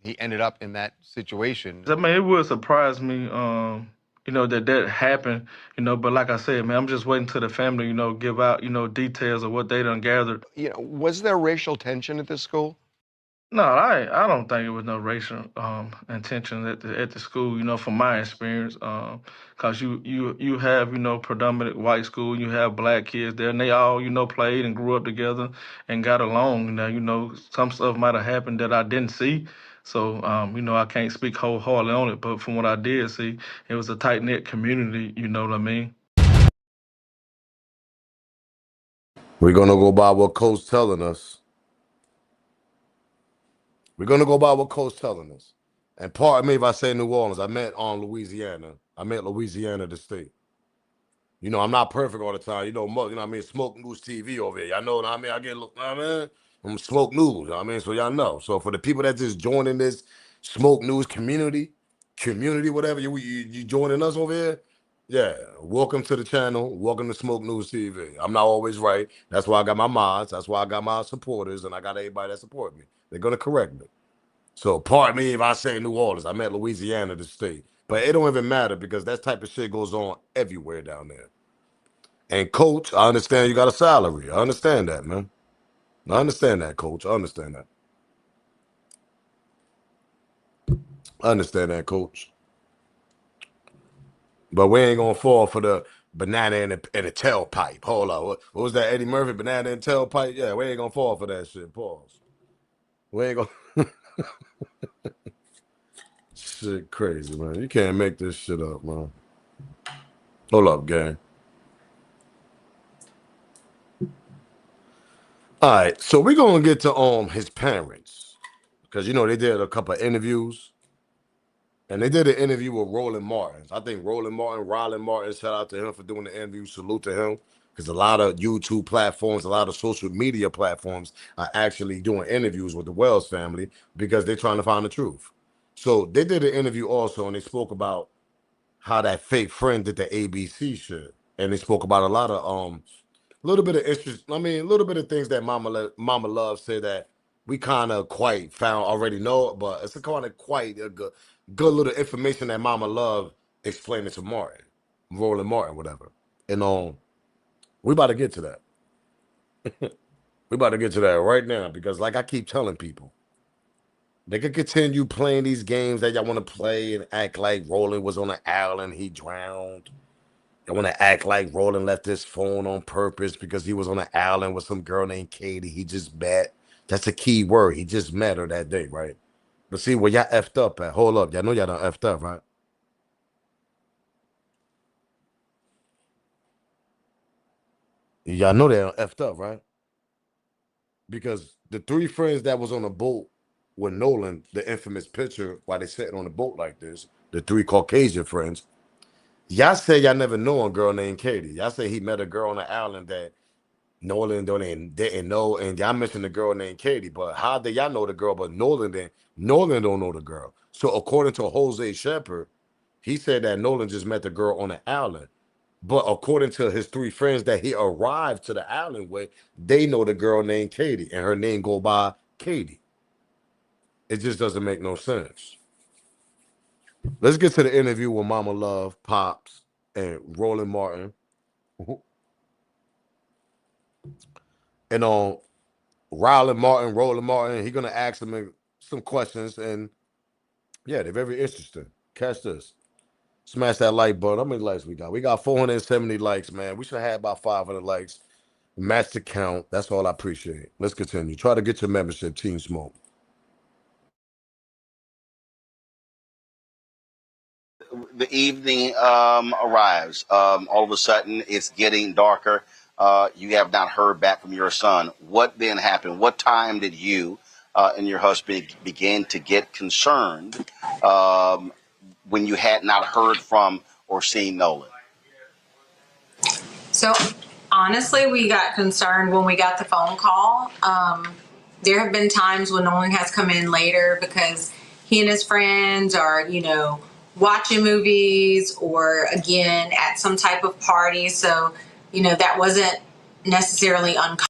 he ended up in that situation? I mean, it would surprise me, that happened, but like I said, man, I'm just waiting till the family, give out, details of what they done gathered. Was there racial tension at this school? No, I don't think it was no racial intention at the school. From my experience, cause you have predominant white school, you have black kids there, and they all played and grew up together and got along. Now some stuff might have happened that I didn't see, so I can't speak wholeheartedly on it. But from what I did see, it was a tight knit community. You know what I mean? We're gonna go by what Coach telling us. We're gonna go by what Coach telling us. And pardon me if I say New Orleans. I meant on Louisiana. I meant Louisiana, the state. I'm not perfect all the time. Smoke News TV over here. Y'all know what I mean? I get, I'm Smoke News. So y'all know. So for the people that just joining this Smoke News community, whatever, you joining us over here, yeah, welcome to the channel. Welcome to Smoke News TV. I'm not always right. That's why I got my mods. That's why I got my supporters, and I got everybody that support me. They're going to correct me. So pardon me if I say New Orleans. I meant Louisiana, the state. But it don't even matter because that type of shit goes on everywhere down there. And Coach, I understand you got a salary. I understand that, man. I understand that, Coach. I understand that. I understand that, Coach. But we ain't gonna fall for the banana and the tailpipe. Hold on. What was that, Eddie Murphy? Banana and tailpipe? Yeah, we ain't gonna fall for that shit. Pause. We ain't gonna shit crazy, man. You can't make this shit up, man. Hold up, gang. All right, so we're gonna get to his parents, because they did a couple of interviews, and they did an interview with Roland Martin. I think Roland Martin, shout out to him for doing the interview. Salute to him, because a lot of YouTube platforms, a lot of social media platforms are actually doing interviews with the Wells family because they're trying to find the truth. So they did an interview also, and they spoke about how that fake friend did the ABC shit, and they spoke about a lot of little bit of interest. I mean, a little bit of things that Mama Love said that we kind of quite found already know, but it's a kind of quite a good little information that Mama Love explained it to Martin, Roland Martin, whatever. And we about to get to that. We about to get to that right now, because like I keep telling people, they can continue playing these games that y'all want to play and act like Roland was on an island, he drowned. I want to act like Roland left his phone on purpose because he was on an island with some girl named Katie. He just met. That's a key word. He just met her that day, right? But see, where y'all effed up at? Hold up. Y'all know y'all done effed up, right? Y'all know they done effed up, right? Because the three friends that was on the boat with Nolan, the infamous picture while they sitting on the boat like this, the three Caucasian friends, y'all say y'all never know a girl named Katie. Y'all say he met a girl on the island that Nolan didn't know, and y'all mentioned the girl named Katie, but how did y'all know the girl? But Nolan don't know the girl. So according to Jose Shepard, he said that Nolan just met the girl on the island. But according to his three friends that he arrived to the island with, they know the girl named Katie, and her name go by Katie. It just doesn't make no sense. Let's get to the interview with Mama Love, Pops, and Roland Martin. And Roland Martin, he's gonna ask him some questions, and yeah, they're very interesting. Catch this. Smash that like button. How many likes we got? We got 470 likes, man. We should have about 500 likes. Match the count. That's all I appreciate. Let's continue. Try to get your membership, Team Smoke. The evening arrives. All of a sudden, it's getting darker. You have not heard back from your son. What then happened? What time did you and your husband begin to get concerned when you had not heard from or seen Nolan? So honestly, we got concerned when we got the phone call. There have been times when Nolan has come in later because he and his friends are, watching movies or again at some type of party. So, that wasn't necessarily uncommon.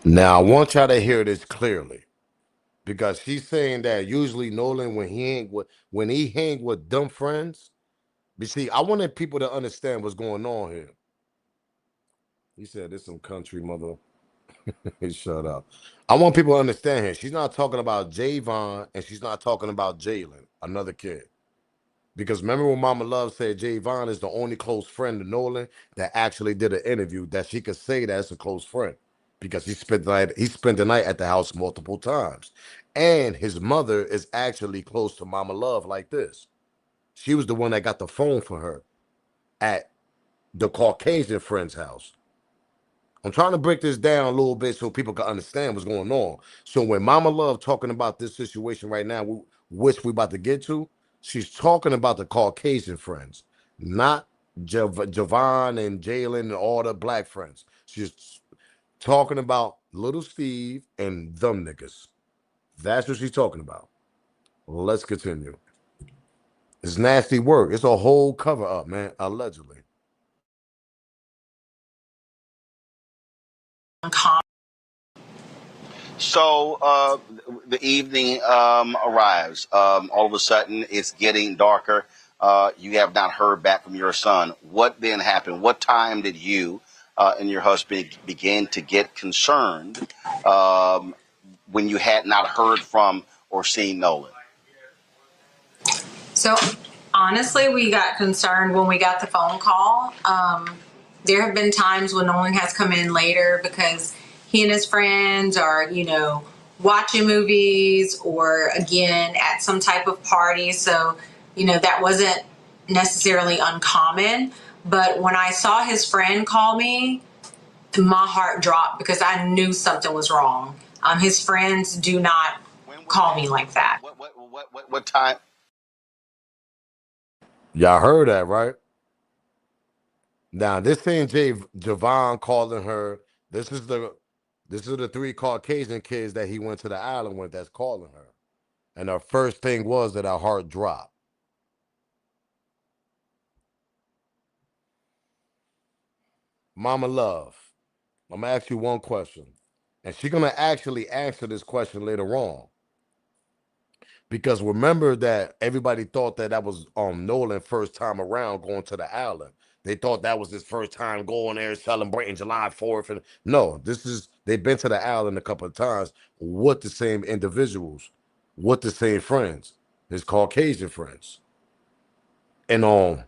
Now I want y'all to hear this clearly, because she's saying that usually Nolan, when he hang with dumb friends, but see, I wanted people to understand what's going on here. He said, "This some country mother." Shut up. I want people to understand here. She's not talking about Javon, and she's not talking about Jalen, another kid. Because remember when Mama Love said Javon is the only close friend of Nolan that actually did an interview that she could say that's a close friend, because he spent the night at the house multiple times. And his mother is actually close to Mama Love like this. She was the one that got the phone for her at the Caucasian friend's house. I'm trying to break this down a little bit so people can understand what's going on. So when Mama Love talking about this situation right now, which we about to get to, she's talking about the Caucasian friends, not Javon and Jalen and all the black friends. She's talking about little Steve and them niggas. That's what she's talking about. Let's continue. It's nasty work. It's a whole cover up, man, allegedly. So the evening arrives. All of a sudden, it's getting darker. You have not heard back from your son. What then happened? What time did you and your husband begin to get concerned when you had not heard from or seen Nolan? So honestly, we got concerned when we got the phone call. There have been times when Nolan has come in later because he and his friends are, watching movies or again at some type of party. So, that wasn't necessarily uncommon. But when I saw his friend call me, my heart dropped because I knew something was wrong. His friends do not call me like that. What time? Y'all heard that, right? Now, this ain't Javon calling her. This is the three Caucasian kids that he went to the island with that's calling her. And her first thing was that her heart dropped. Mama Love, I'm gonna ask you one question. And she's gonna actually answer this question later on. Because remember that everybody thought that was Nolan first time around going to the island. They thought that was his first time going there celebrating July 4th. And no, they've been to the island a couple of times with the same individuals, with the same friends, his Caucasian friends. And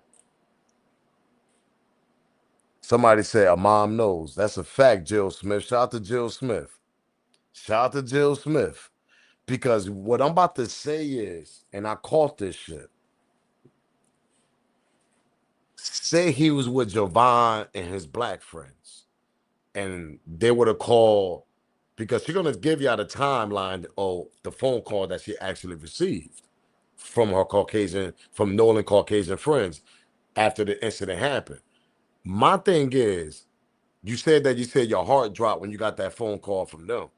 somebody said a mom knows. That's a fact, Jill Smith. Shout out to Jill Smith. Shout out to Jill Smith. Because what I'm about to say is, and I caught this shit. Say he was with Javon and his black friends, and they would have called, because she's gonna give y'all the timeline of the phone call that she actually received from from Nolan Caucasian friends after the incident happened. My thing is, you said your heart dropped when you got that phone call from them.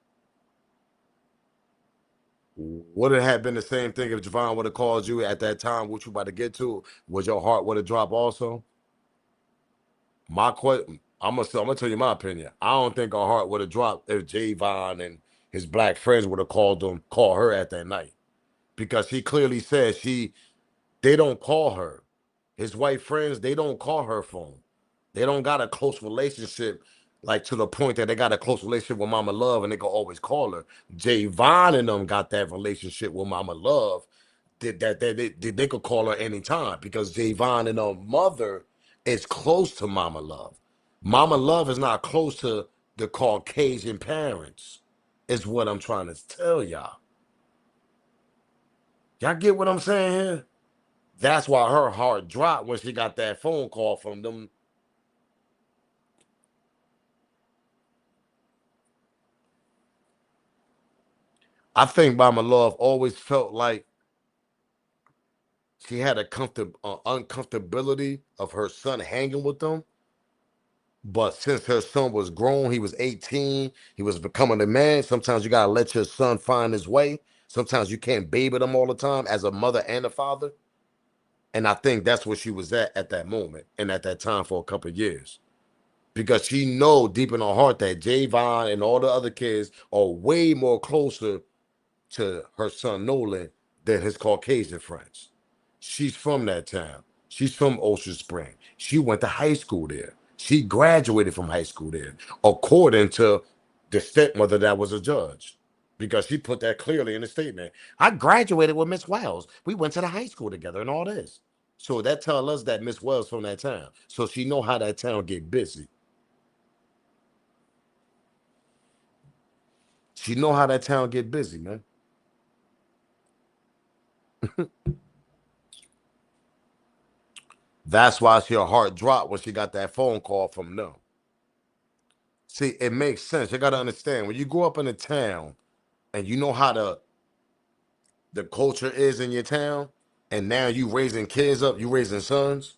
Would it have been the same thing if Javon would have called you at that time, which you about to get to? Would your heart would have dropped also? My question, I'm gonna tell you my opinion. I don't think her heart would have dropped if Javon and his black friends would have called her at that night, because he clearly said they don't call her. His white friends, they don't call her phone. They don't got a close relationship, like to the point that they got a close relationship with Mama Love and they can always call her. Javon and them got that relationship with Mama Love that they could call her anytime, because Javon and her mother is close to Mama Love. Mama Love is not close to the Caucasian parents, is what I'm trying to tell y'all. Y'all get what I'm saying here? That's why her heart dropped when she got that phone call from them. I think Mama Love always felt like she had a uncomfortability of her son hanging with them. But since her son was grown, he was 18, he was becoming a man. Sometimes you got to let your son find his way. Sometimes you can't baby them all the time as a mother and a father. And I think that's where she was at that moment and at that time for a couple of years. Because she know deep in her heart that Javon and all the other kids are way more closer to her son Nolan than his Caucasian friends. She's from that town. She's from Ocean Spring. She went to high school there. She graduated from high school there, according to the stepmother that was a judge, because she put that clearly in the statement. I graduated with Miss Wells. We went to the high school together and all this. So that tells us that Miss Wells from that town. So she know how that town get busy. She know how that town get busy, man. That's why her heart dropped when she got that phone call from them. See, it makes sense. You got to understand, when you grow up in a town and you know how the culture is in your town, and now you raising kids up, you raising sons,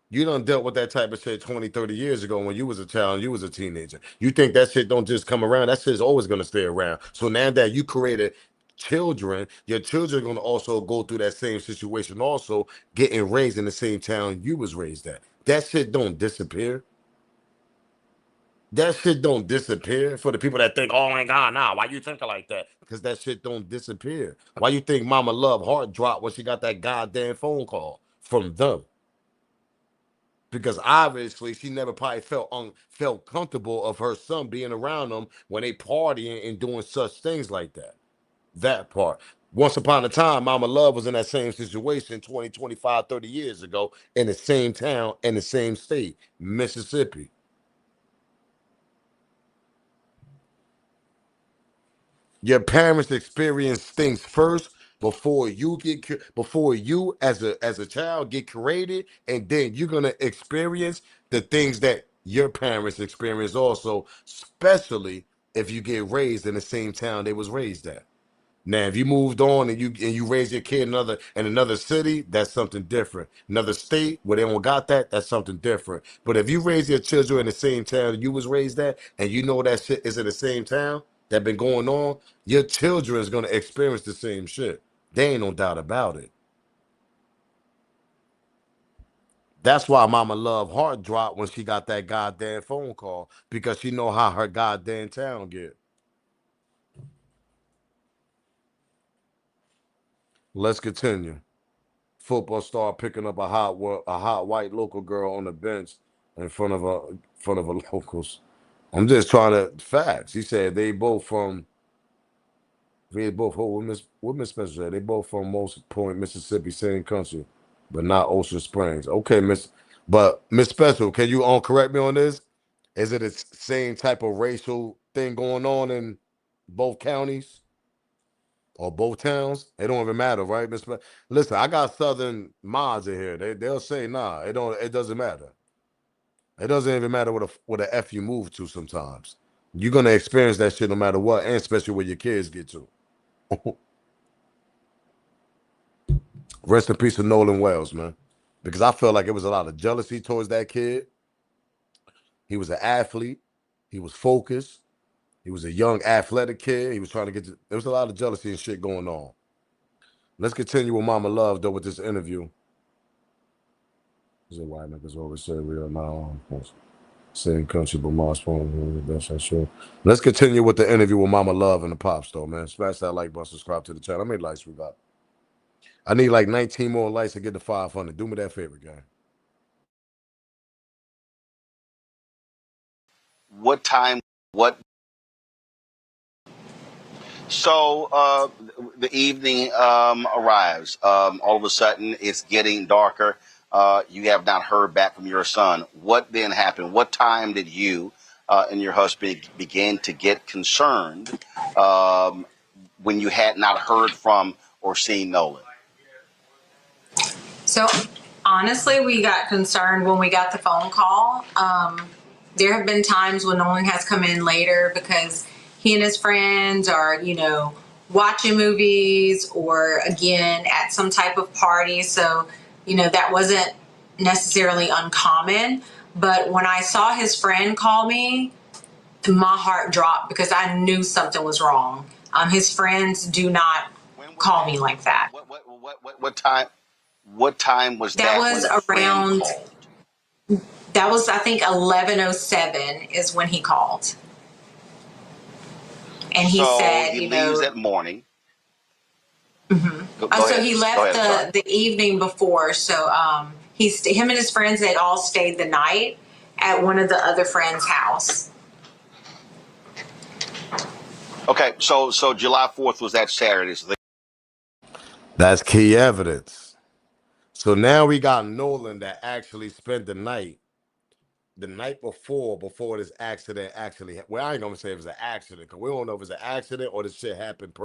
you done dealt with that type of shit 20, 30 years ago when you was a child and you was a teenager. You think that shit don't just come around. That shit's always going to stay around. So now that you created children, your children are going to also go through that same situation, also getting raised in the same town you was raised at. That shit don't disappear. That shit don't disappear. For the people that think, oh my God, nah, why you thinking like that? Because that shit don't disappear. Why you think Mama Love heart dropped when she got that goddamn phone call from them? Because obviously she never probably felt comfortable of her son being around them when they partying and doing such things like that. That part. Once upon a time, Mama Love was in that same situation 20, 25, 30 years ago in the same town in the same state, Mississippi. Your parents experience things first before before you as a child get created, and then you're gonna experience the things that your parents experience also, especially if you get raised in the same town they was raised at. Now, if you moved on and you raise your kid in another city, that's something different. Another state where they don't got that, that's something different. But if you raise your children in the same town you was raised at, and you know that shit is in the same town that been going on, your children is gonna experience the same shit. There ain't no doubt about it. That's why Mama Love heart dropped when she got that goddamn phone call, because she know how her goddamn town get. Let's continue. Football star picking up a hot white local girl on the bench in front of a locals. I'm just trying to facts. He said they both what Miss Spencer said. They both from Most Point, Mississippi, same country, but not Ocean Springs. Okay, Miss Spencer, can you correct me on this? Is it the same type of racial thing going on in both counties? Or both towns, it don't even matter, right, Miss? Listen, I got Southern mods in here. They'll say, nah, it doesn't matter. It doesn't even matter what a F you move to. Sometimes you're gonna experience that shit no matter what, and especially where your kids get to. Rest in peace to Nolan Wells, man, because I felt like it was a lot of jealousy towards that kid. He was an athlete. He was focused. He was a young athletic kid. He was trying to there was a lot of jealousy and shit going on. Let's continue with Mama Love though with this interview. Is it white niggas always say we are now same country, but Mars phone. That's not sure. Let's continue with the interview with Mama Love and the Pop Store, man. Smash that like button, subscribe to the channel. How many likes we got? I need like 19 more likes to get to 500. Do me that favor, gang. What time? What? So the evening arrives. All of a sudden, it's getting darker. You have not heard back from your son. What then happened? What time did you and your husband begin to get concerned when you had not heard from or seen Nolan? So honestly, we got concerned when we got the phone call. There have been times when Nolan has come in later because he and his friends are, watching movies or again at some type of party. So, that wasn't necessarily uncommon. But when I saw his friend call me, my heart dropped because I knew something was wrong. His friends do not call me like that. What time? What time was that? That was when the around. friend called? That was, I think, 11:07 is when he called, and he said, he leaves that morning. Mm-hmm. So he left the evening before. So him and his friends had all stayed the night at one of the other friends' house. Okay, so July 4th was that Saturday. So That's key evidence. So now we got Nolan that actually spent the night before this accident actually. Well, I ain't gonna say it was an accident because we don't know if it's an accident or this shit happened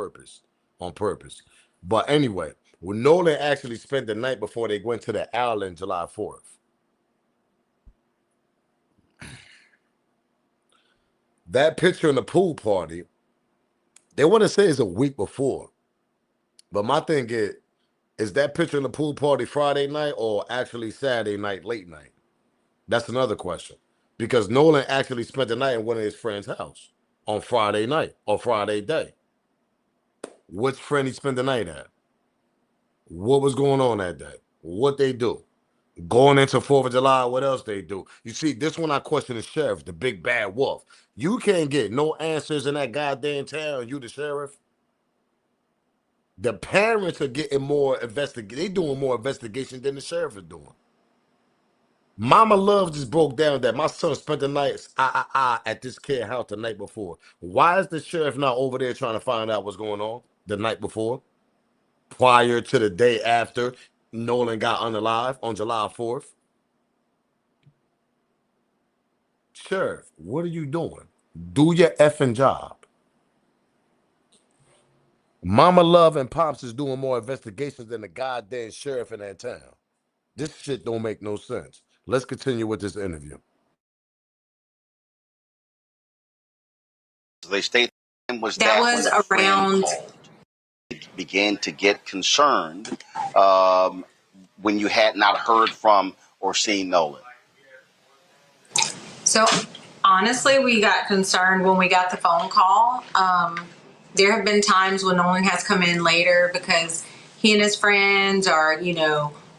on purpose. But anyway, when Nolan actually spent the night before they went to the island July 4th. That picture in the pool party, they want to say it's a week before. But my thing is that picture in the pool party Friday night or actually Saturday night, late night? That's another question. Because Nolan actually spent the night in one of his friend's house on Friday night or Friday day. Which friend he spent the night at? What was going on that day? What they do? Going into 4th of July, what else they do? You see, this one I question the sheriff, the big bad wolf. You can't get no answers in that goddamn town, you the sheriff. The parents are getting more they doing more investigation than the sheriff is doing. Mama Love just broke down that my son spent the night at this kid house the night before. Why is the sheriff not over there trying to find out what's going on the night before? Prior to the day after Nolan got unalive on July 4th? Sheriff, what are you doing? Do your effing job. Mama Love and Pops is doing more investigations than the goddamn sheriff in that town. This shit don't make no sense. Let's continue with this interview. They state was That that was when a friend around. called, began to get concerned when you had not heard from or seen Nolan. So honestly, we got concerned when we got the phone call. There have been times when Nolan has come in later because he and his friends are,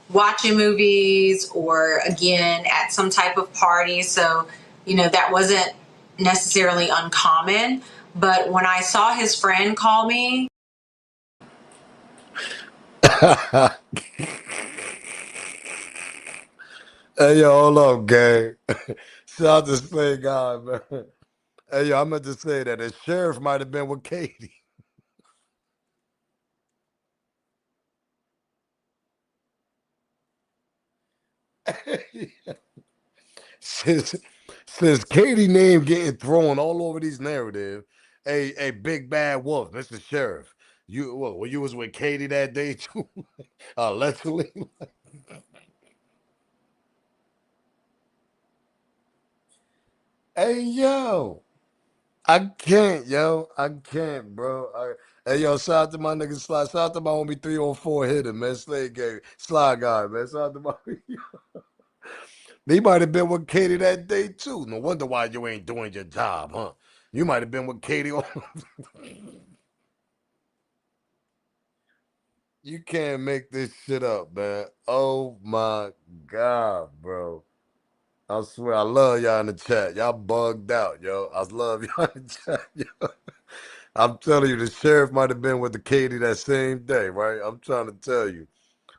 watching movies or again at some type of party. So, that wasn't necessarily uncommon. But when I saw his friend call me, Hey, yo, hold up, gang. Shout out to Slay God, man. Hey, yo, I meant to say that the sheriff might have been with Katie. since, since Katie name getting thrown all over these narratives, hey, big bad wolf, Mr. Sheriff. Well, you was with Katie that day too? Allegedly. Hey, yo. I can't, yo. I can't, bro. Hey, yo, shout out to my nigga Sly. Shout out to my homie 304 hitter, man. Slay game. Sly guy, man. Shout out to my He might have been with Katie that day, too. No wonder why you ain't doing your job, huh? You might have been with Katie. You can't make this shit up, man. Oh, my God, bro. I swear, I love y'all in the chat. Y'all bugged out, yo. I love y'all in the chat, yo. I'm telling you, the sheriff might have been with the Katie that same day, right? I'm trying to tell you.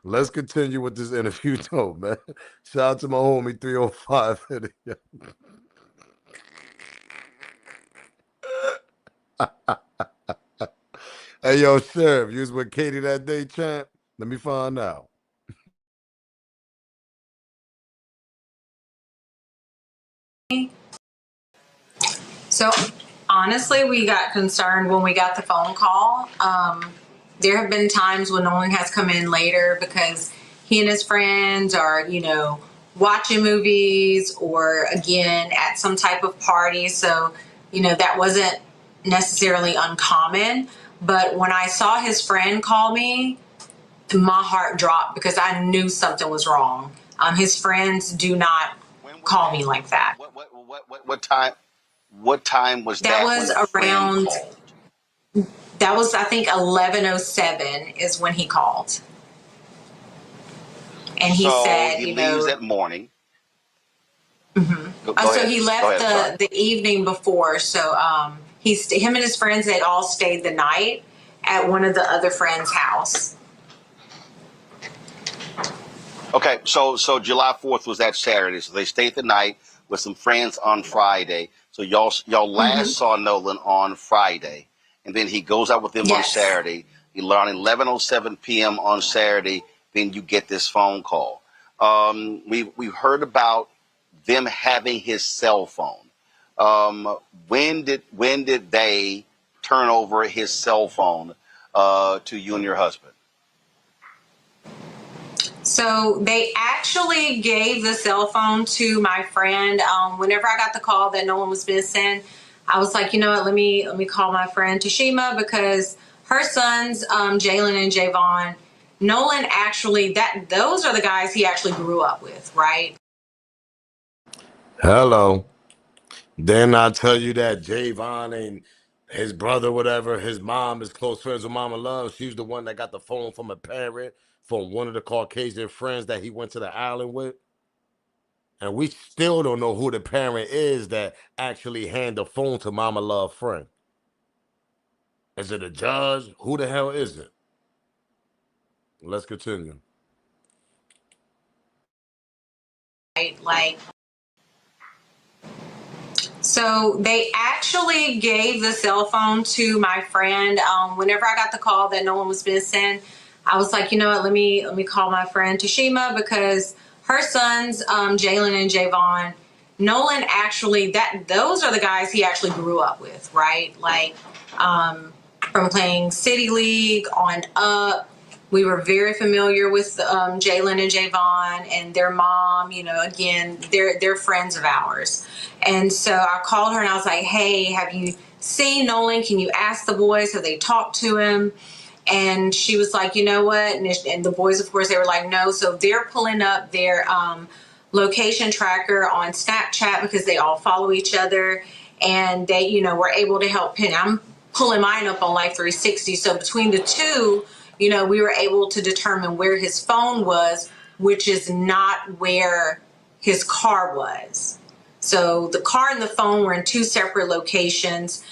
Let's continue with this interview, though, man. Shout out to my homie 305. Hey, yo, sheriff, you was with Katie that day, champ? Let me find out. so honestly, we got concerned when we got the phone call. There have been times when Nolan has come in later because he and his friends are, watching movies or again at some type of party. So, that wasn't necessarily uncommon. But when I saw his friend call me, my heart dropped because I knew something was wrong. His friends do not call me like that. What time was That that was when a friend around, called? that was, I think, 11:07 is when he called. And he So said, he leaves that morning. Go so ahead. he Go left ahead. Sorry. the evening before. So him and his friends had all stayed the night at one of the other friends' house. Okay, so July 4th was that Saturday. So they stayed the night with some friends on Friday. So y'all last saw Nolan on Friday, and then he goes out with them on Saturday. Around 11:07 p.m. on Saturday, then you get this phone call. We've heard about them having his cell phone. When did they turn over his cell phone to you and your husband? So they actually gave the cell phone to my friend. Whenever I got the call that Nolan was missing, I was like, you know what, let me call my friend Tashima because her sons, Jalen and Javon, Nolan actually, those are the guys he actually grew up with, right? Hello. Then I tell you that Javon and his brother, whatever, his mom is close friends with Mama Love. She's the one that got the phone from a parent from one of the Caucasian friends that he went to the island with. And we still don't know who the parent is that actually handed the phone to Mama Love friend. Is it a judge? Who the hell is it? Let's continue. Right, like, so they actually gave the cell phone to my friend. Whenever I got the call that Nolan was missing, I was like, you know what, let me call my friend Tashima because her sons, Jalen and Javon, Nolan actually, those are the guys he actually grew up with, right? Like, from playing City League on up. We were very familiar with Jalen and Javon and their mom. You know, again, they're friends of ours. And so I called her and I was like, "Hey, have you seen Nolan? Can you ask the boys? Have they talked to him?" And she was like, "You know what?" And the boys, of course, they were like, "No." So they're pulling up their location tracker on Snapchat because they all follow each other, and they, you know, were able to help pin. I'm pulling mine up on Life 360. So between the two, you know, we were able to determine where his phone was, which is not where his car was. So the car and the phone were in two separate locations.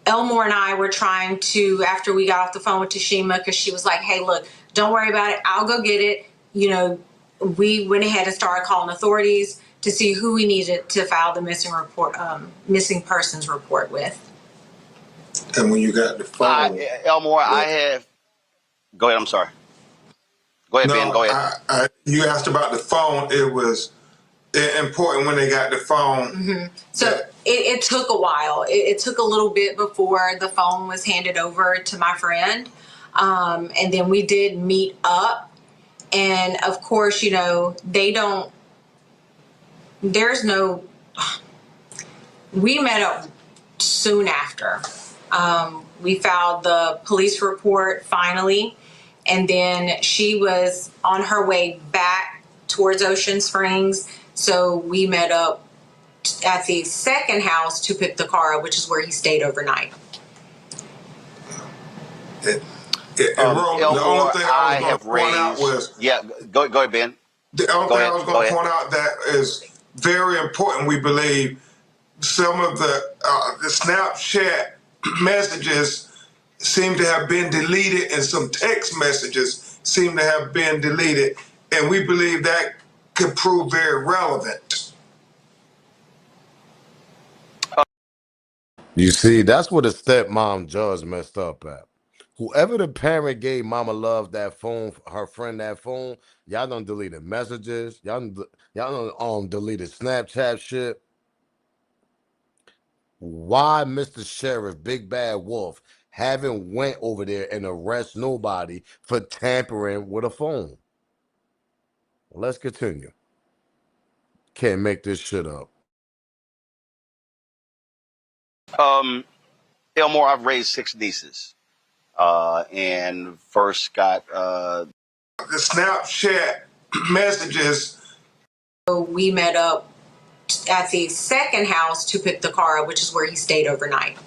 Elmore and I were trying to, after we got off the phone with Tashima, because she was like, "Hey, look, don't worry about it. I'll go get it." You know, we went ahead and started calling authorities to see who we needed to file the missing persons report with. And when you got the phone, Elmore, I have. Go ahead. I'm sorry. Go ahead, Ben. Go ahead. You asked about the phone. It was important when they got the phone. Mm-hmm. So it took a while. It took a little bit before the phone was handed over to my friend. And then we did meet up. And of course, you know, we met up soon after. We filed the police report finally. And then she was on her way back towards Ocean Springs. So we met up at the second house to pick the car up, which is where he stayed overnight. Elmore, the only thing I was going to point out was... Yeah, go ahead, Ben. The only thing I was going to point out that is very important, we believe, some of the Snapchat messages seem to have been deleted and some text messages seem to have been deleted. And we believe that could prove very relevant. You see, that's where the stepmom judge messed up at. Whoever the parent gave Mama Love that phone, her friend that phone, y'all done deleted messages. Y'all done deleted Snapchat shit. Why Mr. Sheriff, Big Bad Wolf, haven't went over there and arrest nobody for tampering with a phone? Let's continue. Can't make this shit up. Elmore, I've raised 6 nieces. And first got the Snapchat messages. So we met up at the second house to pick the car up, which is where he stayed overnight.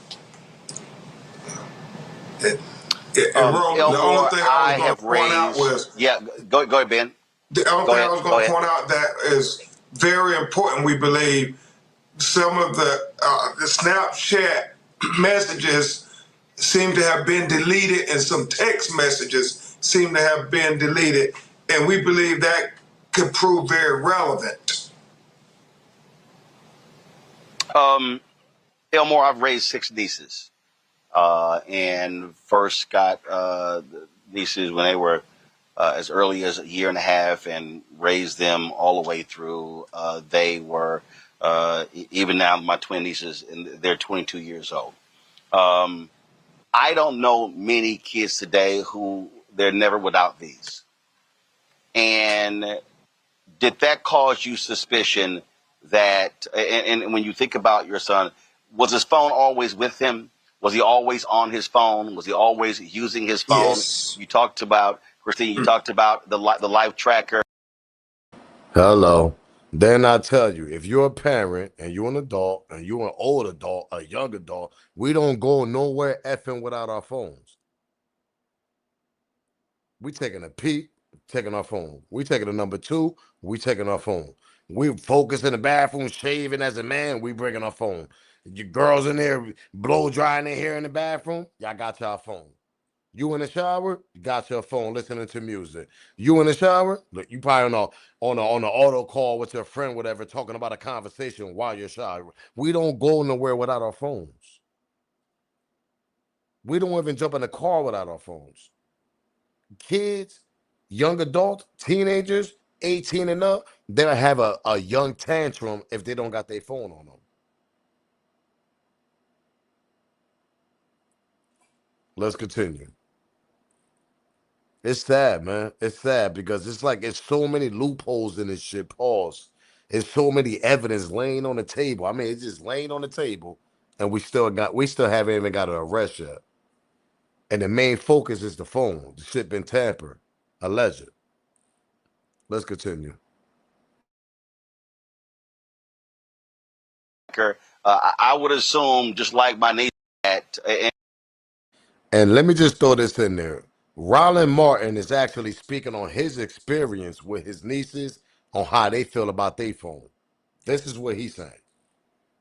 Elmore, the only thing I was going to point out was... Yeah, go ahead, Ben. The only thing I was going to point out that is very important, we believe, some of the Snapchat messages seem to have been deleted and some text messages seem to have been deleted. And we believe that could prove very relevant. Elmore, I've raised 6 nieces. And first got nieces when they were as early as a year and a half and raised them all the way through. They were, even now, my twin nieces, and they're 22 years old. I don't know many kids today who they're never without these. And did that cause you suspicion that, and when you think about your son, was his phone always with him? Was he always on his phone? Was he always using his phone? Yes. You talked about, Christine, you talked about the life tracker. Hello. Then I tell you, if you're a parent and you're an adult and you're an old adult, a young adult, we don't go nowhere effing without our phones. We taking a peek, taking our phone. We taking a number 2, we taking our phone. We focus in the bathroom, shaving as a man, we bringing our phone. Your girls in there blow drying their hair in the bathroom, y'all got your phone. You in the shower, you got your phone listening to music. You in the shower, look, you probably on an auto call with your friend, whatever, talking about a conversation while you're showering. We don't go nowhere without our phones. We don't even jump in the car without our phones. Kids, young adults, teenagers, 18 and up, they'll have a young tantrum if they don't got their phone on them. Let's continue. It's sad, man. It's sad because it's like it's so many loopholes in this shit. Pause. It's so many evidence laying on the table. I mean, it's just laying on the table, and we still haven't even got an arrest yet. And the main focus is the phone. The shit been tampered, alleged. Let's continue. I would assume, just like my niece, And let me just throw this in there. Roland Martin is actually speaking on his experience with his nieces on how they feel about their phone. This is what he's saying.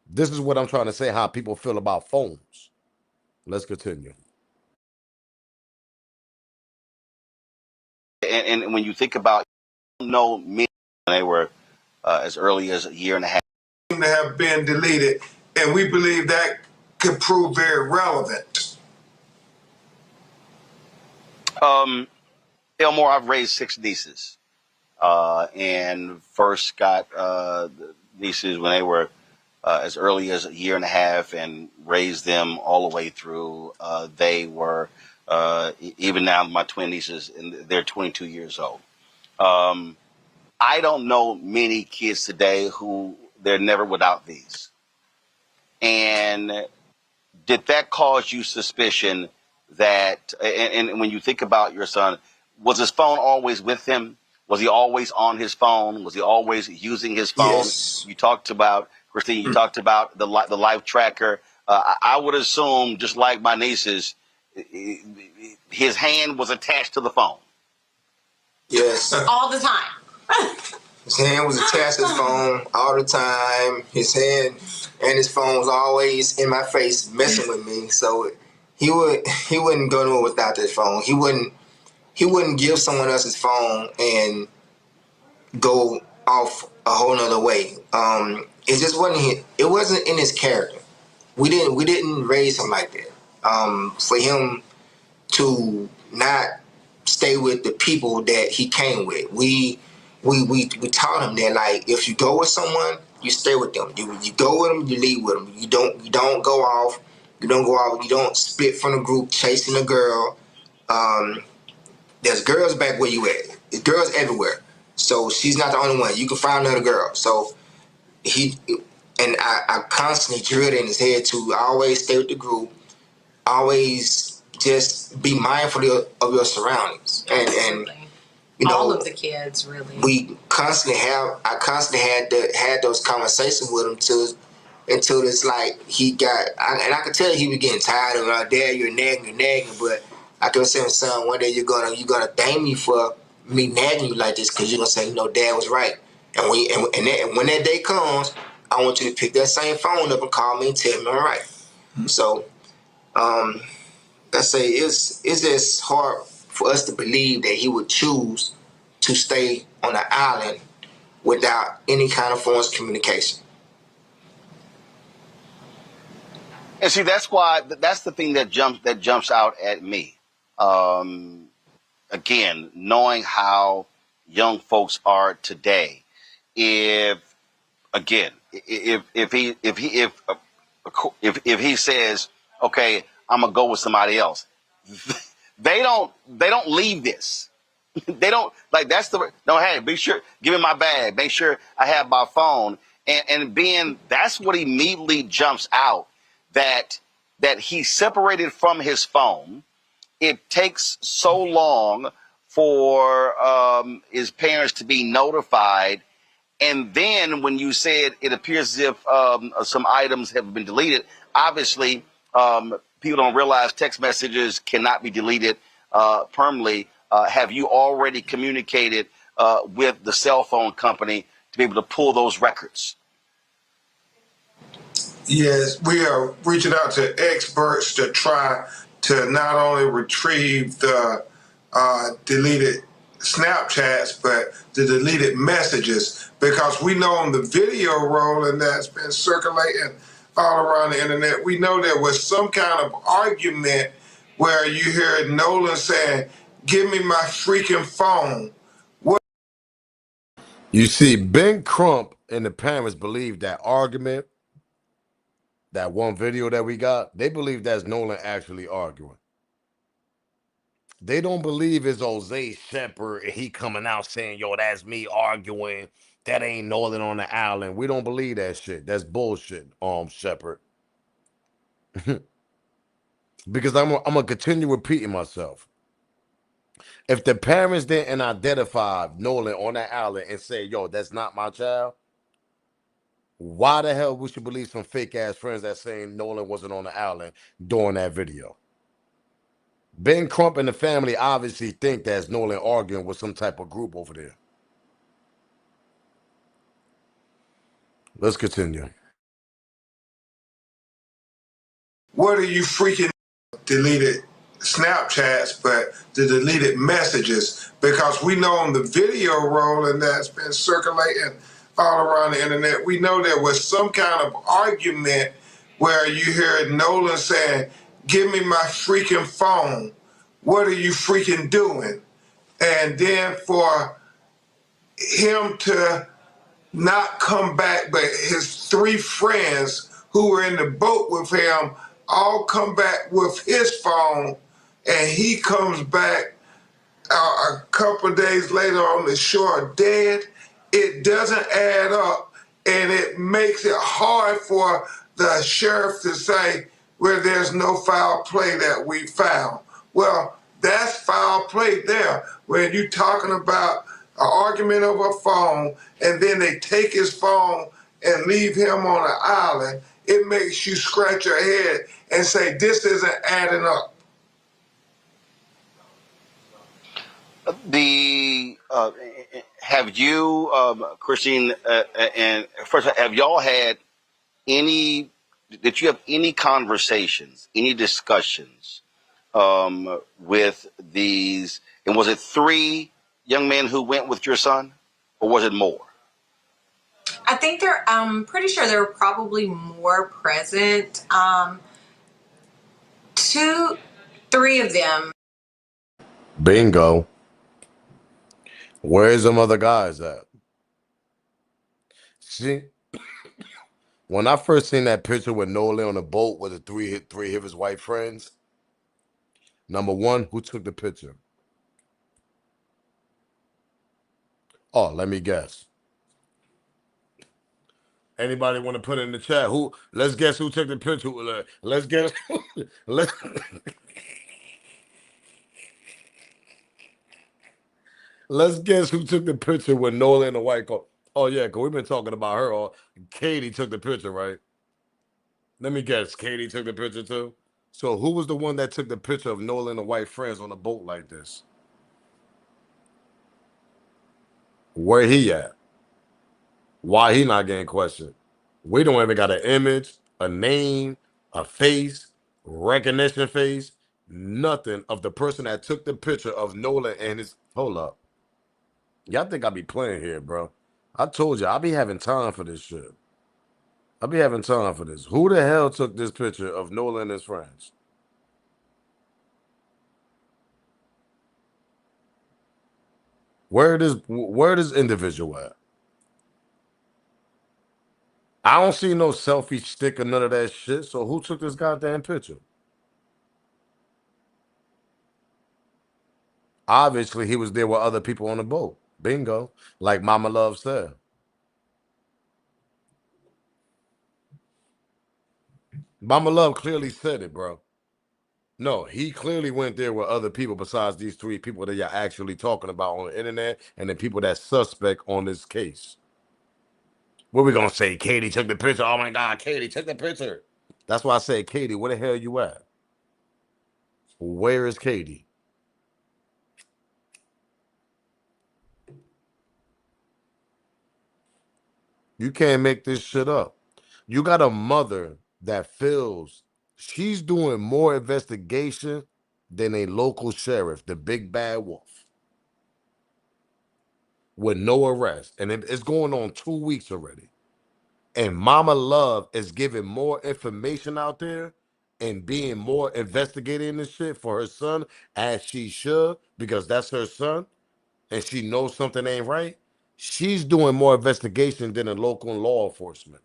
This is what I'm trying to say, how people feel about phones. Let's continue. and when you think about, me, when they were as early as a year and a half. To have been deleted, and we believe that could prove very relevant. Elmore, I've raised 6 nieces, and first got nieces when they were as early as a year and a half, and raised them all the way through. They were even now my twin nieces, and they're 22 years old. I don't know many kids today who they're never without these. And did that cause you suspicion that, and when you think about your son, was his phone always with him? Was he always on his phone? Was he always using his phone? Yes. You talked about, Christine, you talked about the life tracker. I would assume, just like my nieces, his hand was attached to the phone. Yes. All the time. His hand was attached to his phone all the time. His hand and his phone was always in my face messing with me. So he wouldn't go nowhere without his phone. He wouldn't give someone else his phone and go off a whole nother way. It just wasn't in his character. We didn't raise him like that. For him to not stay with the people that he came with. We taught him that, like, if you go with someone, you stay with them. You go with them, you leave with them. You don't go off. You don't go off. You don't split from the group chasing a girl. There's girls back where you at. There's girls everywhere. So she's not the only one. You can find another girl. So I constantly drilled in his head to always stay with the group. Always just be mindful of your surroundings. And you know, all of the kids, really. I constantly had those conversations with him until it's like he got, and I could tell he was getting tired of, Dad, you're nagging, but I kept saying, son, one day you're gonna thank me for me nagging you like this, because you're gonna say, Dad was right. And when that day comes, I want you to pick that same phone up and call me and tell me I'm right. So I say it's just hard for us to believe that he would choose to stay on an island without any kind of form of communication. And see, that's the thing that jumps out at me. Again, knowing how young folks are today, if he says, okay, I'm gonna go with somebody else, they don't leave this. They don't, like, hey, be sure, give me my bag, make sure I have my phone, and that's what immediately jumps out, that he's separated from his phone. It takes so long for his parents to be notified. And then when you said it appears as if some items have been deleted, obviously people don't realize text messages cannot be deleted permanently. Have you already communicated with the cell phone company to be able to pull those records? Yes, we are reaching out to experts to try to not only retrieve the deleted Snapchats, but the deleted messages, because we know on the video rolling that's been circulating all around the internet, we know there was some kind of argument where you hear Nolan saying, "Give me my freaking phone." You see, Ben Crump and the parents believe that argument, that one video that we got, they believe that's Nolan actually arguing. They don't believe it's Jose Shepard and he coming out saying, yo, that's me arguing. That ain't Nolan on the island. We don't believe that shit. That's bullshit, Shepard. Because I'm gonna continue repeating myself. If the parents didn't identify Nolan on that island and say, yo, that's not my child, why the hell we should believe some fake ass friends that saying Nolan wasn't on the island during that video? Ben Crump and the family obviously think that's Nolan arguing with some type of group over there. Let's continue. What are you freaking deleted Snapchats, but the deleted messages? Because we know on the video rolling that's been circulating all around the internet, we know there was some kind of argument where you heard Nolan saying, give me my freaking phone. What are you freaking doing? And then for him to not come back, but his three friends who were in the boat with him all come back with his phone, and he comes back a couple of days later on the shore dead. It doesn't add up, and it makes it hard for the sheriff to say, well, there's no foul play that we found. Well, that's foul play there. When you're talking about an argument over a phone, and then they take his phone and leave him on an island, it makes you scratch your head and say, this isn't adding up. Have you, Christine, and first, have y'all had any? Did you have any conversations, any discussions with these? And was it 3 young men who went with your son, or was it more? I think I'm pretty sure there were probably more present. 3 of them. Bingo. Where's them other guys at? See, when I first seen that picture with Nolan on the boat with the three of his white friends, number one, who took the picture? Oh, let me guess. Anybody want to put it in the chat? Who? Let's guess who took the picture. Let's guess. Let's. Let's guess who took the picture with Nolan in the white coat. Oh yeah, cause we've been talking about her. All Katie took the picture, right? Let me guess. Katie took the picture too. So who was the one that took the picture of Nolan and the white friends on a boat like this? Where he at? Why he not getting questioned? We don't even got an image, a name, a face, recognition face, nothing of the person that took the picture of Nolan and his. Hold up. Y'all think I be playing here, bro? I told you I be having time for this shit. I be having time for this. Who the hell took this picture of Nolan and his friends? Where this individual at? I don't see no selfie stick or none of that shit. So who took this goddamn picture? Obviously, he was there with other people on the boat. Bingo. Like Mama Love said. Mama Love clearly said it, bro. No, he clearly went there with other people besides these 3 people that you're actually talking about on the internet and the people that's suspect on this case. What we gonna say? Katie took the picture. Oh my God, Katie took the picture. That's why I said, Katie, where the hell you at? Where is Katie? You can't make this shit up. You got a mother that feels she's doing more investigation than a local sheriff, the big bad wolf, with no arrest. And it's going on 2 weeks already. And Mama Love is giving more information out there and being more investigating this shit for her son as she should, because that's her son and she knows something ain't right. She's doing more investigation than a local law enforcement.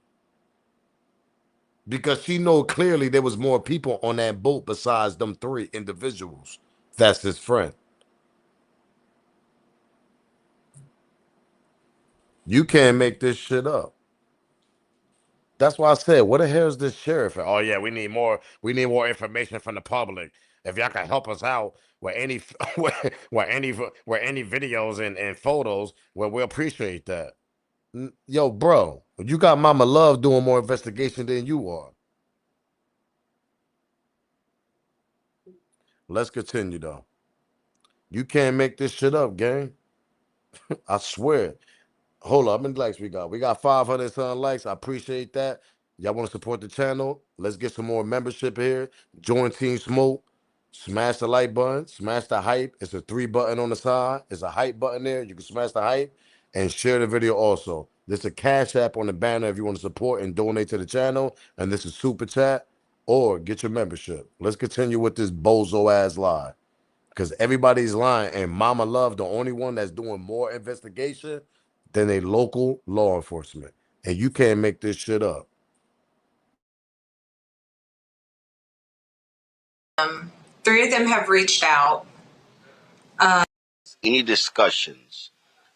Because she know clearly there was more people on that boat besides them 3 individuals. That's his friend. You can't make this shit up. That's why I said, what the hell is this sheriff? Oh yeah, we need more information from the public. If y'all can help us out with any where any videos and photos, well, we'll appreciate that. Yo, bro, you got Mama Love doing more investigation than you are. Let's continue though. You can't make this shit up, gang. I swear. Hold up, how many likes we got? We got 500 some likes. I appreciate that. Y'all want to support the channel? Let's get some more membership here. Join Team Smoke. Smash the like button. Smash the hype. It's a 3 button on the side. It's a hype button there. You can smash the hype and share the video also. There's a Cash App on the banner if you want to support and donate to the channel. And this is Super Chat or get your membership. Let's continue with this bozo ass lie. Because everybody's lying, and Mama Love, the only one that's doing more investigation than a local law enforcement. And you can't make this shit up. Three of them have reached out. Any discussions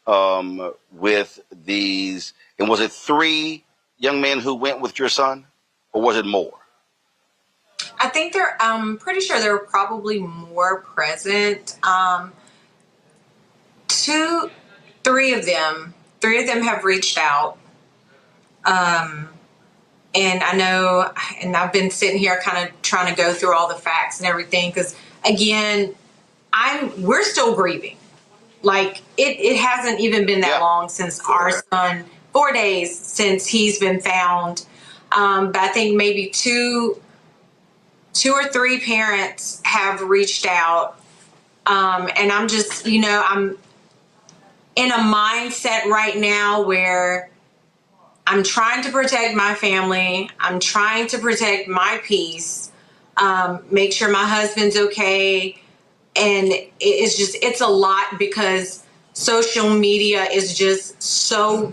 with these? And was it 3 young men who went with your son, or was it more? I think I'm pretty sure there were probably more present. Three of them have reached out. And I know, and I've been sitting here kind of trying to go through all the facts and everything. Cause again, we're still grieving. Like it hasn't even been that long since our son, 4 days since he's been found. But I think maybe two or three parents have reached out. And I'm just, I'm in a mindset right now where I'm trying to protect my family. I'm trying to protect my peace, make sure my husband's okay. And it's a lot because social media is just so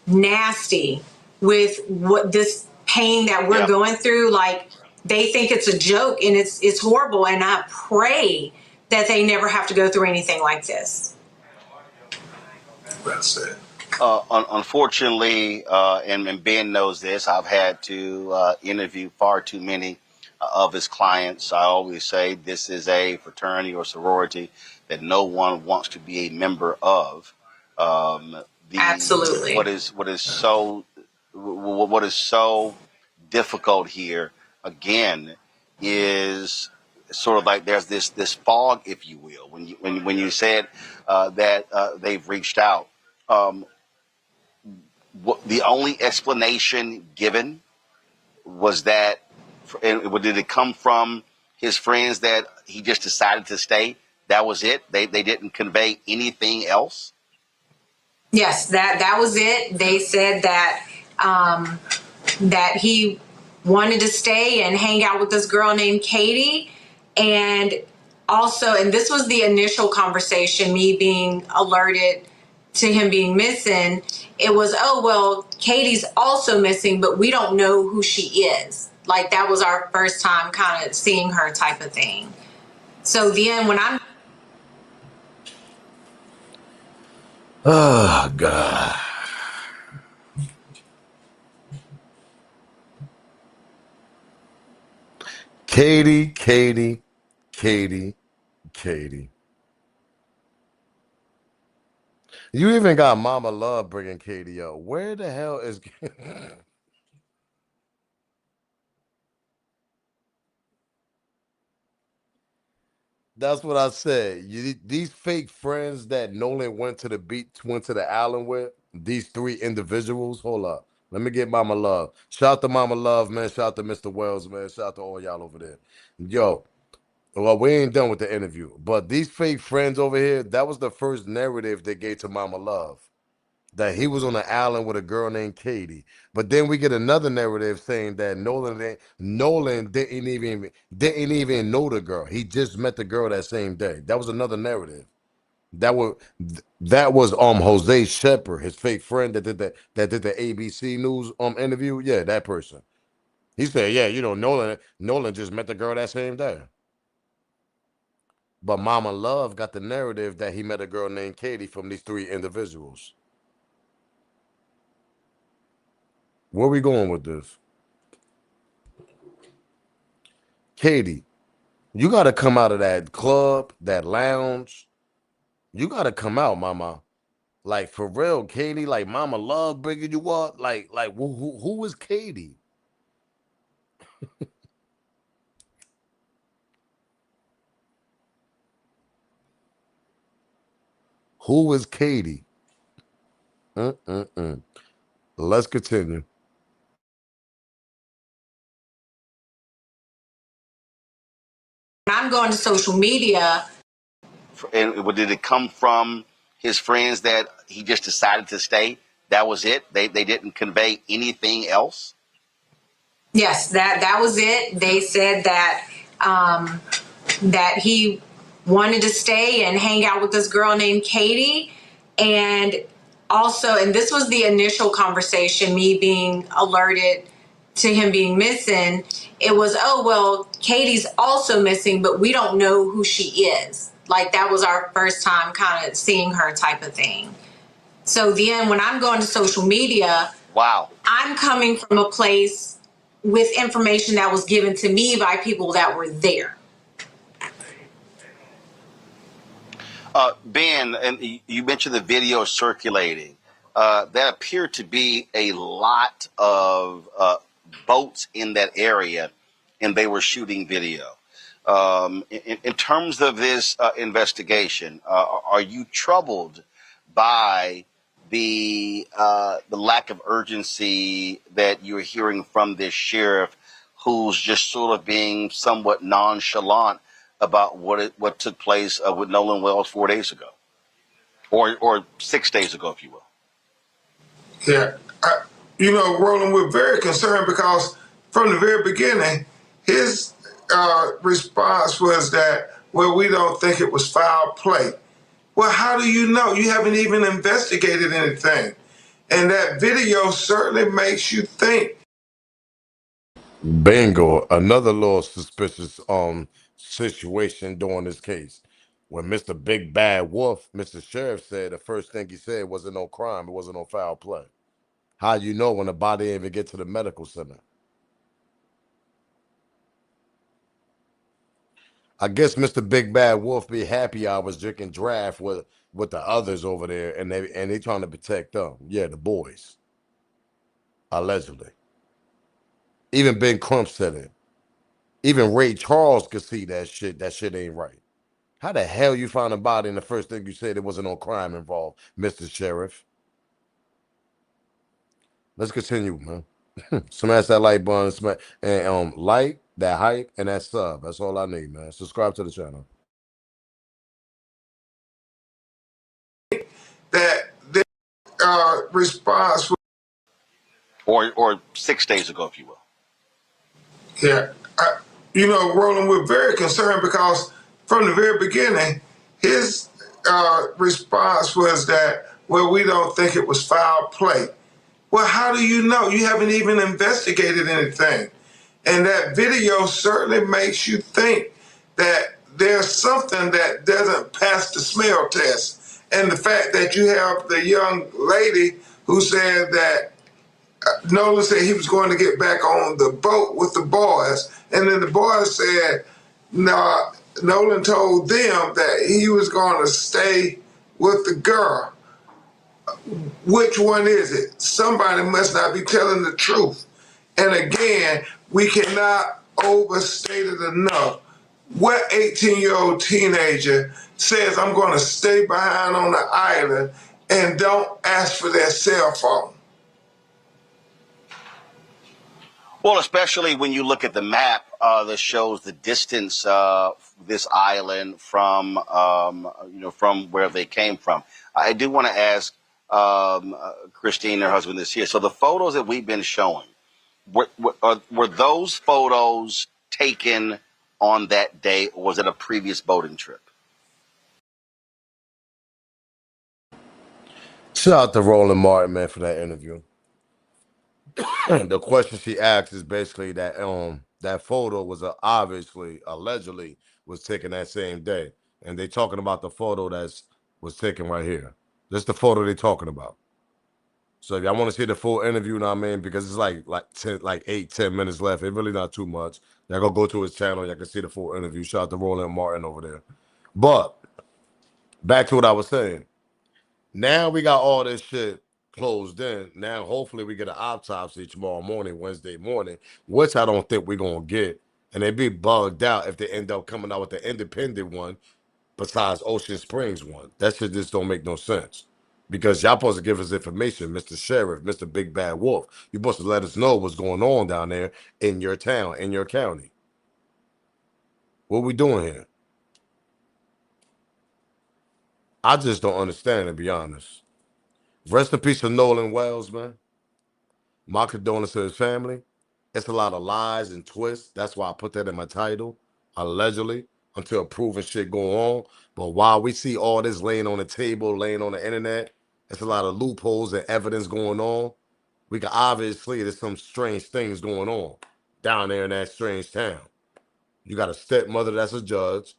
nasty with what this pain that we're going through. Like they think it's a joke and it's horrible. And I pray that they never have to go through anything like this. Well said. Unfortunately, and Ben knows this, I've had to interview far too many of his clients. I always say this is a fraternity or sorority that no one wants to be a member of. Absolutely. What is so difficult here again is sort of like there's this fog, if you will, when you said that they've reached out. The only explanation given was that, and did it come from his friends that he just decided to stay? That was it. They didn't convey anything else. Yes, that was it. They said that that he wanted to stay and hang out with this girl named Katie, and also, and this was the initial conversation, me being alerted to him being missing. It was, oh well, Katie's also missing, but we don't know who she is. Like that was our first time kind of seeing her, type of thing. So then when I'm Oh, God. Katie, Katie, Katie, Katie. You even got Mama Love bringing Katie up. Where the hell is... That's what I said. These fake friends that Nolan went to the beach, went to the island with, these 3 individuals. Hold up. Let me get Mama Love. Shout out to Mama Love, man. Shout out to Mr. Wells, man. Shout out to all y'all over there. Yo, well, we ain't done with the interview, but these fake friends over here, that was the first narrative they gave to Mama Love. That he was on an island with a girl named Katie. But then we get another narrative saying that Nolan didn't even know the girl. He just met the girl that same day. That was another narrative. That was Jose Shepard, his fake friend that did the ABC News interview. Yeah, that person. He said, yeah, Nolan just met the girl that same day. But Mama Love got the narrative that he met a girl named Katie from these three individuals. Where we going with this? Katie, you got to come out of that club, that lounge. You got to come out, Mama. Like, for real, Katie, like Mama Love bringing you up. Like who is Katie? Who is Katie? Let's continue. I'm going to social media. And did it come from his friends that he just decided to stay? That was it? They didn't convey anything else? Yes, that was it. They said that that he wanted to stay and hang out with this girl named Katie. And also, and this was the initial conversation, me being alerted to him being missing. It was, oh, well, Katie's also missing, but we don't know who she is. Like, that was our first time kind of seeing her type of thing. So then when I'm going to social media, wow, I'm coming from a place with information that was given to me by people that were there. Ben, and you mentioned the video circulating. That appeared to be a lot of boats in that area, and they were shooting video. In terms of this investigation, are you troubled by the lack of urgency that you're hearing from this sheriff, who's just sort of being somewhat nonchalant about what took place with Nolan Wells 4 days ago, or 6 days ago, if you will? Yeah, Roland, we're very concerned because from the very beginning, his response was that, well, we don't think it was foul play. Well, how do you know? You haven't even investigated anything. And that video certainly makes you think. Bingo. Another little suspicious situation during this case. When Mr. Big Bad Wolf, Mr. Sheriff, said the first thing he said wasn't no crime, it wasn't no foul play. How you know when the body didn't even get to the medical center? I guess Mr. Big Bad Wolf be happy I was drinking draft with the others over there, and they trying to protect them. Yeah, the boys. Allegedly. Even Ben Crump said it. Even Ray Charles could see that shit. That shit ain't right. How the hell you found a body and the first thing you said it wasn't no crime involved, Mr. Sheriff? Let's continue, man. Smash that like button, and like that hype and that sub. That's all I need, man. Subscribe to the channel. That their response was, or 6 days ago, if you will. yeah, Roland, we're very concerned because from the very beginning, his response was that, well, we don't think it was foul play. Well, how do you know? You haven't even investigated anything. And that video certainly makes you think that there's something that doesn't pass the smell test. And the fact that you have the young lady who said that Nolan said he was going to get back on the boat with the boys. And then the boys said, no, Nolan told them that he was going to stay with the girl. Which one is it? Somebody must not be telling the truth. And again, we cannot overstate it enough. What 18-year-old teenager says, I'm going to stay behind on the island and don't ask for their cell phone? Well, especially when you look at the map that shows the distance this island from from where they came from. I do want to ask Christine, her husband, is here. So the photos that we've been showing, were those photos taken on that day, or was it a previous boating trip? Shout out to Roland Martin, man, for that interview. The question she asked is basically that that photo was obviously, allegedly, was taken that same day. and they talking about the photo that's was taken right here. This is the photo they talking about. So if y'all want to see the full interview, know what I mean, because it's like 8-10 minutes left. It really not too much. Y'all go to his channel. Y'all can see the full interview. Shout out to Roland Martin over there. But back to what I was saying. Now we got all this shit closed in. Now hopefully we get an autopsy tomorrow morning, Wednesday morning, which I don't think we're gonna get. And they'd be bugged out if they end up coming out with the independent one besides Ocean Springs one. That shit just don't make no sense. Because y'all supposed to give us information, Mr. Sheriff, Mr. Big Bad Wolf. You're supposed to let us know what's going on down there in your town, in your county. What we doing here? I just don't understand, to be honest. Rest in peace to Nolan Wells, man. My condolences to his family. It's a lot of lies and twists. That's why I put that in my title, allegedly, until proven shit go on. But while we see all this laying on the table, laying on the internet, it's a lot of loopholes and evidence going on. We can obviously, there's some strange things going on down there in that strange town. You got a stepmother that's a judge,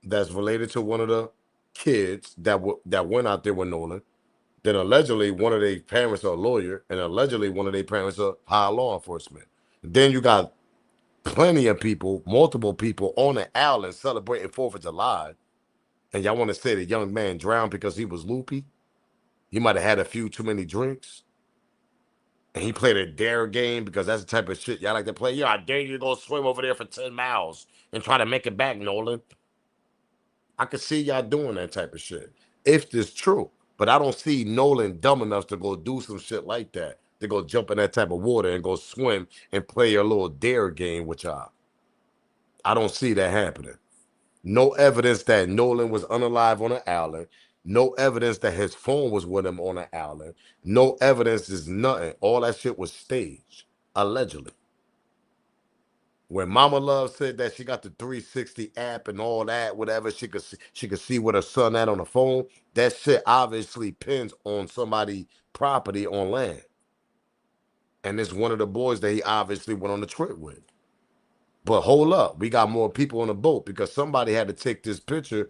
that's related to one of the kids that went out there with Nolan. Then allegedly one of their parents are a lawyer, and allegedly one of their parents are high law enforcement. Then you got plenty of people, multiple people on the island celebrating 4th of July, and y'all want to say the young man drowned because he was loopy? He might have had a few too many drinks, and he played a dare game because that's the type of shit y'all like to play. Yeah, I dare you to go swim over there for 10 miles and try to make it back, Nolan. I could see y'all doing that type of shit if this true. But I don't see Nolan dumb enough to go do some shit like that, to go jump in that type of water and go swim and play a little dare game with y'all. I don't see that happening. No evidence that Nolan was unalive on an island. No evidence that his phone was with him on an island. No evidence is nothing. All that shit was staged, allegedly. When Mama Love said that she got the 360 app and all that, whatever, she could see what her son at on the phone. That shit obviously pins on somebody's property on land. And it's one of the boys that he obviously went on the trip with. But hold up, we got more people on the boat because somebody had to take this picture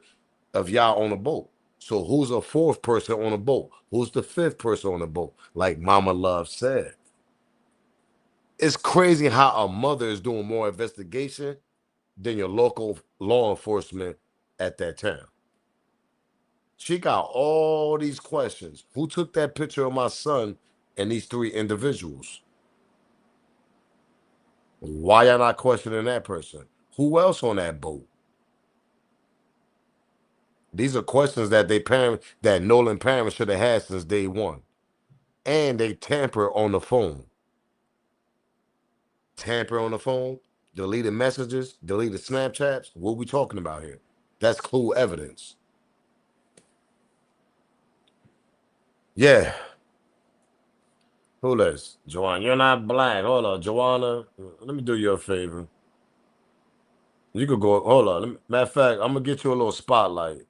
of y'all on the boat. So who's a fourth person on the boat? Who's the fifth person on the boat? Like Mama Love said. It's crazy how a mother is doing more investigation than your local law enforcement at that town. She got all these questions. Who took that picture of my son and these 3 individuals? Why y'all not questioning that person? Who else on that boat? These are questions that that Nolan parents should have had since day one. And they tamper on the phone. Tamper on the phone, deleted messages, deleted Snapchats. What we talking about here? That's clue evidence. Yeah. Who this? Joanna, you're not black. Hold on, Joanna. Let me do you a favor. You could go. Hold on. Matter of fact, I'm gonna get you a little spotlight.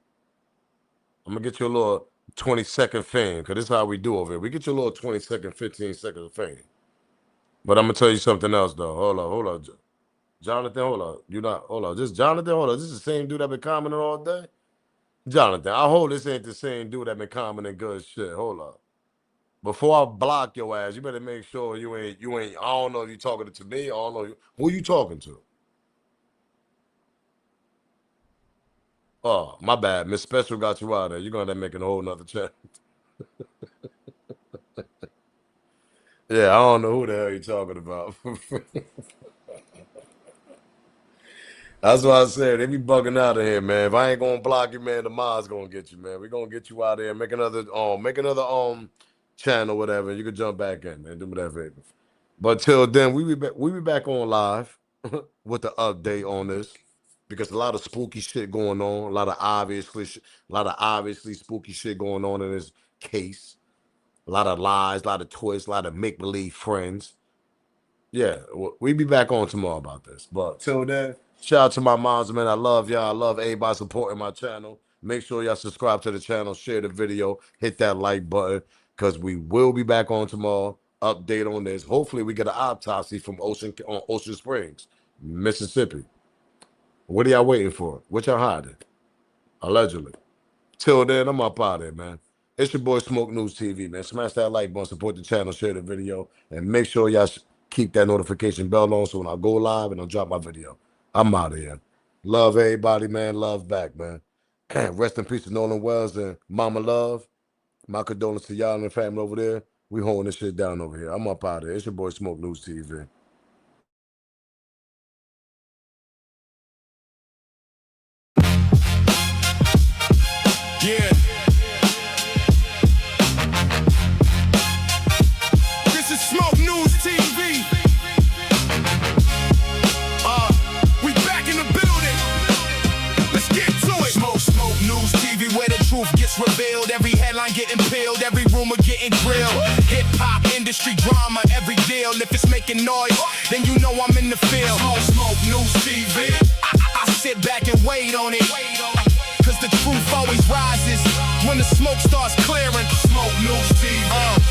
I'm gonna get you a little 20-second fame, because this is how we do over here. We get you a little 20-second, 15 seconds of fame. But I'm gonna tell you something else though. Hold on. Jonathan, hold on. You not hold on. Just Jonathan, hold on. This is the same dude that been commenting all day. Jonathan, I hope this ain't the same dude that been commenting good shit. Hold up. Before I block your ass, you better make sure you ain't. I don't know if you talking to me. I don't know who you talking to. Oh, my bad. Miss Special got you out there. You're gonna end up making a whole nother chat. Yeah, I don't know who the hell you talking about. That's why I said they be bugging out of here, man. If I ain't gonna block you, man, the mod's gonna get you, man. We gonna get you out of here. Make another channel, whatever. You can jump back in, man. Do me that favor. But till then, we be back on live with the update on this. Because a lot of spooky shit going on, a lot of obviously spooky shit going on in this case. A lot of lies, a lot of twists, a lot of make-believe friends. Yeah, we be back on tomorrow about this. But till then, shout out to my moms, man. I love y'all. I love everybody supporting my channel. Make sure y'all subscribe to the channel, share the video, hit that like button, because we will be back on tomorrow. Update on this. Hopefully, we get an autopsy from Ocean Springs, Mississippi. What are y'all waiting for? What y'all hiding? Allegedly. Till then, I'm up out of here, man. It's your boy Smoke News TV, man. Smash that like button, support the channel, share the video, and make sure y'all keep that notification bell on so when I go live and I'll drop my video. I'm out of here. Love everybody, man. Love back, man. Rest in peace to Nolan Wells and Mama Love. My condolences to y'all and the family over there. We holding this shit down over here. I'm up out of here. It's your boy Smoke News TV. Yeah. This is Smoke News TV. We back in the building. Let's get to it. Smoke News TV, where the truth gets revealed. Every headline getting peeled, every rumor getting grilled. Hip hop industry drama, every deal. If it's making noise, then you know I'm in the field. Smoke News TV. I sit back and wait on it. Cause the truth always rises when the smoke starts clearing. Smoke News TV.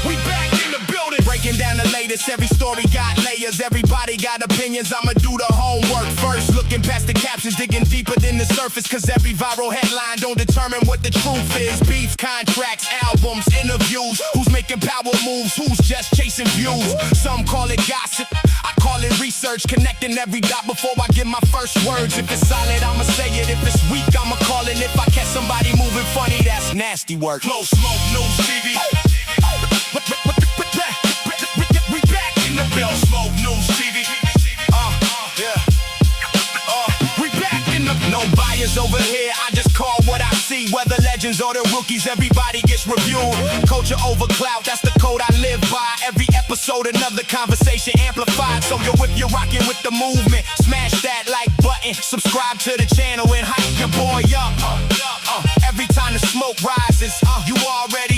We back in the building. Breaking down the latest, every story got layers. Everybody got opinions, I'ma do the homework first. Looking past the captions, digging deeper than the surface. Cause every viral headline don't determine what the truth is. Beats, contracts, albums, interviews. Who's making power moves, who's just chasing views. Some call it gossip, I call it research. Connecting every dot before I give my first words. If it's solid, I'ma say it. If it's weak, I'ma call it. If I catch somebody moving funny, that's nasty work. Close Smoke News TV. We back in the building. Smoke News TV. We back in the. No bias over here. I just call what I see. Whether legends or the rookies, everybody gets reviewed. Culture over clout, that's the code I live by. Every episode, another conversation amplified. So yo, if you're rocking with the movement, smash that like button, subscribe to the channel and hype your boy up. Every time the smoke rises, you already